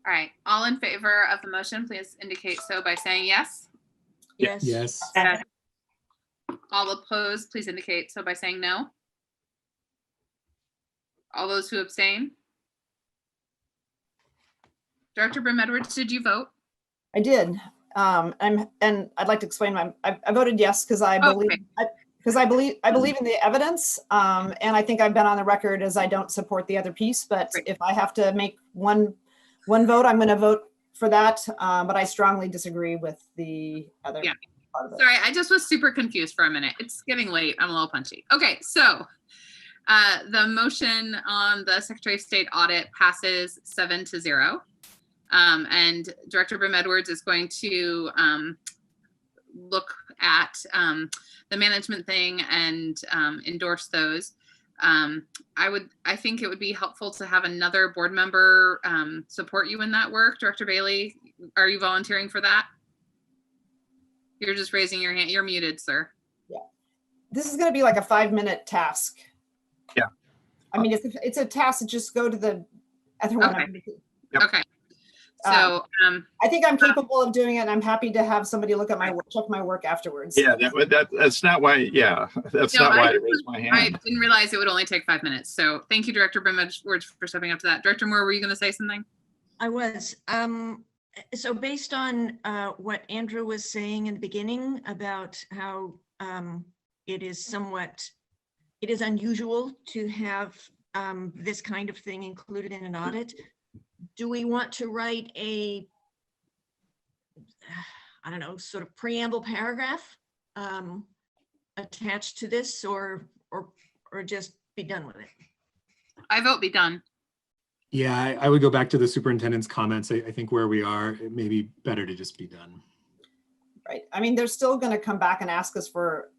Speaker 1: All right, all in favor of the motion, please indicate so by saying yes.
Speaker 19: Yes.
Speaker 4: Yes.
Speaker 1: All opposed, please indicate so by saying no. All those who abstain. Director Brim Edwards, did you vote?
Speaker 3: I did. And I'd like to explain I voted yes because I believe I believe in the evidence, and I think I've been on the record as I don't support the other piece. But if I have to make one vote, I'm going to vote for that. But I strongly disagree with the other part of it.
Speaker 1: Sorry, I just was super confused for a minute. It's getting late. I'm a little punchy. Okay, so the motion on the Secretary of State audit passes 7-0. And Director Brim Edwards is going to look at the management thing and endorse those. I think it would be helpful to have another board member support you in that work. Director Bailey, are you volunteering for that? You're just raising your hand. You're muted, sir.
Speaker 3: Yeah. This is going to be like a 5-minute task.
Speaker 11: Yeah.
Speaker 3: I mean, it's a task to just go to the other one.
Speaker 1: Okay. Okay. So
Speaker 3: I think I'm capable of doing it. And I'm happy to have somebody look at my work, check my work afterwards.
Speaker 11: Yeah, that's not why. Yeah, that's not why I raised my hand.
Speaker 1: I didn't realize it would only take 5 minutes. So thank you, Director Brim Edwards, for stepping up to that. Director Moore, were you going to say something?
Speaker 9: I was. So based on what Andrew was saying in the beginning about how it is unusual to have this kind of thing included in an audit, do we want to write a I don't know, sort of preamble paragraph attached to this, or just be done with it?
Speaker 1: I vote be done.
Speaker 4: Yeah, I would go back to the superintendent's comments. I think where we are, it may be better to just be done.
Speaker 3: Right. I mean, they're still going to come back and ask us for,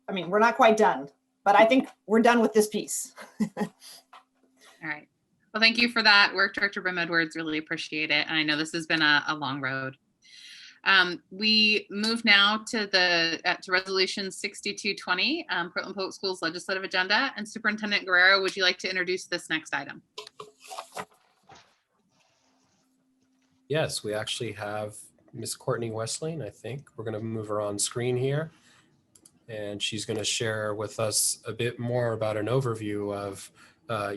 Speaker 3: I mean, we're not quite done, but I think we're done with this piece.
Speaker 1: All right. Well, thank you for that work, Director Brim-Edwards. Really appreciate it. And I know this has been a long road. We move now to to Resolution 6220, Portland Public Schools Legislative Agenda. And Superintendent Guerrero, would you like to introduce this next item?
Speaker 6: Yes, we actually have Miss Courtney Westling. I think we're going to move her on screen here. And she's going to share with us a bit more about an overview of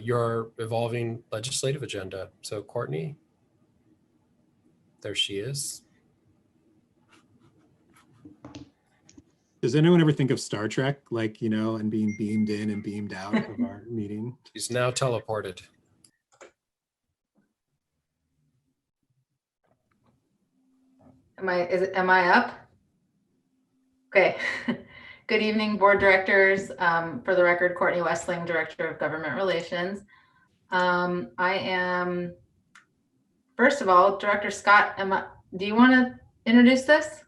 Speaker 6: your evolving legislative agenda. So Courtney, there she is.
Speaker 4: Does anyone ever think of Star Trek, like, and being beamed in and beamed out of our meeting?
Speaker 6: She's now teleported.
Speaker 21: Am I up? Okay. Good evening, board directors. For the record, Courtney Westling, Director of Government Relations. I am, first of all, Director Scott, do you want to introduce this?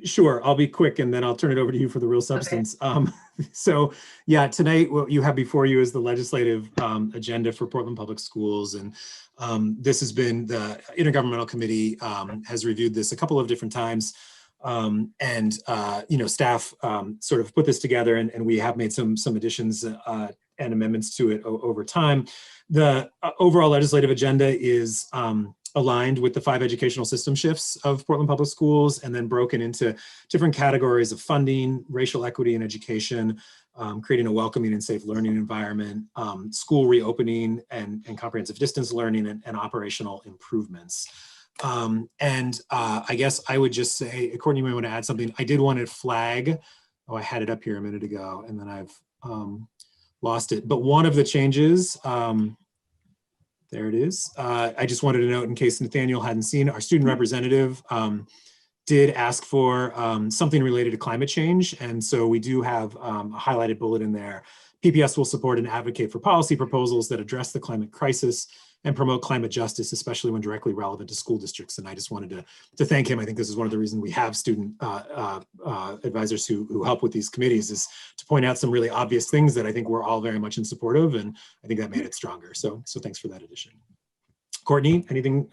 Speaker 4: Sure, I'll be quick and then I'll turn it over to you for the real substance. Okay. So yeah, tonight what you have before you is the legislative agenda for Portland Public Schools. And this has been, the Intergovernmental Committee has reviewed this a couple of different times. Staff sort of put this together and we have made some additions and amendments to it over time. The overall legislative agenda is aligned with the 5 educational system shifts of Portland Public Schools, and then broken into different categories of funding, racial equity in education, creating a welcoming and safe learning environment, school reopening and comprehensive distance learning, and operational improvements. I guess I would just say, Courtney, you might want to add something. I did want to flag, I had it up here a minute ago and then I've lost it. But one of the changes, there it is. I just wanted to note, in case Nathaniel hadn't seen, our student representative did ask for something related to climate change. And so we do have a highlighted bullet in there. PPS will support and advocate for policy proposals that address the climate crisis and promote climate justice, especially when directly relevant to school districts. And I just wanted to thank him. I think this is one of the reasons we have student advisors who help with these committees, is to point out some really obvious things that I think we're all very much in support of, and I think that made it stronger. So thanks for that addition. Courtney, anything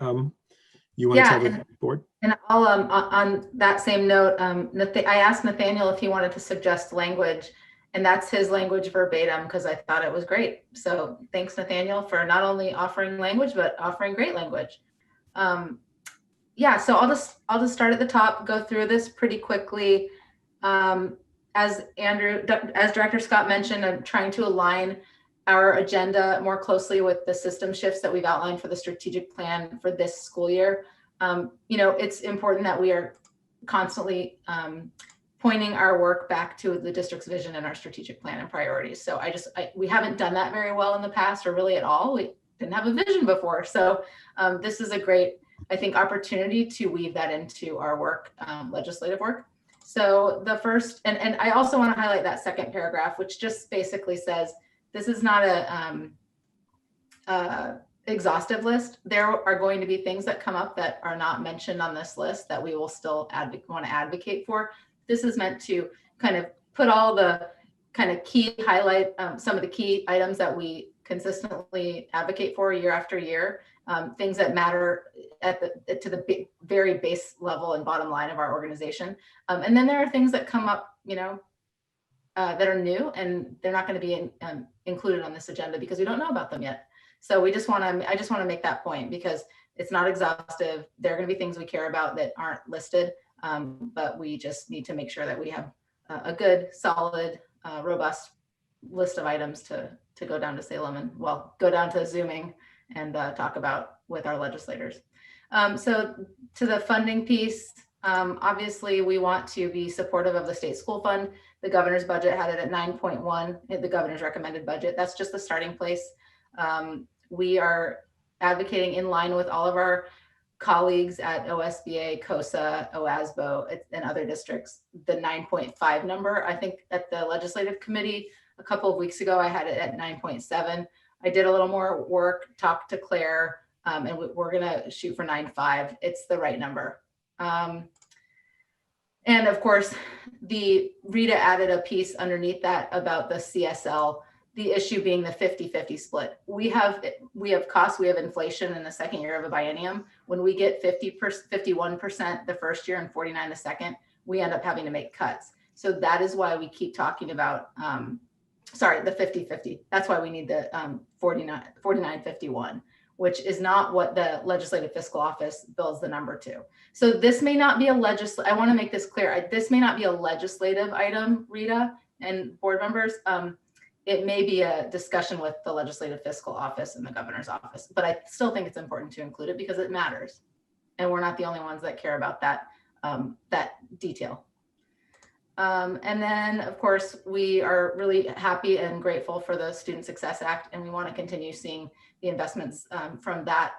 Speaker 4: you want to tell the board?
Speaker 21: And I'll, on that same note, I asked Nathaniel if he wanted to suggest language, and that's his language verbatim, because I thought it was great. So thanks, Nathaniel, for not only offering language, but offering great language. So I'll just start at the top, go through this pretty quickly. As Director Scott mentioned, I'm trying to align our agenda more closely with the system shifts that we've outlined for the strategic plan for this school year. It's important that we are constantly pointing our work back to the district's vision and our strategic plan and priorities. So we haven't done that very well in the past, or really at all. We didn't have a vision before. So this is a great, I think, opportunity to weave that into our work, legislative work. So the first, and I also want to highlight that second paragraph, which just basically says, this is not a exhaustive list. There are going to be things that come up that are not mentioned on this list that we will still want to advocate for. This is meant to kind of put all the kind of key highlight, some of the key items that we consistently advocate for year after year, things that matter to the very base level and bottom line of our organization. And then there are things that come up, that are new, and they're not going to be included on this agenda because we don't know about them yet. So I just want to make that point, because it's not exhaustive. There are going to be things we care about that aren't listed, but we just need to make sure that we have a good, solid, robust list of items to go down to Salem and, go down to Zooming and talk about with our legislators. So to the funding piece, obviously we want to be supportive of the state school fund. The governor's budget had it at 9.1, the governor's recommended budget. That's just the starting place. We are advocating in line with all of our colleagues at OSBA, COSA, OASBO, and other districts the 9.5 number. I think at the legislative committee a couple of weeks ago, I had it at 9.7. I did a little more work, talked to Claire, and we're gonna shoot for 9.5. It's the right number. And of course, Rita added a piece underneath that about the CSL, the issue being the 50-50 split. We have costs, we have inflation in the second year of a biennium. When we get 51% the first year and 49 the second, we end up having to make cuts. So that is why we keep talking about, the 50-50. That's why we need the 49-51, which is not what the Legislative Fiscal Office bills the number to. So this may not be a I want to make this clear. This may not be a legislative item, Rita and board members. It may be a discussion with the Legislative Fiscal Office and the governor's office, but I still think it's important to include it because it matters. And we're not the only ones that care about that, that detail. And then of course, we are really happy and grateful for the Student Success Act, and we want to continue seeing the investments from that,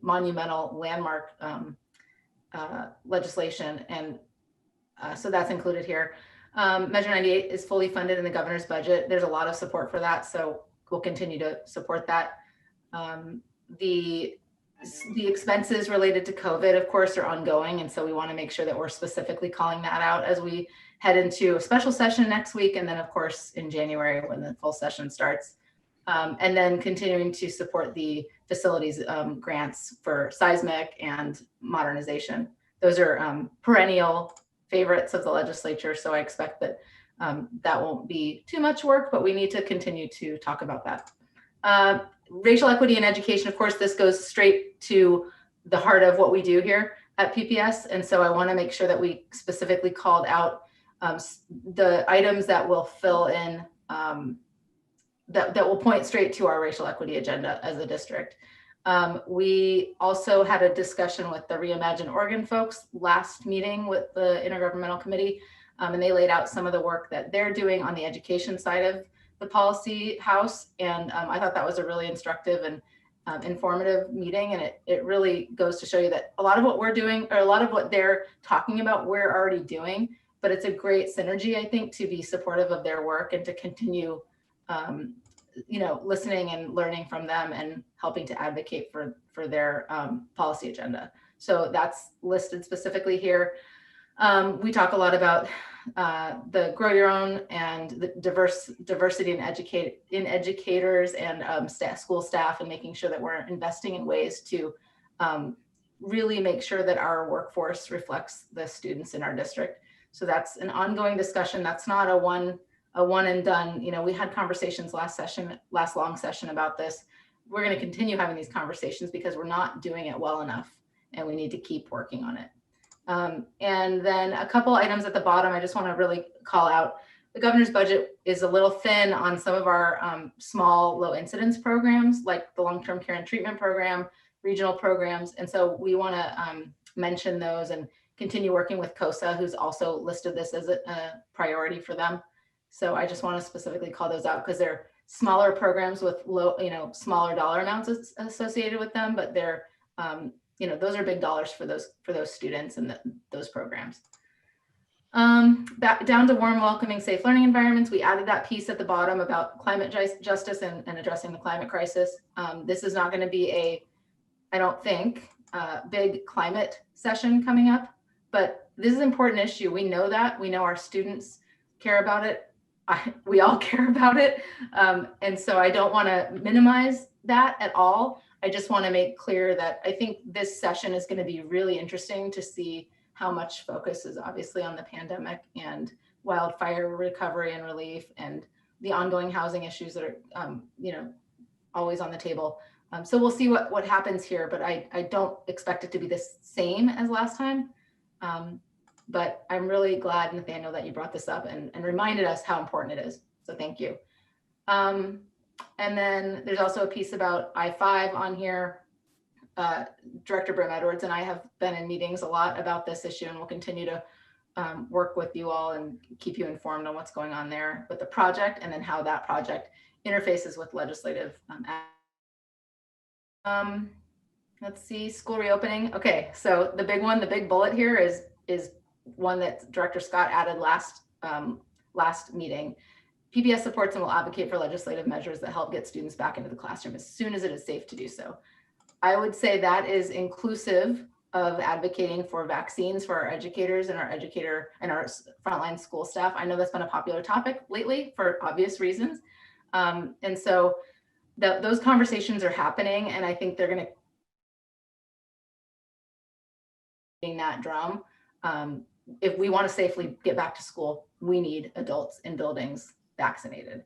Speaker 21: monumental landmark legislation. And so that's included here. Measure 98 is fully funded in the governor's budget. There's a lot of support for that, so we'll continue to support that. The expenses related to COVID, of course, are ongoing, and so we want to make sure that we're specifically calling that out as we head into a special session next week, and then of course in January when the full session starts. And then continuing to support the facilities grants for seismic and modernization. Those are perennial favorites of the legislature, so I expect that that won't be too much work, but we need to continue to talk about that. Racial equity in education, of course, this goes straight to the heart of what we do here at PPS, and so I want to make sure that we specifically called out the items that will fill in, that will point straight to our racial equity agenda as a district. We also had a discussion with the Reimagine Oregon folks last meeting with the Intergovernmental Committee, and they laid out some of the work that they're doing on the education side of the policy house. And I thought that was a really instructive and informative meeting. And it really goes to show you that a lot of what we're doing, or a lot of what they're talking about, we're already doing, but it's a great synergy, I think, to be supportive of their work and to continue listening and learning from them and helping to advocate for their policy agenda. So that's listed specifically here. We talk a lot about the grow your own and the diversity in educators and school staff, and making sure that we're investing in ways to really make sure that our workforce reflects the students in our district. So that's an ongoing discussion. That's not a one and done. We had conversations last long session about this. We're going to continue having these conversations because we're not doing it well enough, and we need to keep working on it. And then a couple items at the bottom, I just want to really call out. The governor's budget is a little thin on some of our small low incidence programs, like the long-term care and treatment program, regional programs. And so we want to mention those and continue working with COSA, who's also listed this as a priority for them. So I just want to specifically call those out because they're smaller programs with low, smaller dollar amounts associated with them, but they're those are big dollars for those students and those programs. Back down to warm, welcoming, safe learning environments. We added that piece at the bottom about climate justice and addressing the climate crisis. This is not going to be I don't think, big climate session coming up, but this is an important issue. We know that. We know our students care about it. We all care about it. And so I don't want to minimize that at all. I just want to make clear that I think this session is going to be really interesting to see how much focus is obviously on the pandemic and wildfire recovery and relief and the ongoing housing issues that are, always on the table. So we'll see what happens here, but I don't expect it to be the same as last time. But I'm really glad, Nathaniel, that you brought this up and reminded us how important it is. So thank you. And then there's also a piece about I-5 on here. Director Brim Edwards and I have been in meetings a lot about this issue, and we'll continue to work with you all and keep you informed on what's going on there with the project, and then how that project interfaces with legislative Let's see, school reopening. Okay, so the big one, the big bullet here is one that Director Scott added last meeting. PPS supports and will advocate for legislative measures that help get students back into the classroom as soon as it is safe to do so. I would say that is inclusive of advocating for vaccines for our educators and our frontline school staff. I know that's been a popular topic lately for obvious reasons. And so those conversations are happening, and I think they're going to that drum. If we want to safely get back to school, we need adults in buildings vaccinated.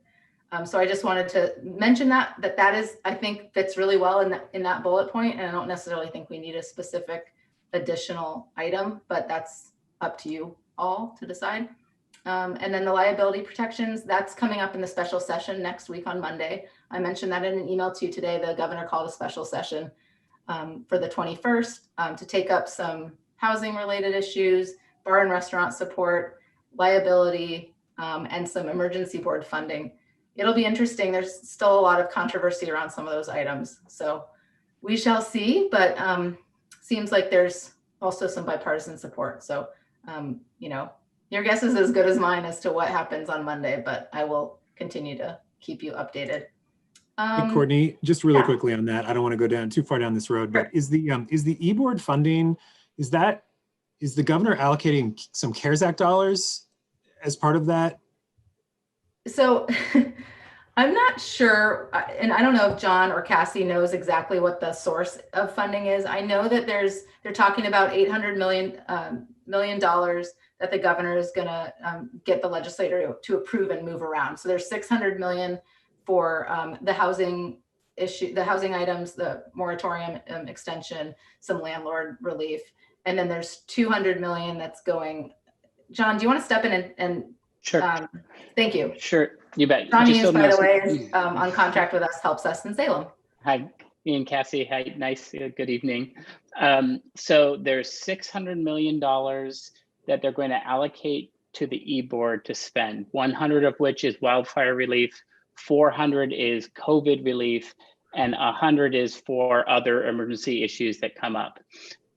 Speaker 21: So I just wanted to mention that is, I think, fits really well in that bullet point, and I don't necessarily think we need a specific additional item, but that's up to you all to decide. And then the liability protections, that's coming up in the special session next week on Monday. I mentioned that in an email to you today. The governor called a special session for the 21st to take up some housing related issues, bar and restaurant support, liability, and some emergency board funding. It'll be interesting. There's still a lot of controversy around some of those items. So we shall see, but seems like there's also some bipartisan support. So, you know, your guess is as good as mine as to what happens on Monday, but I will continue to keep you updated.
Speaker 4: Hey, Courtney, just really quickly on that, I don't want to go too far down this road, but is the e-board funding, is the governor allocating some CARES Act dollars as part of that?
Speaker 21: So I'm not sure, and I don't know if John or Cassie knows exactly what the source of funding is. I know that they're talking about $800 million that the governor is going to get the legislator to approve and move around. So there's $600 million for the housing issue, the housing items, the moratorium extension, some landlord relief, and then there's $200 million that's going. John, do you want to step in and
Speaker 5: sure.
Speaker 21: Thank you.
Speaker 5: Sure, you bet.
Speaker 21: John Eames, by the way, is on contract with us, helps us in Salem.
Speaker 5: Hi, Ian, Cassie. Hi, nice. Good evening. So there's $600 million that they're going to allocate to the e-board to spend. 100 of which is wildfire relief, 400 is COVID relief, and 100 is for other emergency issues that come up.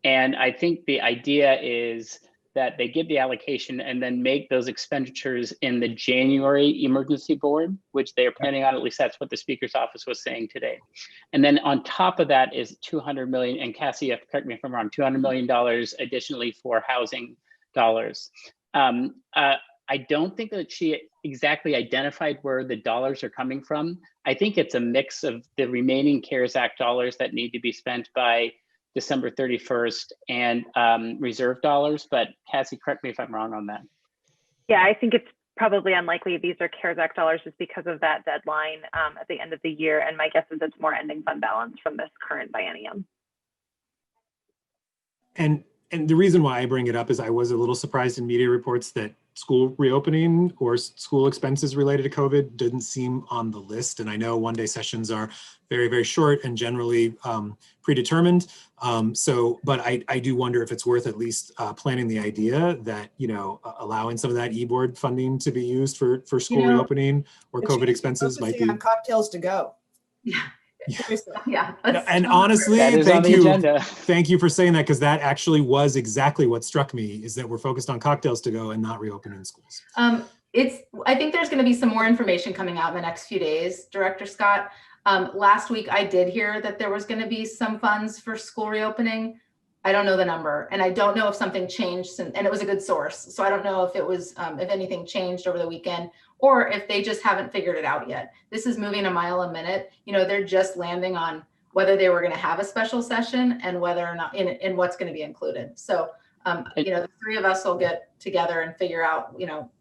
Speaker 5: And I think the idea is that they give the allocation and then make those expenditures in the January emergency board, which they are planning on, at least that's what the Speaker's office was saying today. And then on top of that is 200 million, and Cassie, you have to correct me if I'm wrong, $200 million additionally for housing dollars. I don't think that she exactly identified where the dollars are coming from. I think it's a mix of the remaining CARES Act dollars that need to be spent by December 31st and reserve dollars, but Cassie, correct me if I'm wrong on that.
Speaker 7: Yeah, I think it's probably unlikely these are CARES Act dollars just because of that deadline at the end of the year. And my guess is it's more ending fund balance from this current biennium.
Speaker 4: And the reason why I bring it up is I was a little surprised in media reports that school reopening or school expenses related to COVID didn't seem on the list. And I know one-day sessions are very, very short and generally predetermined. But I do wonder if it's worth at least planning the idea that, you know, allowing some of that e-board funding to be used for school reopening or COVID expenses might be.
Speaker 3: On cocktails to go.
Speaker 21: Yeah.
Speaker 4: And honestly, thank you for saying that, because that actually was exactly what struck me, is that we're focused on cocktails to go and not reopening schools.
Speaker 21: I think there's going to be some more information coming out in the next few days, Director Scott. Last week, I did hear that there was going to be some funds for school reopening. I don't know the number, and I don't know if something changed, and it was a good source. So I don't know if it was, if anything changed over the weekend, or if they just haven't figured it out yet. This is moving a mile a minute. You know, they're just landing on whether they were going to have a special session and whether or not in what's going to be included. So, you know, the three of us will get together and figure out, you know,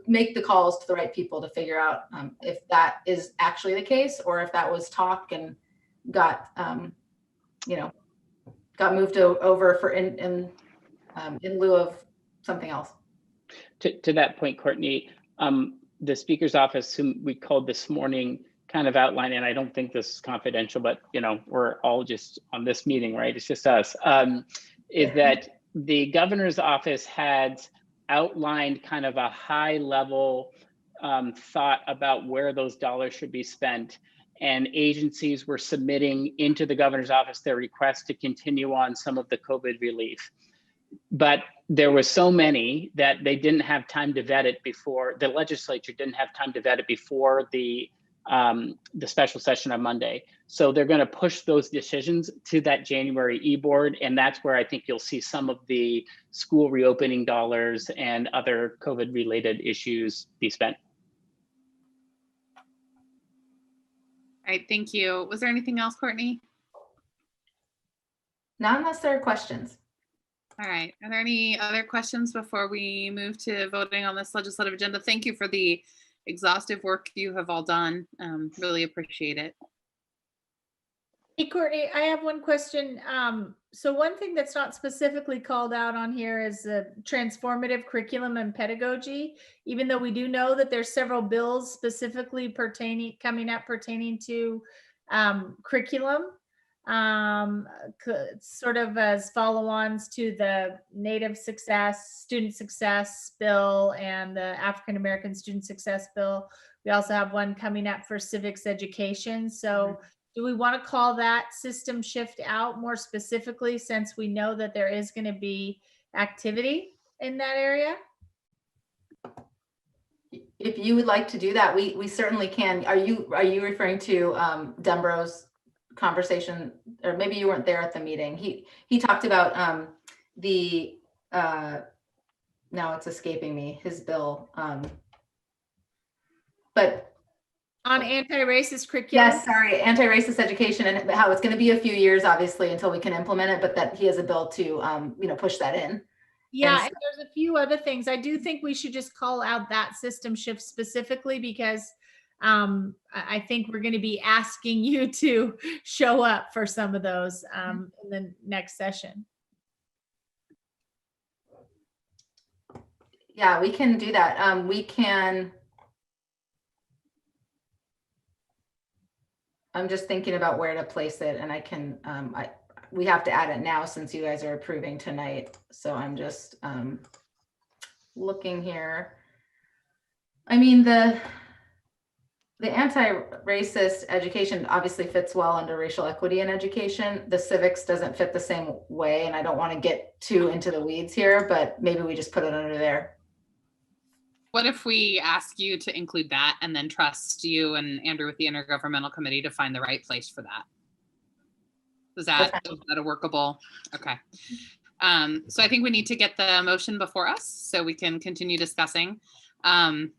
Speaker 21: make the calls to the right people to figure out if that is actually the case, or if that was talk and got, you know, got moved over for in lieu of something else.
Speaker 5: To that point, Courtney, the Speaker's office, whom we called this morning, kind of outlined, and I don't think this is confidential, but you know, we're all just on this meeting, right? It's just us. Is that the governor's office had outlined kind of a high level thought about where those dollars should be spent.
Speaker 12: and agencies were submitting into the governor's office their request to continue on some of the COVID relief. But there were so many that they didn't have time to vet it before, the legislature didn't have time to vet it before the special session on Monday. So they're going to push those decisions to that January e-board. And that's where I think you'll see some of the school reopening dollars and other COVID related issues be spent.
Speaker 1: All right, thank you. Was there anything else, Courtney?
Speaker 21: Not unless there are questions.
Speaker 1: All right, are there any other questions before we move to voting on this legislative agenda? Thank you for the exhaustive work you have all done. Really appreciate it.
Speaker 10: Hey, Courtney, I have one question. So one thing that's not specifically called out on here is the transformative curriculum and pedagogy, even though we do know that there's several bills specifically coming up pertaining to curriculum, sort of as follow-ons to the Native Student Success Bill and the African American Student Success Bill. We also have one coming up for civics education. So do we want to call that system shift out more specifically, since we know that there is going to be activity in that area?
Speaker 21: If you would like to do that, we certainly can. Are you referring to Dembro's conversation, or maybe you weren't there at the meeting? He talked about now it's escaping me, his bill, but
Speaker 10: on anti-racist curriculum.
Speaker 21: Yes, sorry, anti-racist education, and how it's going to be a few years, obviously, until we can implement it, but that he has a bill to, push that in.
Speaker 10: Yeah, and there's a few other things. I do think we should just call out that system shift specifically, because I think we're going to be asking you to show up for some of those in the next session.
Speaker 21: Yeah, we can do that. We can. I'm just thinking about where to place it, and I can, we have to add it now since you guys are approving tonight. So I'm just looking here. I mean, the anti-racist education obviously fits well under racial equity in education. The civics doesn't fit the same way, and I don't want to get too into the weeds here, but maybe we just put it under there.
Speaker 1: What if we ask you to include that and then trust you and Andrew with the Intergovernmental Committee to find the right place for that? Is that a workable? Okay. So I think we need to get the motion before us so we can continue discussing. Do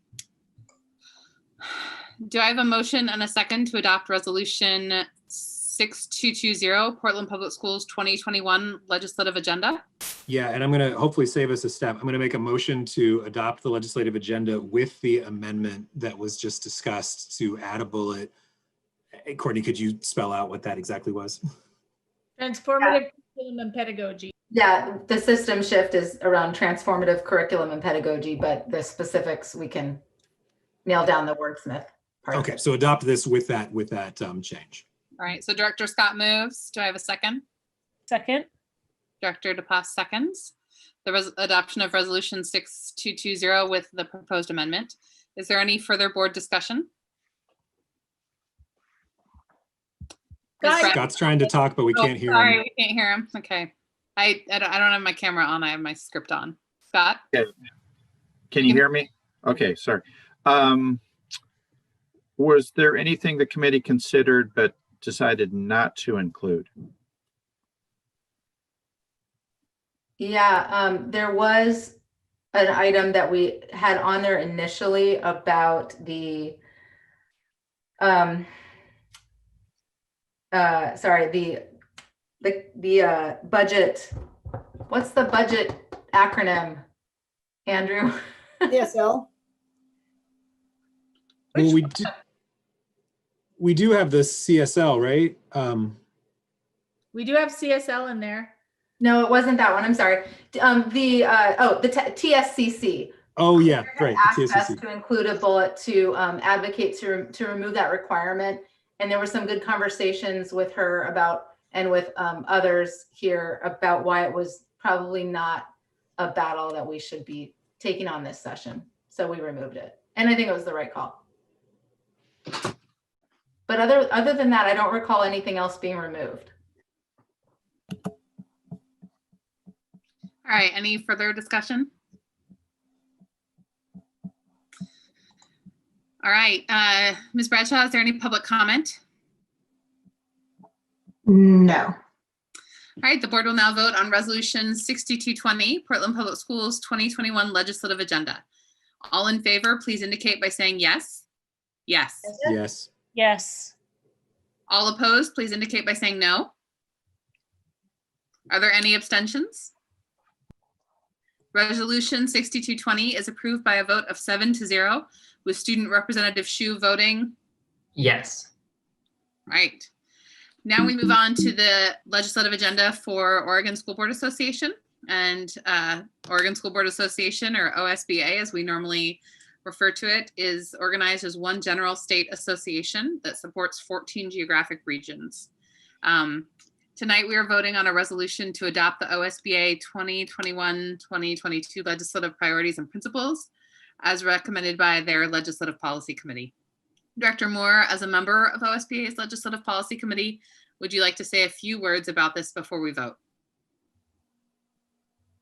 Speaker 1: I have a motion and a second to adopt resolution 6220, Portland Public Schools 2021 legislative agenda?
Speaker 4: Yeah, and I'm going to hopefully save us a step. I'm going to make a motion to adopt the legislative agenda with the amendment that was just discussed to add a bullet. Hey, Courtney, could you spell out what that exactly was?
Speaker 10: Transformative curriculum and pedagogy.
Speaker 21: Yeah, the system shift is around transformative curriculum and pedagogy, but the specifics we can nail down the wordsmith part.
Speaker 4: Okay, so adopt this with that change.
Speaker 1: All right, so Director Scott moves. Do I have a second?
Speaker 8: Second.
Speaker 1: Director DePass seconds. The adoption of resolution 6220 with the proposed amendment. Is there any further board discussion?
Speaker 4: Scott's trying to talk, but we can't hear him.
Speaker 1: Sorry, we can't hear him. Okay. I don't have my camera on. I have my script on. Scott?
Speaker 11: Okay. Can you hear me? Okay, sorry. Was there anything the committee considered but decided not to include?
Speaker 21: Yeah, there was an item that we had on there initially about the the budget. What's the budget acronym, Andrew?
Speaker 3: PSL.
Speaker 4: Well, we do have the CSL, right?
Speaker 10: We do have CSL in there.
Speaker 21: No, it wasn't that one. I'm sorry. The TSCC.
Speaker 4: Oh yeah, right.
Speaker 21: Asked us to include a bullet to advocate to remove that requirement, and there were some good conversations with her about, and with others here, about why it was probably not a battle that we should be taking on this session. So we removed it, and I think it was the right call. But But other than that, I don't recall anything else being removed.
Speaker 1: All right, any further discussion? All right, Ms. Bradshaw, is there any public comment?
Speaker 2: No.
Speaker 1: All right, the board will now vote on Resolution 6220, Portland Public Schools 2021 Legislative Agenda. All in favor, please indicate by saying yes. Yes.
Speaker 4: Yes.
Speaker 8: Yes.
Speaker 1: All opposed, please indicate by saying no. Are there any abstentions? Resolution 6220 is approved by a vote of 7-0, with Student Representative Shu voting
Speaker 20: Yes.
Speaker 1: right. Now we move on to the legislative agenda for Oregon School Board Association, and Oregon School Board Association, or OSBA as we normally refer to it, is organized as one general state association that supports 14 geographic regions. Tonight we are voting on a resolution to adopt the OSBA 2021-2022 legislative priorities and principles as recommended by their Legislative Policy Committee. Director Moore, as a member of OSBA's Legislative Policy Committee, would you like to say a few words about this before we vote?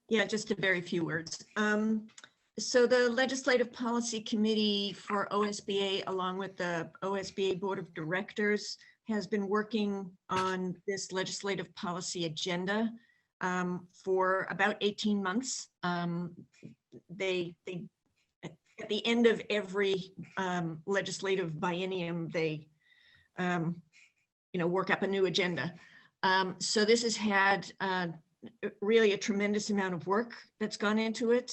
Speaker 9: Yeah, just a very few words. So the Legislative Policy Committee for OSBA, along with the OSBA Board of Directors, has been working on this legislative policy agenda for about 18 months. They at the end of every legislative biennium, they work up a new agenda. So this has had really a tremendous amount of work that's gone into it.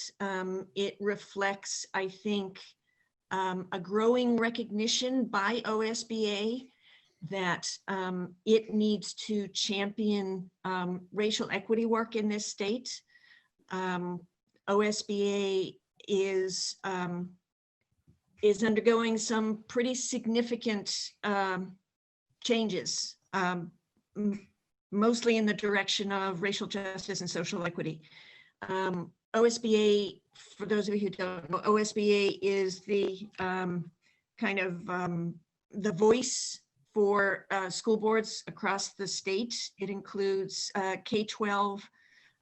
Speaker 9: It reflects, I think, a growing recognition by OSBA that it needs to champion racial equity work in this state. OSBA is undergoing some pretty significant changes, mostly in the direction of racial justice and social equity. OSBA, for those of you who don't know, OSBA is the the voice for school boards across the state. It includes K-12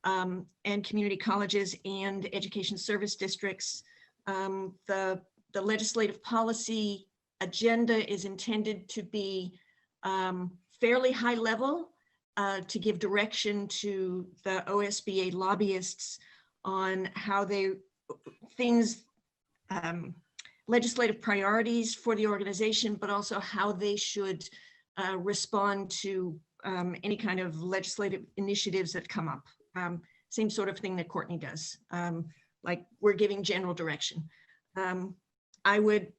Speaker 9: and community colleges and education service districts. The legislative policy agenda is intended to be fairly high level, to give direction to the OSBA lobbyists on how legislative priorities for the organization, but also how they should respond to any kind of legislative initiatives that come up. Same sort of thing that Courtney does, like we're giving general direction. I would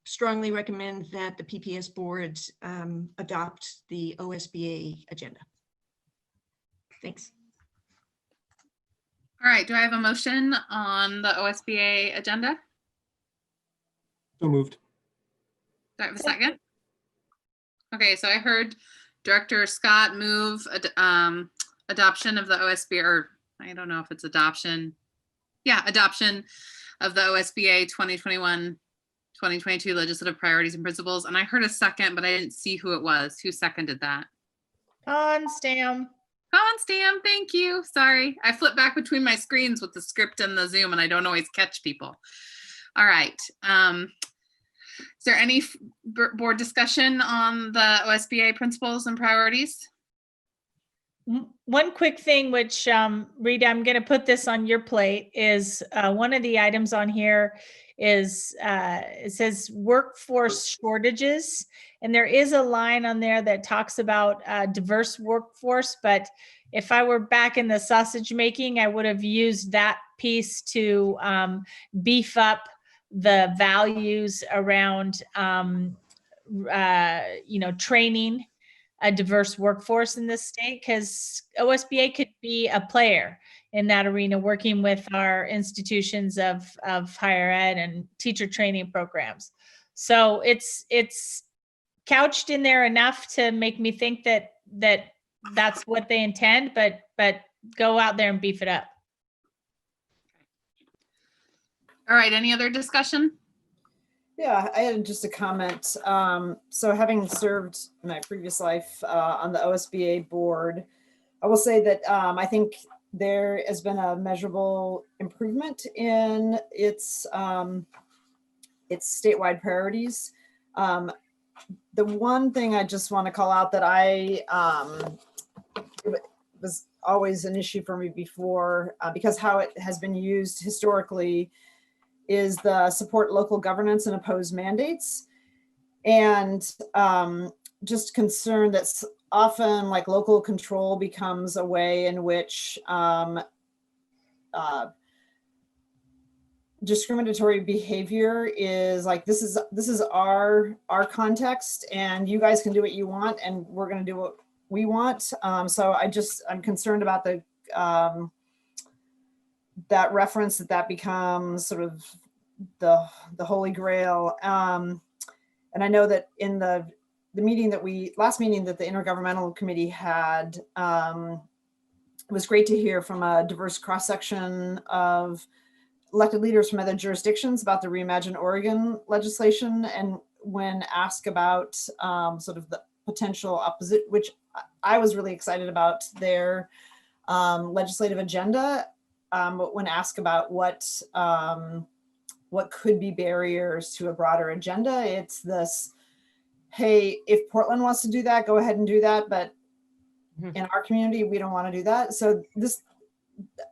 Speaker 9: strongly recommend that the PPS board adopt the OSBA agenda. Thanks.
Speaker 1: All right, do I have a motion on the OSBA agenda?
Speaker 4: So moved.
Speaker 1: Do I have a second? Okay, so I heard Director Scott move adoption of the OSBA, or I don't know if it's adoption. Yeah, adoption of the OSBA 2021-2022 legislative priorities and principles. And I heard a second, but I didn't see who it was. Who seconded that?
Speaker 10: Stam.
Speaker 1: Stam, thank you. Sorry, I flip back between my screens with the script and the Zoom and I don't always catch people. All right. Is there any board discussion on the OSBA principles and priorities?
Speaker 10: One quick thing, which Rita, I'm going to put this on your plate, is one of the items on here is it says workforce shortages, and there is a line on there that talks about diverse workforce, but if I were back in the sausage making, I would have used that piece to beef up the values around training a diverse workforce in this state, because OSBA could be a player in that arena, working with our institutions of higher ed and teacher training programs. So it's couched in there enough to make me think that that's what they intend, but go out there and beef it up.
Speaker 1: All right, any other discussion?
Speaker 3: Yeah, I had just a comment. So having served in my previous life on the OSBA board, I will say that I think there has been a measurable improvement in its statewide priorities. The one thing I just want to call out that it was always an issue for me before, because how it has been used historically, is the support local governance and oppose mandates. And just concerned that often like local control becomes a way in which discriminatory behavior is like, this is our context and you guys can do what you want and we're going to do what we want. So I'm concerned about the that reference that becomes sort of the holy grail. And I know that in the meeting that last meeting that the Intergovernmental Committee had, it was great to hear from a diverse cross-section of elected leaders from other jurisdictions about the Reimagine Oregon legislation. And when asked about sort of the potential opposite, which I was really excited about their legislative agenda, but when asked about what could be barriers to a broader agenda, it's this, hey, if Portland wants to do that, go ahead and do that. But in our community, we don't want to do that. So this,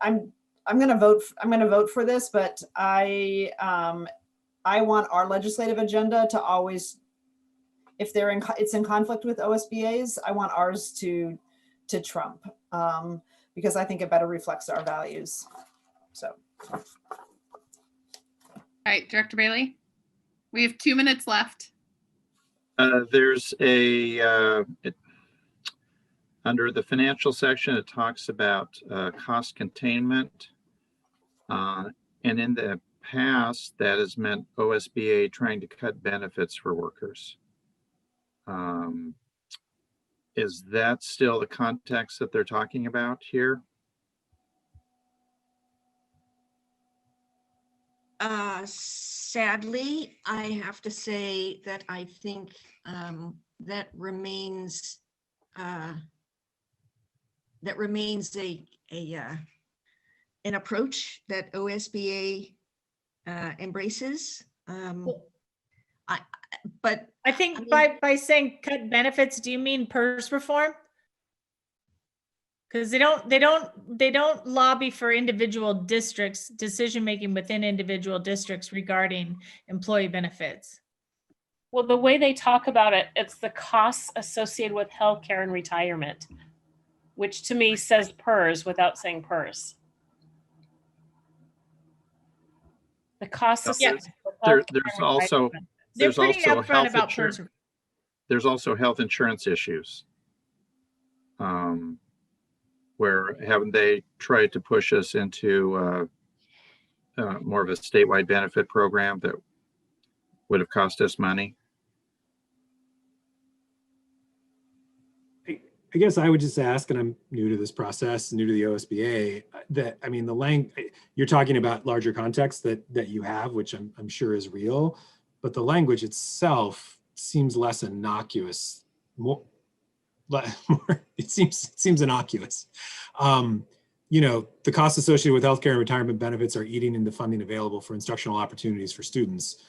Speaker 3: I'm going to vote for this, but I want our legislative agenda to always, if it's in conflict with OSBA's, I want ours to trump, because I think it better reflects our values. So.
Speaker 1: All right, Director Bailey, we have 2 minutes left.
Speaker 11: There's under the financial section, it talks about cost containment. And in the past, that has meant OSBA trying to cut benefits for workers. Is that still the context that they're talking about here?
Speaker 9: Sadly, I have to say that I think that remains an approach that OSBA embraces. But
Speaker 10: I think by saying cut benefits, do you mean PERS reform? Because they don't lobby for individual districts, decision-making within individual districts regarding employee benefits.
Speaker 8: Well, the way they talk about it, it's the costs associated with healthcare and retirement, which to me says PERS without saying PERS. The costs associated with healthcare
Speaker 11: there's also health insurance issues. Where haven't they tried to push us into more of a statewide benefit program that would have cost us money?
Speaker 4: I guess I would just ask, and I'm new to this process, new to the OSBA, that, I mean, you're talking about larger context that you have, which I'm sure is real, but the language itself seems less innocuous, it seems innocuous. You know, the costs associated with healthcare and retirement benefits are eating into funding available for instructional opportunities for students.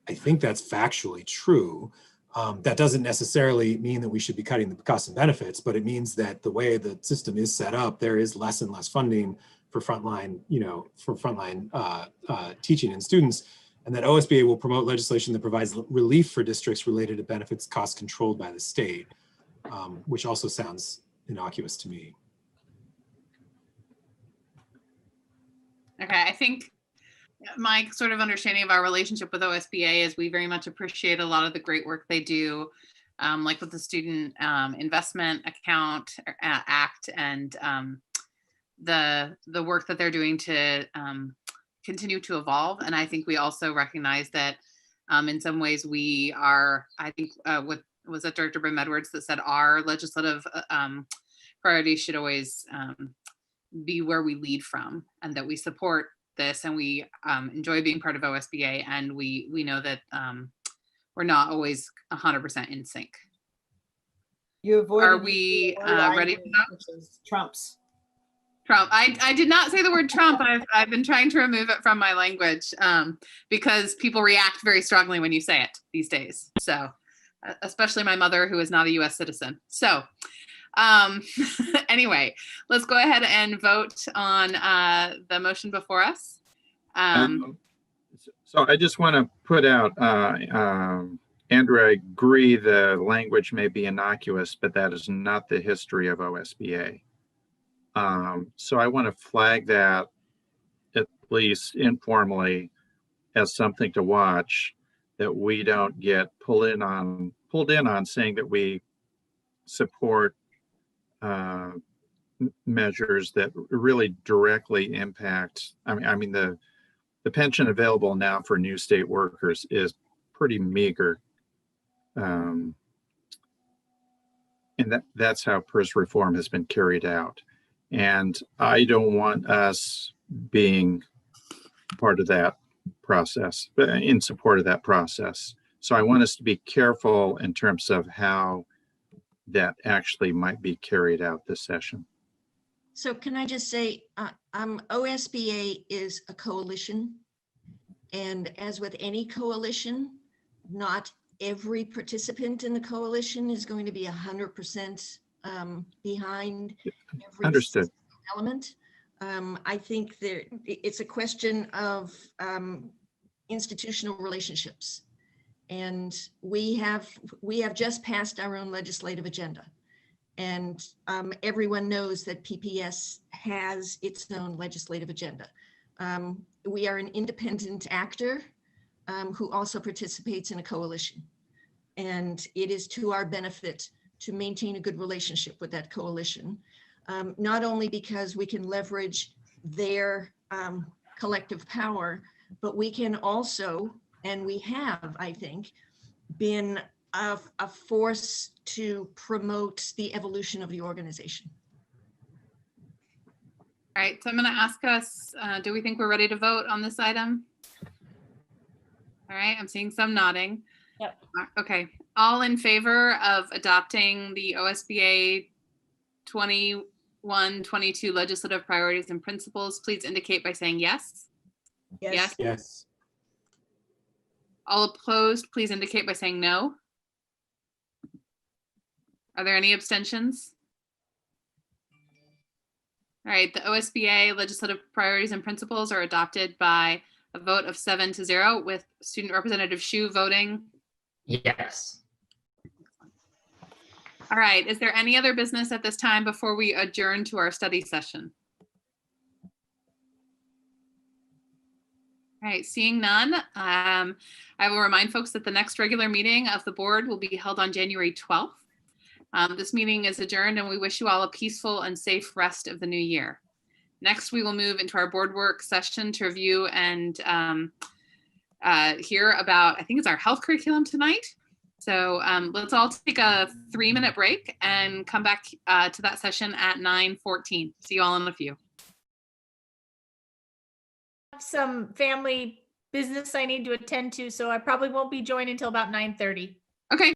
Speaker 4: I think that's factually true. That doesn't necessarily mean that we should be cutting the costs and benefits, but it means that the way the system is set up, there is less and less funding for frontline, teaching and students, and that OSBA will promote legislation that provides relief for districts related to benefits costs controlled by the state, which also sounds innocuous to me.
Speaker 1: Okay, I think my sort of understanding of our relationship with OSBA is we very much appreciate a lot of the great work they do, like with the Student Investment Account Act and the work that they're doing to continue to evolve. And I think we also recognize that in some ways we are, I think what was it Director Brim Edwards that said our legislative priorities should always be where we lead from, and that we support this, and we enjoy being part of OSBA, and we know that we're not always 100% in sync.
Speaker 3: You avoided
Speaker 1: Are we ready to vote?
Speaker 3: which is Trump's.
Speaker 1: Trump. I did not say the word Trump. I've been trying to remove it from my language because people react very strongly when you say it these days. So, especially my mother, who is not a U.S. citizen. So, anyway, let's go ahead and vote on the motion before us.
Speaker 11: So I just want to put out, Andrew, I agree the language may be innocuous, but that is not the history of OSBA. So I want to flag that, at least informally, as something to watch, that we don't get pulled in on saying that we support measures that really directly impact. I mean the pension available now for new state workers is pretty meager, and that's how PERS reform has been carried out. And I don't want us being part of that process, in support of that process. So I want us to be careful in terms of how that actually might be carried out this session.
Speaker 9: So can I just say, OSBA is a coalition. And as with any coalition, not every participant in the coalition is going to be 100% behind every
Speaker 11: Understood.
Speaker 9: element. I think it's a question of institutional relationships. And we have just passed our own legislative agenda. And everyone knows that PPS has its own legislative agenda. We are an independent actor who also participates in a coalition. And it is to our benefit to maintain a good relationship with that coalition, not only because we can leverage their collective power, but we can also, and we have, I think, been a force to promote the evolution of the organization.
Speaker 1: All right, so I'm going to ask us, do we think we're ready to vote on this item? All right, I'm seeing some nodding.
Speaker 8: Yep.
Speaker 1: Okay, all in favor of adopting the OSBA 21-22 legislative priorities and principles, please indicate by saying yes.
Speaker 3: Yes.
Speaker 4: Yes.
Speaker 1: All opposed, please indicate by saying no. Are there any abstentions? All right, the OSBA legislative priorities and principles are adopted by a vote of 7-0 with Student Representative Shu voting
Speaker 20: Yes.
Speaker 1: All right, is there any other business at this time before we adjourn to our study session? All right, seeing none, I will remind folks that the next regular meeting of the board will be held on January 12th. This meeting is adjourned and we wish you all a peaceful and safe rest of the new year. Next, we will move into our board work session to review and hear about, I think it's our health curriculum tonight. So let's all take a 3-minute break and come back to that session at 9:14. See you all in a few.
Speaker 10: Some family business I need to attend to, so I probably won't be joining until about 9:30.
Speaker 1: Okay.